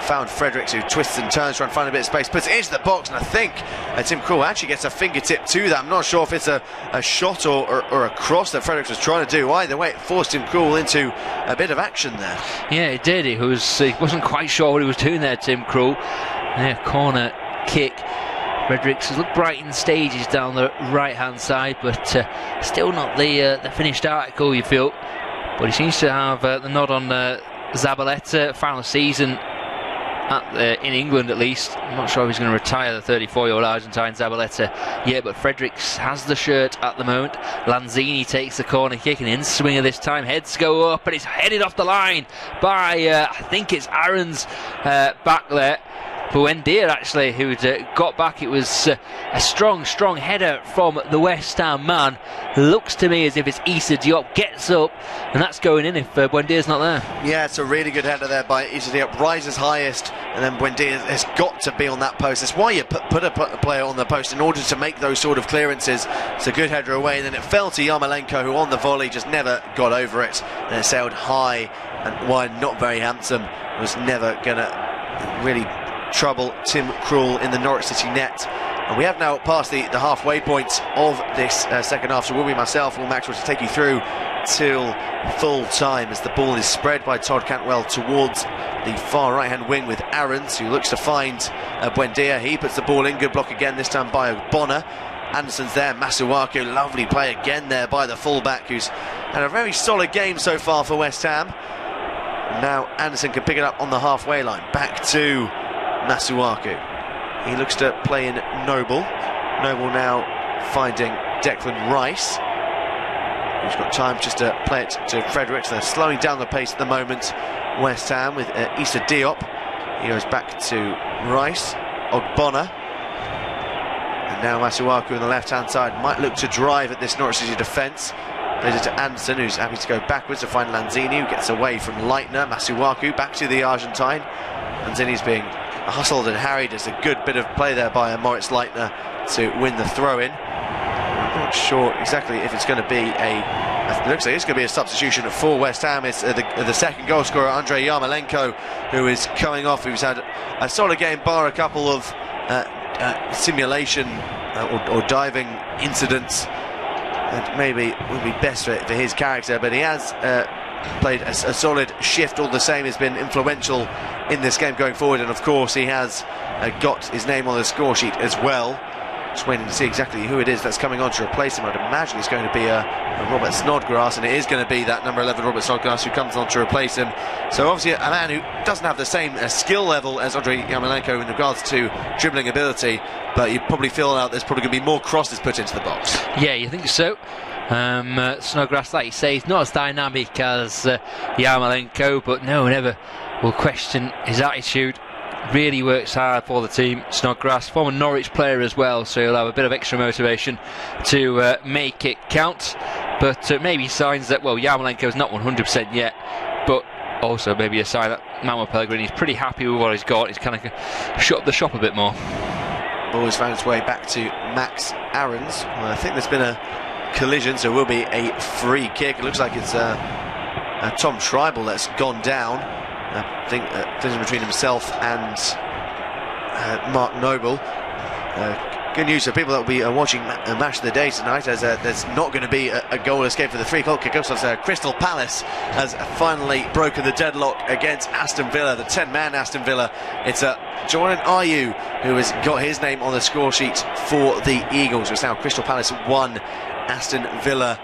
found Fredericks, who twists and turns, trying to find a bit of space, puts it into the box, and I think Tim Krul actually gets a fingertip to that. I'm not sure if it's a shot or a cross that Fredericks was trying to do. Either way, it forced Tim Krul into a bit of action there. Yeah, it did. He wasn't quite sure what he was doing there, Tim Krul. Yeah, corner kick. Fredericks has looked bright in stages down the right hand side, but still not the finished article, you feel. But he seems to have the nod on Zabaleta. Final season in England, at least. I'm not sure if he's going to retire, the 34-year-old Argentine Zabaleta yet, but Fredericks has the shirt at the moment. Lanzini takes the corner kick, and in swinger this time, heads go up, and it's headed off the line by I think it's Aaron's back there. Buendia, actually, who'd got back. It was a strong header from the West Ham man. Looks to me as if it's Issa Diop, gets up, and that's going in if Buendia's not there. Yeah, it's a really good header there by Issa Diop. Rises highest, and then Buendia has got to be on that post. That's why you put a player on the post, in order to make those sort of clearances. It's a good header away, and then it fell to Yarmolenko, who on the volley just never got over it, and it sailed high and wide, not very handsome. It was never going to really trouble Tim Krul in the Norwich City net. And we have now passed the halfway point of this second half, so will be myself, Will Maxwell, to take you through till full time as the ball is spread by Todd Cantwell towards the far right hand wing with Aarons, who looks to find Buendia. He puts the ball in, good block again, this time by Bonner. Anderson's there, Masuaku, lovely play again there by the fullback, who's had a very solid game so far for West Ham. Now Anderson can pick it up on the halfway line, back to Masuaku. He looks to play in Noble. Noble now finding Declan Rice, who's got time just to play it to Fredericks. They're slowing down the pace at the moment, West Ham, with Issa Diop. He goes back to Rice, Ogbonna, and now Masuaku on the left hand side might look to drive at this Norwich City defence. Plays it to Anderson, who's happy to go backwards to find Lanzini, who gets away from Leitner. Masuaku back to the Argentine. Lanzini's being hustled and harried. There's a good bit of play there by Moritz Leitner to win the throw-in. I'm not sure exactly if it's going to be it looks like it's going to be a substitution for West Ham. It's the second goal scorer, Andrei Yarmolenko, who is coming off. Who's had a solid game, bar a couple of simulation or diving incidents that maybe would be best for his character, but he has played a solid shift all the same. Has been influential in this game going forward, and of course he has got his name on the score sheet as well. Just waiting to see exactly who it is that's coming on to replace him. I'd imagine it's going to be a Robert Snodgrass, and it is going to be that number 11 Robert Snodgrass who comes on to replace him. So obviously a man who doesn't have the same skill level as Andrei Yarmolenko in regards to dribbling ability, but you probably feel that there's probably going to be more crosses put into the box. Yeah, you think so? Snodgrass, like you say, is not as dynamic as Yarmolenko, but no, never will question his attitude. Really works hard for the team. Snodgrass, former Norwich player as well, so he'll have a bit of extra motivation to make it count. But maybe signs that, well, Yarmolenko is not 100% yet, but also maybe a sign that Manuel Pellegrini's pretty happy with what he's got. He's kind of shut up the shop a bit more. Ball has found its way back to Max Aarons. Well, I think there's been a collision, so it will be a free kick. It looks like it's Tom Tribal that's gone down. I think collision between himself and Mark Noble. Good news for people that will be watching a match of the day tonight, as there's not going to be a goal escape for the free kick. Crystal Palace has finally broken the deadlock against Aston Villa, the 10-man Aston Villa. It's Jordan Ayew who has got his name on the score sheet for the Eagles. It's now Crystal Palace 1, Aston Villa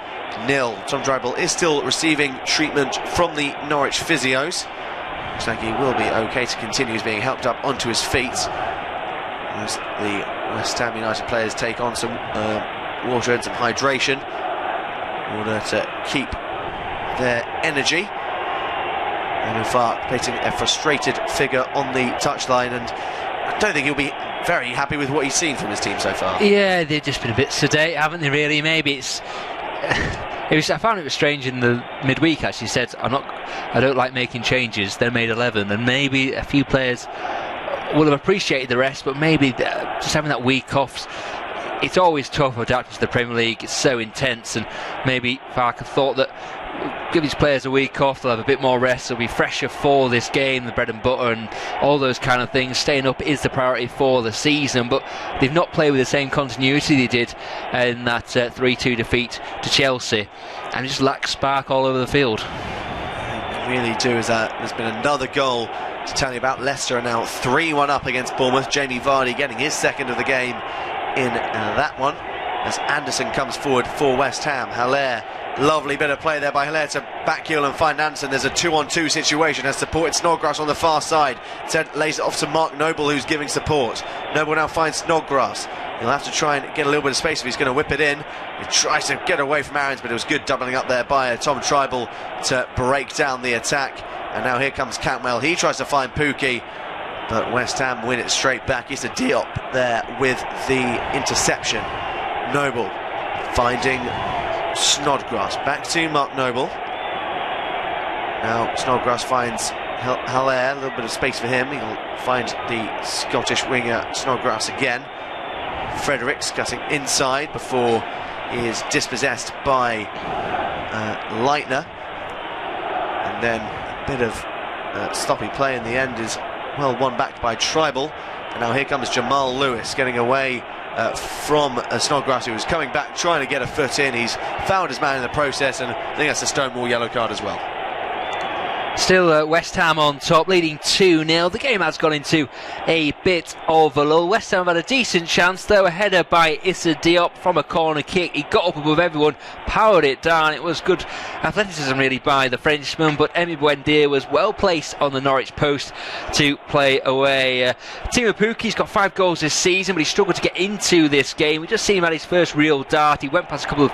0. Tom Tribal is still receiving treatment from the Norwich physios. Looks like he will be okay to continue. He's being helped up onto his feet as the West Ham United players take on some water and some hydration in order to keep their energy. And Fark painting a frustrated figure on the touchline, and I don't think he'll be very happy with what he's seen from his team so far. Yeah, they've just been a bit sedate, haven't they, really? Maybe it's... I found it was strange in the midweek, actually. He said, I don't like making changes. They made 11, and maybe a few players will have appreciated the rest, but maybe just having that week off. It's always tough adapting to the Premier League. It's so intense, and maybe Farker thought that give his players a week off, they'll have a bit more rest, they'll be fresher for this game, the bread and butter and all those kind of things. Staying up is the priority for the season, but they've not played with the same continuity they did in that 3-2 defeat to Chelsea, and it just lacks spark all over the field. They really do. There's been another goal to tell you about. Leicester are now 3-1 up against Bournemouth. Jamie Vardy getting his second of the game in that one, as Anderson comes forward for West Ham. Haller, lovely bit of play there by Haller to backheel and find Anderson. There's a 2-on-2 situation, has supported Snodgrass on the far side. Ted lays it off to Mark Noble, who's giving support. Noble now finds Snodgrass. He'll have to try and get a little bit of space if he's going to whip it in. He tries to get away from Aarons, but it was good doubling up there by Tom Tribal to break down the attack. And now here comes Cantwell. He tries to find Pukki, but West Ham win it straight back. It's a Diop there with the interception. Noble finding Snodgrass. Back to Mark Noble. Now Snodgrass finds Haller. A little bit of space for him. He'll find the Scottish winger Snodgrass again. Fredericks cutting inside before he is dispossessed by Leitner. And then a bit of sloppy play in the end is well won back by Tribal. And now here comes Jamal Lewis getting away from Snodgrass, who was coming back trying to get a foot in. He's fouled his man in the process, and I think that's a Stonewall yellow card as well. Still West Ham on top, leading 2-0. The game has gone into a bit of a lull. West Ham had a decent chance, though. A header by Issa Diop from a corner kick. He got up above everyone, powered it down. It was good athleticism, really, by the Frenchman, but Emi Buendia was well placed on the Norwich post to play away. Timo Pukki's got 5 goals this season, but he struggled to get into this game. We just seen him at his first real dart. He went past a couple of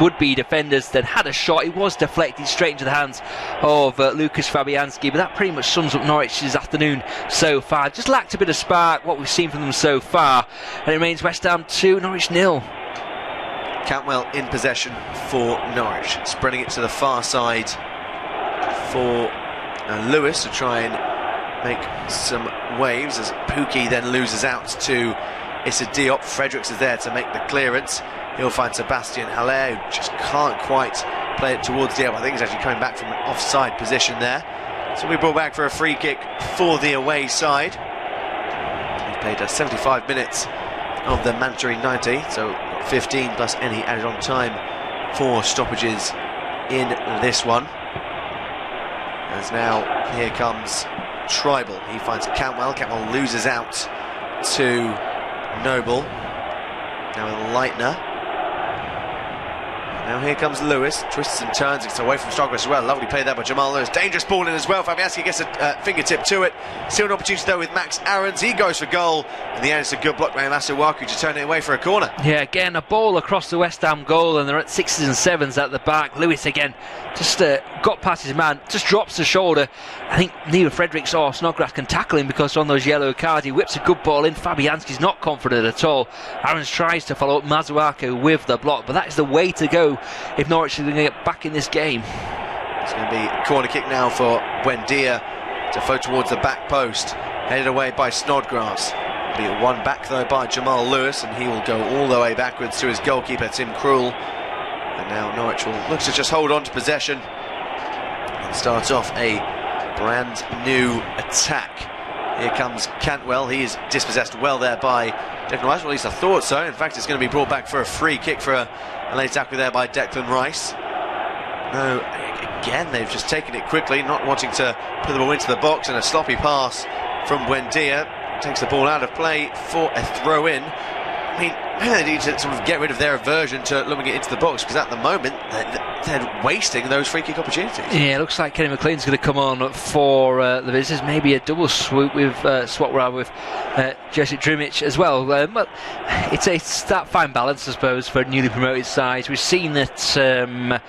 would-be defenders, then had a shot. He was deflected straight into the hands of Lucas Fabianski, but that pretty much sums up Norwich's afternoon so far. Just lacked a bit of spark, what we've seen from them so far, and it remains West Ham 2, Norwich 0. Cantwell in possession for Norwich, spreading it to the far side for Lewis to try and make some waves, as Pukki then loses out to Issa Diop. Fredericks is there to make the clearance. He'll find Sebastian Haller, who just can't quite play it towards Diop. I think he's actually coming back from an offside position there. So we brought back for a free kick for the away side. We've played 75 minutes of the mandatory 90, so 15 plus any added on time for stoppages in this one. As now here comes Tribal. He finds Cantwell. Cantwell loses out to Noble. Now with Leitner. Now here comes Lewis, twists and turns, gets away from Snodgrass as well. Lovely play there by Jamal Lewis. Dangerous ball in as well. Fabianski gets a fingertip to it. Still an opportunity though with Max Aarons. He goes for goal. In the end, it's a good block by Masuaku to turn it away for a corner. Yeah, again, a ball across the West Ham goal, and they're at 6s and 7s at the back. Lewis again just got past his man, just drops the shoulder. I think neither Fredericks or Snodgrass can tackle him because on those yellow cards, he whips a good ball in. Fabianski's not confident at all. Aarons tries to follow up Masuaku with the block, but that is the way to go if Norwich are going to get back in this game. It's going to be a corner kick now for Buendia to float towards the back post, headed away by Snodgrass. Be one back though by Jamal Lewis, and he will go all the way backwards to his goalkeeper Tim Krul. And now Norwich will look to just hold on to possession and start off a brand new attack. Here comes Cantwell. He is dispossessed well there by Declan Rice, or at least I thought so. In fact, it's going to be brought back for a free kick for a late tackle there by Declan Rice. No, again, they've just taken it quickly, not wanting to put the ball into the box, and a sloppy pass from Buendia takes the ball out of play for a throw-in. I mean, maybe they need to sort of get rid of their aversion to lobbing it into the box, because at the moment they're wasting those free kick opportunities. Yeah, it looks like Kenny McLean's going to come on for the visitors. Maybe a double swap with Jesse Drimic as well. But it's that fine balance, I suppose, for newly promoted sides. We've seen that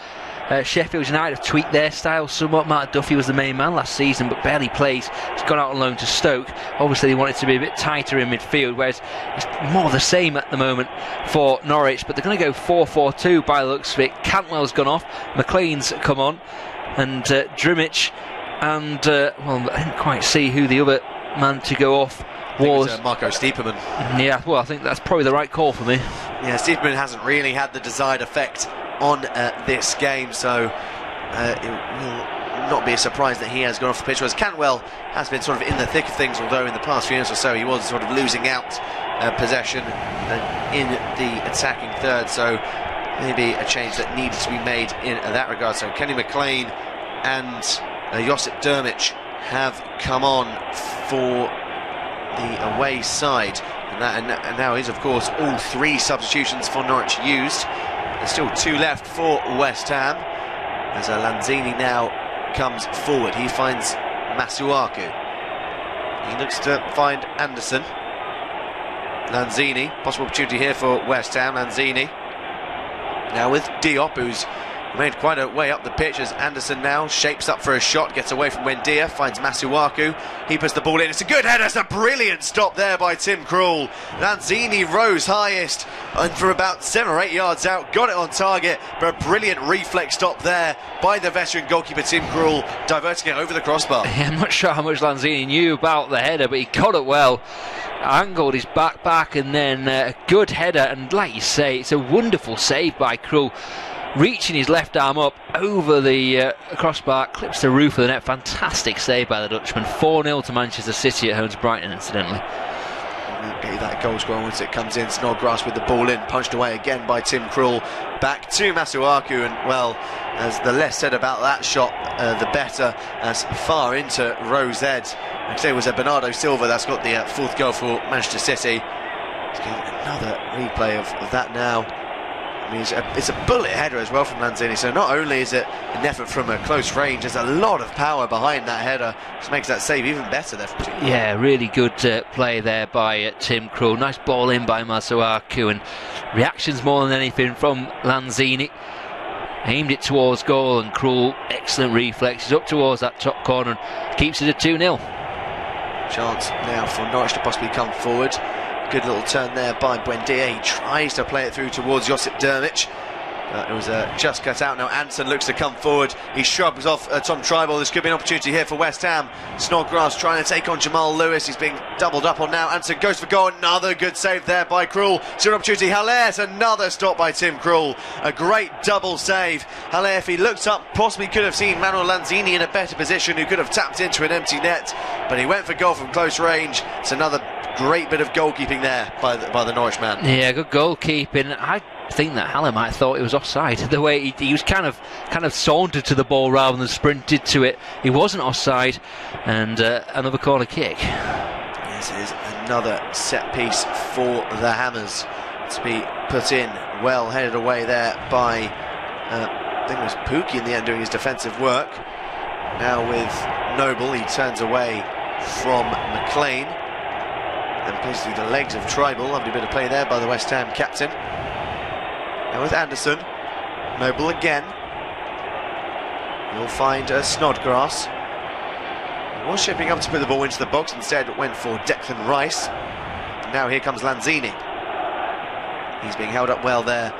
Sheffield United have tweaked their style somewhat. Mark Duffy was the main man last season, but barely plays. He's gone out on loan to Stoke. Obviously, they want it to be a bit tighter in midfield, whereas it's more the same at the moment for Norwich. But they're going to go 4-4-2 by the looks of it. Cantwell's gone off, McLean's come on, and Drimic, and well, I didn't quite see who the other man to go off was. It was Marco Stiepermann. Yeah, well, I think that's probably the right call for me. Yeah, Stiepermann hasn't really had the desired effect on this game, so it will not be a surprise that he has gone off the pitch, whereas Cantwell has been sort of in the thick of things, although in the past few minutes or so he was sort of losing out possession in the attacking third, so maybe a change that needed to be made in that regard. So Kenny McLean and Josip Drmic have come on for the away side, and now is of course all three substitutions for Norwich used. There's still two left for West Ham, as Lanzini now comes forward. He finds Masuaku. He looks to find Anderson. Lanzini, possible opportunity here for West Ham. Lanzini now with Diop, who's made quite a way up the pitch, as Anderson now shapes up for a shot, gets away from Buendia, finds Masuaku. He puts the ball in. It's a good header. It's a brilliant stop there by Tim Krul. Lanzini rose highest and for about 7 or 8 yards out, got it on target, but a brilliant reflex stop there by the veteran goalkeeper Tim Krul, diverting it over the crossbar. Yeah, I'm not sure how much Lanzini knew about the header, but he got it well. Angled his back, and then a good header, and like you say, it's a wonderful save by Krul, reaching his left arm up over the crossbar, clips the roof of the net. Fantastic save by the Dutchman. 4-0 to Manchester City at home to Brighton, incidentally. Get that goal score once it comes in. Snodgrass with the ball in, punched away again by Tim Krul. Back to Masuaku, and well, as the less said about that shot, the better, as far into Rose Ed. Like I say, it was Bernardo Silva that's got the fourth goal for Manchester City. Let's get another replay of that now. I mean, it's a bullet header as well from Lanzini, so not only is it an effort from a close range, there's a lot of power behind that header, which makes that save even better there from Tim. Yeah, really good play there by Tim Krul. Nice ball in by Masuaku, and reactions more than anything from Lanzini. Aimed it towards goal, and Krul, excellent reflexes up towards that top corner, and keeps it at 2-0. Chance now for Norwich to possibly come forward. Good little turn there by Buendia. He tries to play it through towards Josip Drmic, but it was just cut out. Now Anson looks to come forward. He shrugs off Tom Tribal. This could be an opportunity here for West Ham. Snodgrass trying to take on Jamal Lewis. He's being doubled up on now. Anson goes for goal. Another good save there by Krul. Still an opportunity. Haller, another stop by Tim Krul. A great double save. Haller, if he looked up, possibly could have seen Manuel Lanzini in a better position, who could have tapped into an empty net, but he went for goal from close range. It's another great bit of goalkeeping there by the Norwich man. Yeah, good goalkeeping. I think that Haller might have thought it was offside. The way he was kind of sauntered to the ball rather than sprinted to it. He wasn't offside, and another corner kick. This is another set piece for the Hammers. to be put in. Well headed away there by, I think it was Pookie in the end doing his defensive work. Now with Noble, he turns away from McLean and plays through the legs of Tribal. Lovely bit of play there by the West Ham captain. Now with Anderson, Noble again. He'll find Snodgrass. He was shaping up to put the ball into the box, instead went for Declan Rice. Now here comes Lanzini. He's being held up well there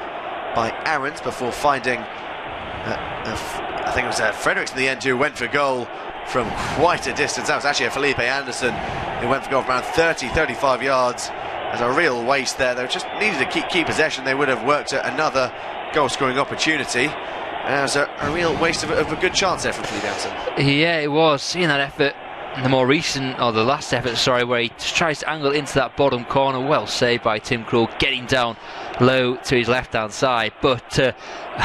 by Aarons before finding, I think it was Fredericks in the end who went for goal from quite a distance. That was actually a Felipe Anderson who went for goal from around 30-35 yards. There's a real waste there. They just needed to keep possession. They would have worked at another goal-scoring opportunity. And there's a real waste of a good chance there from Felipe Anderson. Yeah, it was. Seeing that effort, the more recent, or the last effort, sorry, where he just tries to angle into that bottom corner. Well saved by Tim Krul, getting down low to his left-hand side. But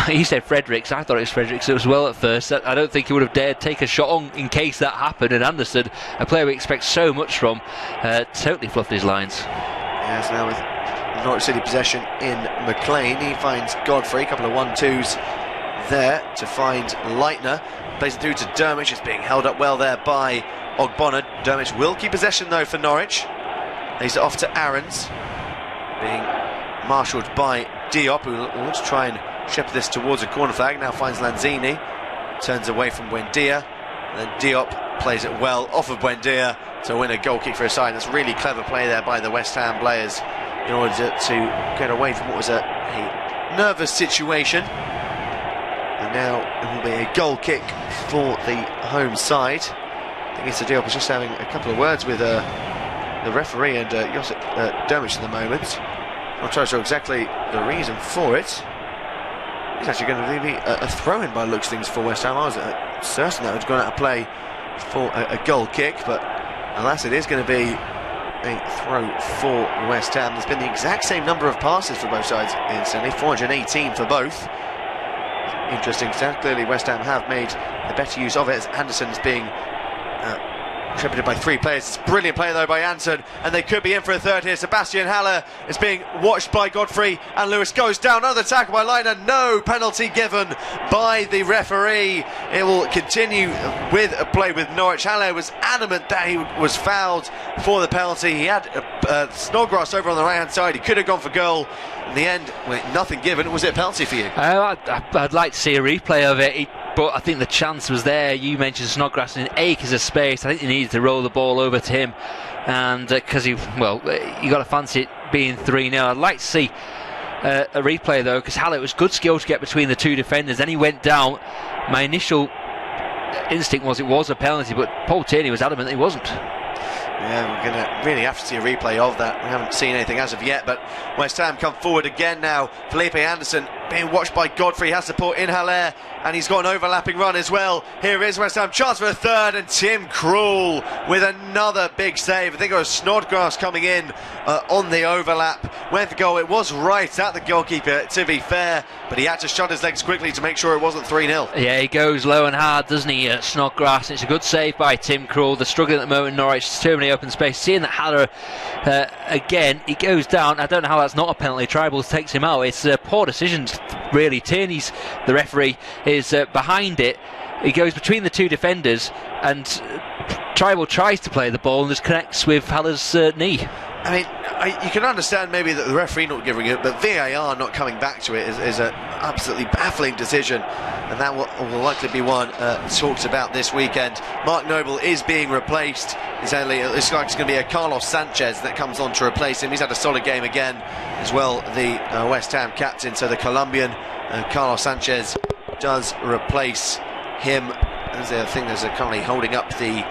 he said Fredericks. I thought it was Fredericks as well at first. I don't think he would have dared take a shot on in case that happened. And Anderson, a player we expect so much from, totally fluffed his lines. Yes, now with Norwich City possession in McLean, he finds Godfrey, a couple of 1-2s there to find Leitner. Plays it through to Dermich. It's being held up well there by Ogbonna. Dermich will keep possession though for Norwich. Lays it off to Aarons, being marshalled by Diop, who wants to try and shepherd this towards a corner flag. Now finds Lanzini, turns away from Buendia, and then Diop plays it well off of Buendia to win a goal kick for a side. That's really clever play there by the West Ham players in order to get away from what was a nervous situation. And now it will be a goal kick for the home side. I think Issa Diop is just having a couple of words with the referee and Josip Dermich at the moment. Not sure exactly the reason for it. It's actually going to be a throw-in by the looks of things for West Ham. I was certain that was going out of play for a goal kick, but alas, it is going to be a throw for West Ham. There's been the exact same number of passes for both sides instantly, 418 for both. Interesting stat. Clearly West Ham have made the better use of it, as Anderson's being shepherded by three players. It's a brilliant play though by Anderson, and they could be in for a third here. Sebastian Haller is being watched by Godfrey, and Lewis goes down. Another tackle by Leitner. No penalty given by the referee. It will continue with a play with Norwich. Haller was adamant that he was fouled for the penalty. He had Snodgrass over on the right hand side. He could have gone for goal. In the end, nothing given. Was it a penalty for you? I'd like to see a replay of it. But I think the chance was there. You mentioned Snodgrass in acres of space. I think they needed to roll the ball over to him, and because you got to fancy it being 3-0. I'd like to see a replay though, because Hallett was good skill to get between the two defenders. Then he went down. My initial instinct was it was a penalty, but Paul Tierney was adamant it wasn't. Yeah, we're going to really have to see a replay of that. We haven't seen anything as of yet, but West Ham come forward again now. Felipe Anderson being watched by Godfrey, has support in Haller, and he's got an overlapping run as well. Here is West Ham, chance for a third, and Tim Krul with another big save. I think it was Snodgrass coming in on the overlap. Went for goal. It was right at the goalkeeper, to be fair, but he had to shut his legs quickly to make sure it wasn't 3-0. Yeah, he goes low and hard, doesn't he, Snodgrass? It's a good save by Tim Krul. They're struggling at the moment, Norwich, too many open space. Seeing that Haller again, he goes down. I don't know how that's not a penalty. Tribals takes him out. It's poor decisions, really. Tierney's, the referee, is behind it. He goes between the two defenders, and Tribal tries to play the ball and just connects with Haller's knee. I mean, you can understand maybe that the referee not giving it, but VAR not coming back to it is an absolutely baffling decision, and that will likely be one talked about this weekend. Mark Noble is being replaced. It's like it's going to be a Carlos Sanchez that comes on to replace him. He's had a solid game again as well, the West Ham captain. So the Colombian Carlos Sanchez does replace him. I think there's currently holding up the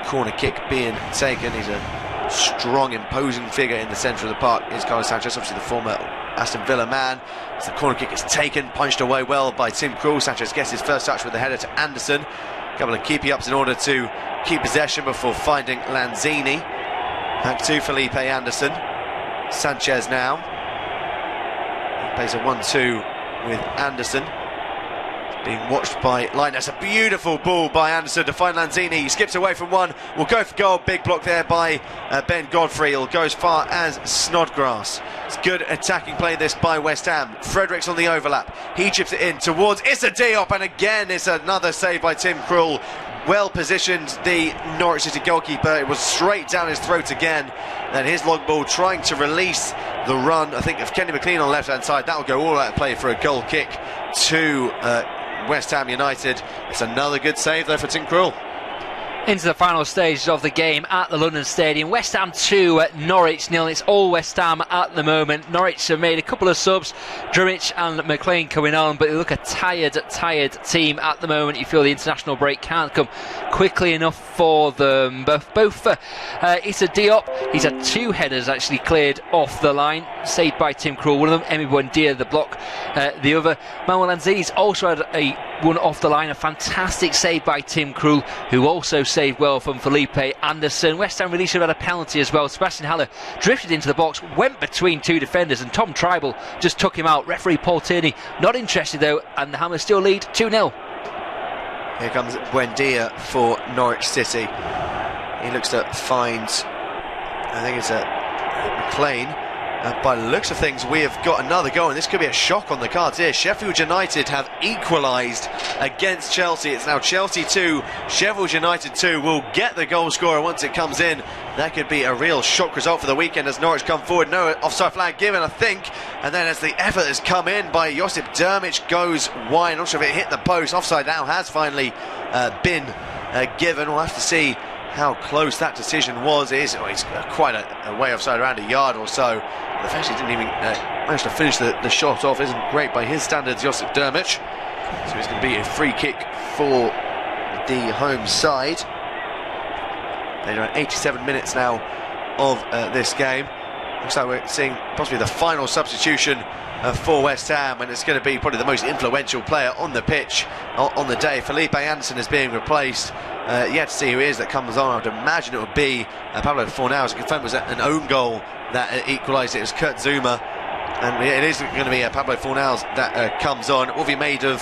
corner kick being taken. He's a strong, imposing figure in the centre of the park is Carlos Sanchez, obviously the former Aston Villa man. As the corner kick is taken, punched away well by Tim Krul. Sanchez gets his first touch with the header to Anderson. A couple of keepy ups in order to keep possession before finding Lanzini. Back to Felipe Anderson. Sanchez now. He plays a 1-2 with Anderson. Being watched by Leitner. That's a beautiful ball by Anderson to find Lanzini. He skips away from one. Will go for goal. Big block there by Ben Godfrey. He'll go as far as Snodgrass. It's good attacking play this by West Ham. Fredericks on the overlap. He chips it in towards Issa Diop, and again it's another save by Tim Krul. Well positioned, the Norwich City goalkeeper. It was straight down his throat again. And his long ball trying to release the run, I think, of Kenny McLean on the left hand side. That will go all out of play for a goal kick to West Ham United. It's another good save there for Tim Krul. Into the final stages of the game at the London Stadium. West Ham 2, Norwich 0. It's all West Ham at the moment. Norwich have made a couple of subs, Drummich and McLean coming on, but they look a tired team at the moment. You feel the international break can't come quickly enough for them. Both Issa Diop, he's had 2 headers actually cleared off the line, saved by Tim Krul. One of them, Emi Buendia, the block. The other, Manuel Lanzini's also had one off the line, a fantastic save by Tim Krul, who also saved well from Felipe Anderson. West Ham really should have had a penalty as well. Sebastian Haller drifted into the box, went between 2 defenders, and Tom Tribal just took him out. Referee Paul Tierney not interested though, and the Hammers still lead 2-0. Here comes Buendia for Norwich City. He looks to find, I think it's McLean. By the looks of things, we have got another goal, and this could be a shock on the cards here. Sheffield United have equalised against Chelsea. It's now Chelsea 2, Sheffield United 2. Will get the goal scorer once it comes in. That could be a real shock result for the weekend as Norwich come forward. No offside flag given, I think. And then as the effort has come in by Josip Drmic goes wide. I'm not sure if it hit the post. Offside now has finally been given. We'll have to see how close that decision was. It's quite a way offside, around a yard or so. The fact he didn't even manage to finish the shot off isn't great by his standards, Josip Drmic. So it's going to be a free kick for the home side. They're around 87 minutes now of this game. Looks like we're seeing possibly the final substitution for West Ham, and it's going to be probably the most influential player on the pitch on the day. Felipe Anderson is being replaced. Yet to see who it is that comes on. I would imagine it would be Pablo Fornals. As confirmed, was an own goal that equalised it. It was Kurt Zuma, and it is going to be Pablo Fornals that comes on. What have you made of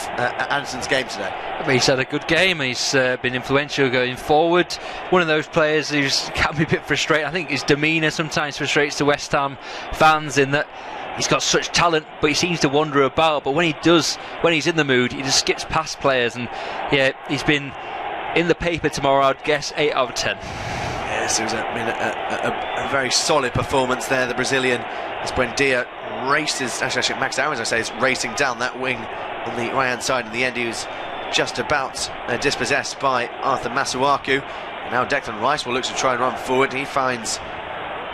Anderson's game today? He's had a good game. He's been influential going forward. One of those players who can be a bit frustrating. I think his demeanour sometimes frustrates the West Ham fans in that he's got such talent, but he seems to wander about. But when he's in the mood, he just skips past players. And yeah, he's been in the paper tomorrow, I'd guess 8 out of 10. Yes, it was a very solid performance there, the Brazilian, as Buendia races. Actually, Max Aarons, I say, is racing down that wing on the right hand side. In the end, he was just about dispossessed by Arthur Masuaku. And now Declan Rice will look to try and run forward. He finds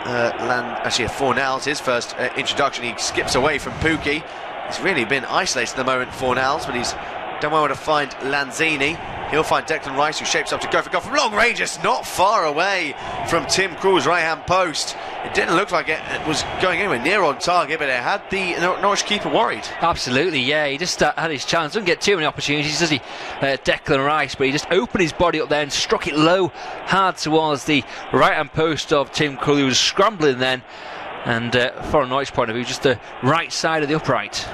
Fornals, his first introduction. He skips away from Pukki. He's really been isolated at the moment, Fornals, but he's done well to find Lanzini. He'll find Declan Rice, who shapes up to go for goal from long range. It's not far away from Tim Krul's right-hand post. It didn't look like it was going anywhere near on target, but it had the Norwich keeper worried. Absolutely, yeah. He just had his chance. Doesn't get too many opportunities, does he, Declan Rice? But he just opened his body up there and struck it low, hard towards the right-hand post of Tim Krul, who was scrambling then. And from a Norwich point of view, just the right side of the upright.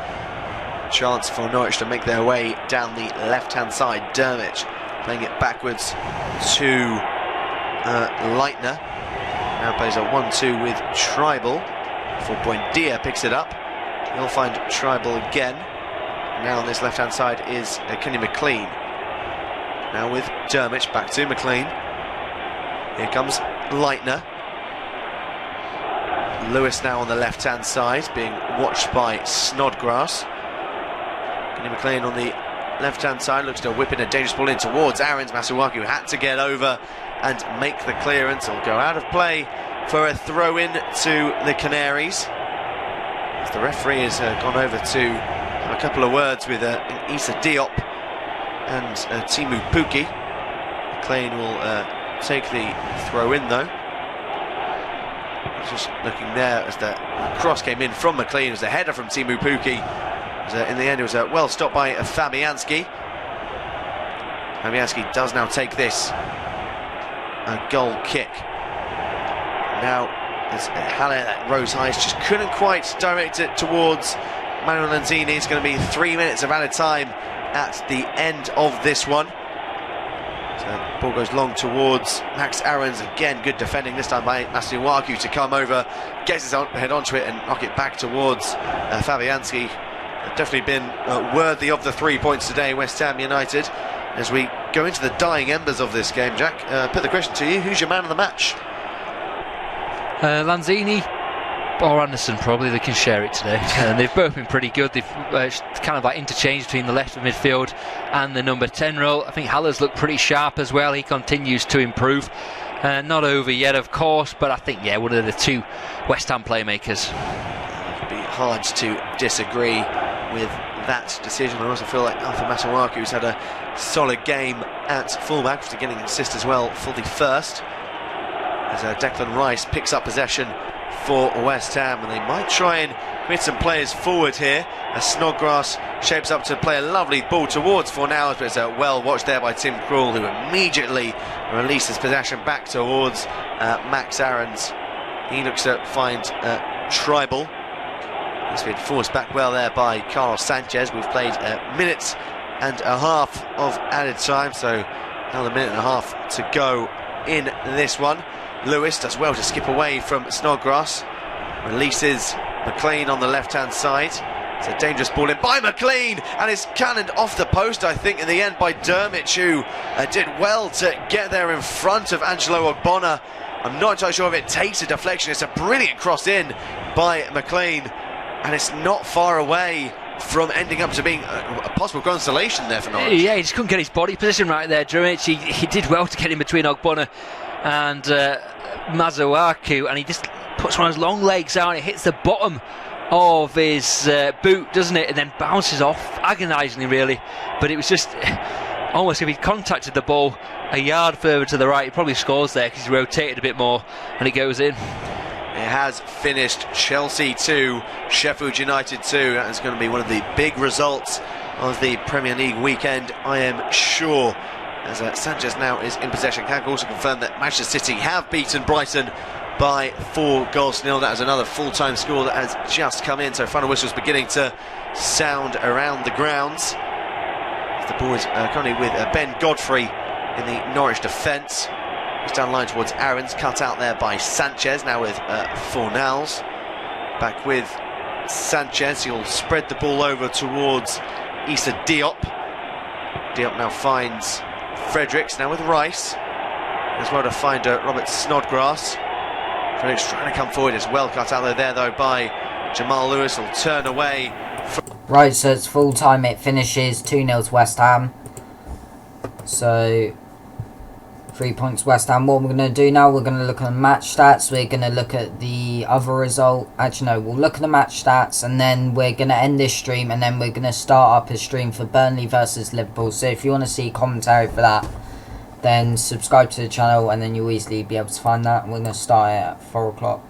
Chance for Norwich to make their way down the left-hand side. Drmic playing it backwards to Leitner. Now plays a 1-2 with Tribal. For Buendia picks it up. He'll find Tribal again. Now on this left-hand side is Kenny McLean. Now with Drmic, back to McLean. Here comes Leitner. Lewis now on the left-hand side, being watched by Snodgrass. Kenny McLean on the left-hand side looks to whip in a dangerous ball in towards Aarons. Masuaku had to get over and make the clearance. It'll go out of play for a throw-in to the Canaries. As the referee has gone over to have a couple of words with Issa Diop and Teemu Pukki. McLean will take the throw-in though. Just looking there as the cross came in from McLean. It was a header from Teemu Pukki. In the end, it was well stopped by Fabianski. Fabianski does now take this goal kick. Now, as Haller that rose high, just couldn't quite direct it towards Manuel Lanzini. It's going to be 3 minutes of added time at the end of this one. So Ball goes long towards Max Aarons. Again, good defending, this time by Masuaku to come over, gets his head onto it and knock it back towards Fabianski. Definitely been worthy of the 3 points today, West Ham United. As we go into the dying embers of this game, Jack, put the question to you, who's your man of the match? Lanzini or Anderson, probably. They can share it today. They've both been pretty good. They've kind of like interchanged between the left of midfield and the number 10 role. I think Haller's looked pretty sharp as well. He continues to improve. Not over yet, of course, but I think, yeah, one of the two West Ham playmakers. It'd be hard to disagree with that decision. I also feel like Alpha Masuaku, who's had a solid game at fullback after getting an assist as well for the first. As Declan Rice picks up possession for West Ham, and they might try and commit some players forward here as Snodgrass shapes up to play a lovely ball towards Fornals, but it's well watched there by Tim Krul, who immediately releases possession back towards Max Aarons. He looks to find Tribal. He's been forced back well there by Carlos Sanchez. We've played minutes and a half of added time, so another minute and a half to go in this one. Lewis does well to skip away from Snodgrass, releases McLean on the left hand side. It's a dangerous ball in by McLean, and it's cannoned off the post, I think, in the end by Dermich, who did well to get there in front of Angelo Ogbonna. I'm not entirely sure if it takes a deflection. It's a brilliant cross in by McLean, and it's not far away from ending up to being a possible consolation there for Norwich. Yeah, he just couldn't get his body position right there, Dermich. He did well to get in between Ogbonna and Masuaku, and he just puts one of his long legs out and it hits the bottom of his boot, doesn't it, and then bounces off agonisingly, really. But it was just almost if he'd contacted the ball a yard further to the right, he probably scores there because he's rotated a bit more and it goes in. It has finished Chelsea 2, Sheffield United 2. That is going to be one of the big results of the Premier League weekend, I am sure. As Sanchez now is in possession. Can also confirm that Manchester City have beaten Brighton by 4-0. That is another full-time score that has just come in, so final whistle's beginning to sound around the grounds. The ball is currently with Ben Godfrey in the Norwich defence. Just down the line towards Aarons, cut out there by Sanchez, now with Fornals. Back with Sanchez, he'll spread the ball over towards Issa Diop. Diop now finds Fredericks, now with Rice. As well to find Robert Snodgrass. Fredericks trying to come forward, as well cut out there though by Jamal Lewis. Will turn away. Right, so it's full time. It finishes 2-0 to West Ham. So 3 points West Ham. What we're going to do now, we're going to look at match stats. We're going to look at the other result. Actually, no, we'll look at the match stats and then we're going to end this stream and then we're going to start up a stream for Burnley versus Liverpool. So if you want to see commentary for that, then subscribe to the channel and then you'll easily be able to find that. We're going to start it at 4 o'clock.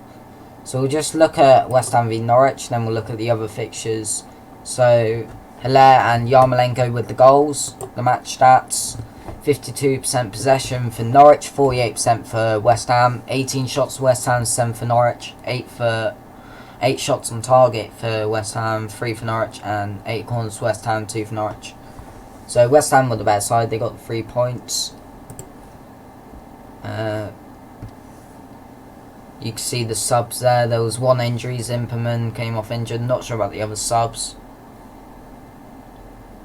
So we'll just look at West Ham v Norwich, then we'll look at the other fixtures. So Hilaire and Yarmolenko with the goals, the match stats. 52% possession for Norwich, 48% for West Ham, 18 shots for West Ham, 7 for Norwich, 8 shots on target for West Ham, 3 for Norwich, and 8 corners for West Ham, 2 for Norwich. So West Ham were the better side, they got the 3 points. You can see the subs there. There was one injury, Zimperman came off injured, not sure about the other subs.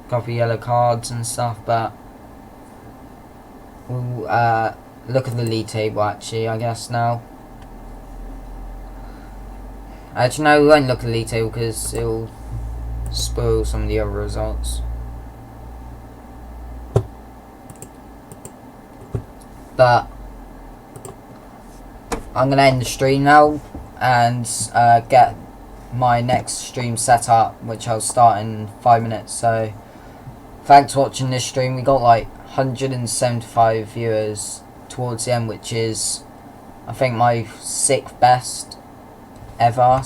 Couple of yellow cards and stuff, but we'll look at the league table actually, I guess now. Actually no, we won't look at the league table because it'll spoil some of the other results. But I'm going to end the stream now and get my next stream set up, which I'll start in 5 minutes. So thanks for watching this stream. We got like 175 viewers towards the end, which is I think my 6th best ever.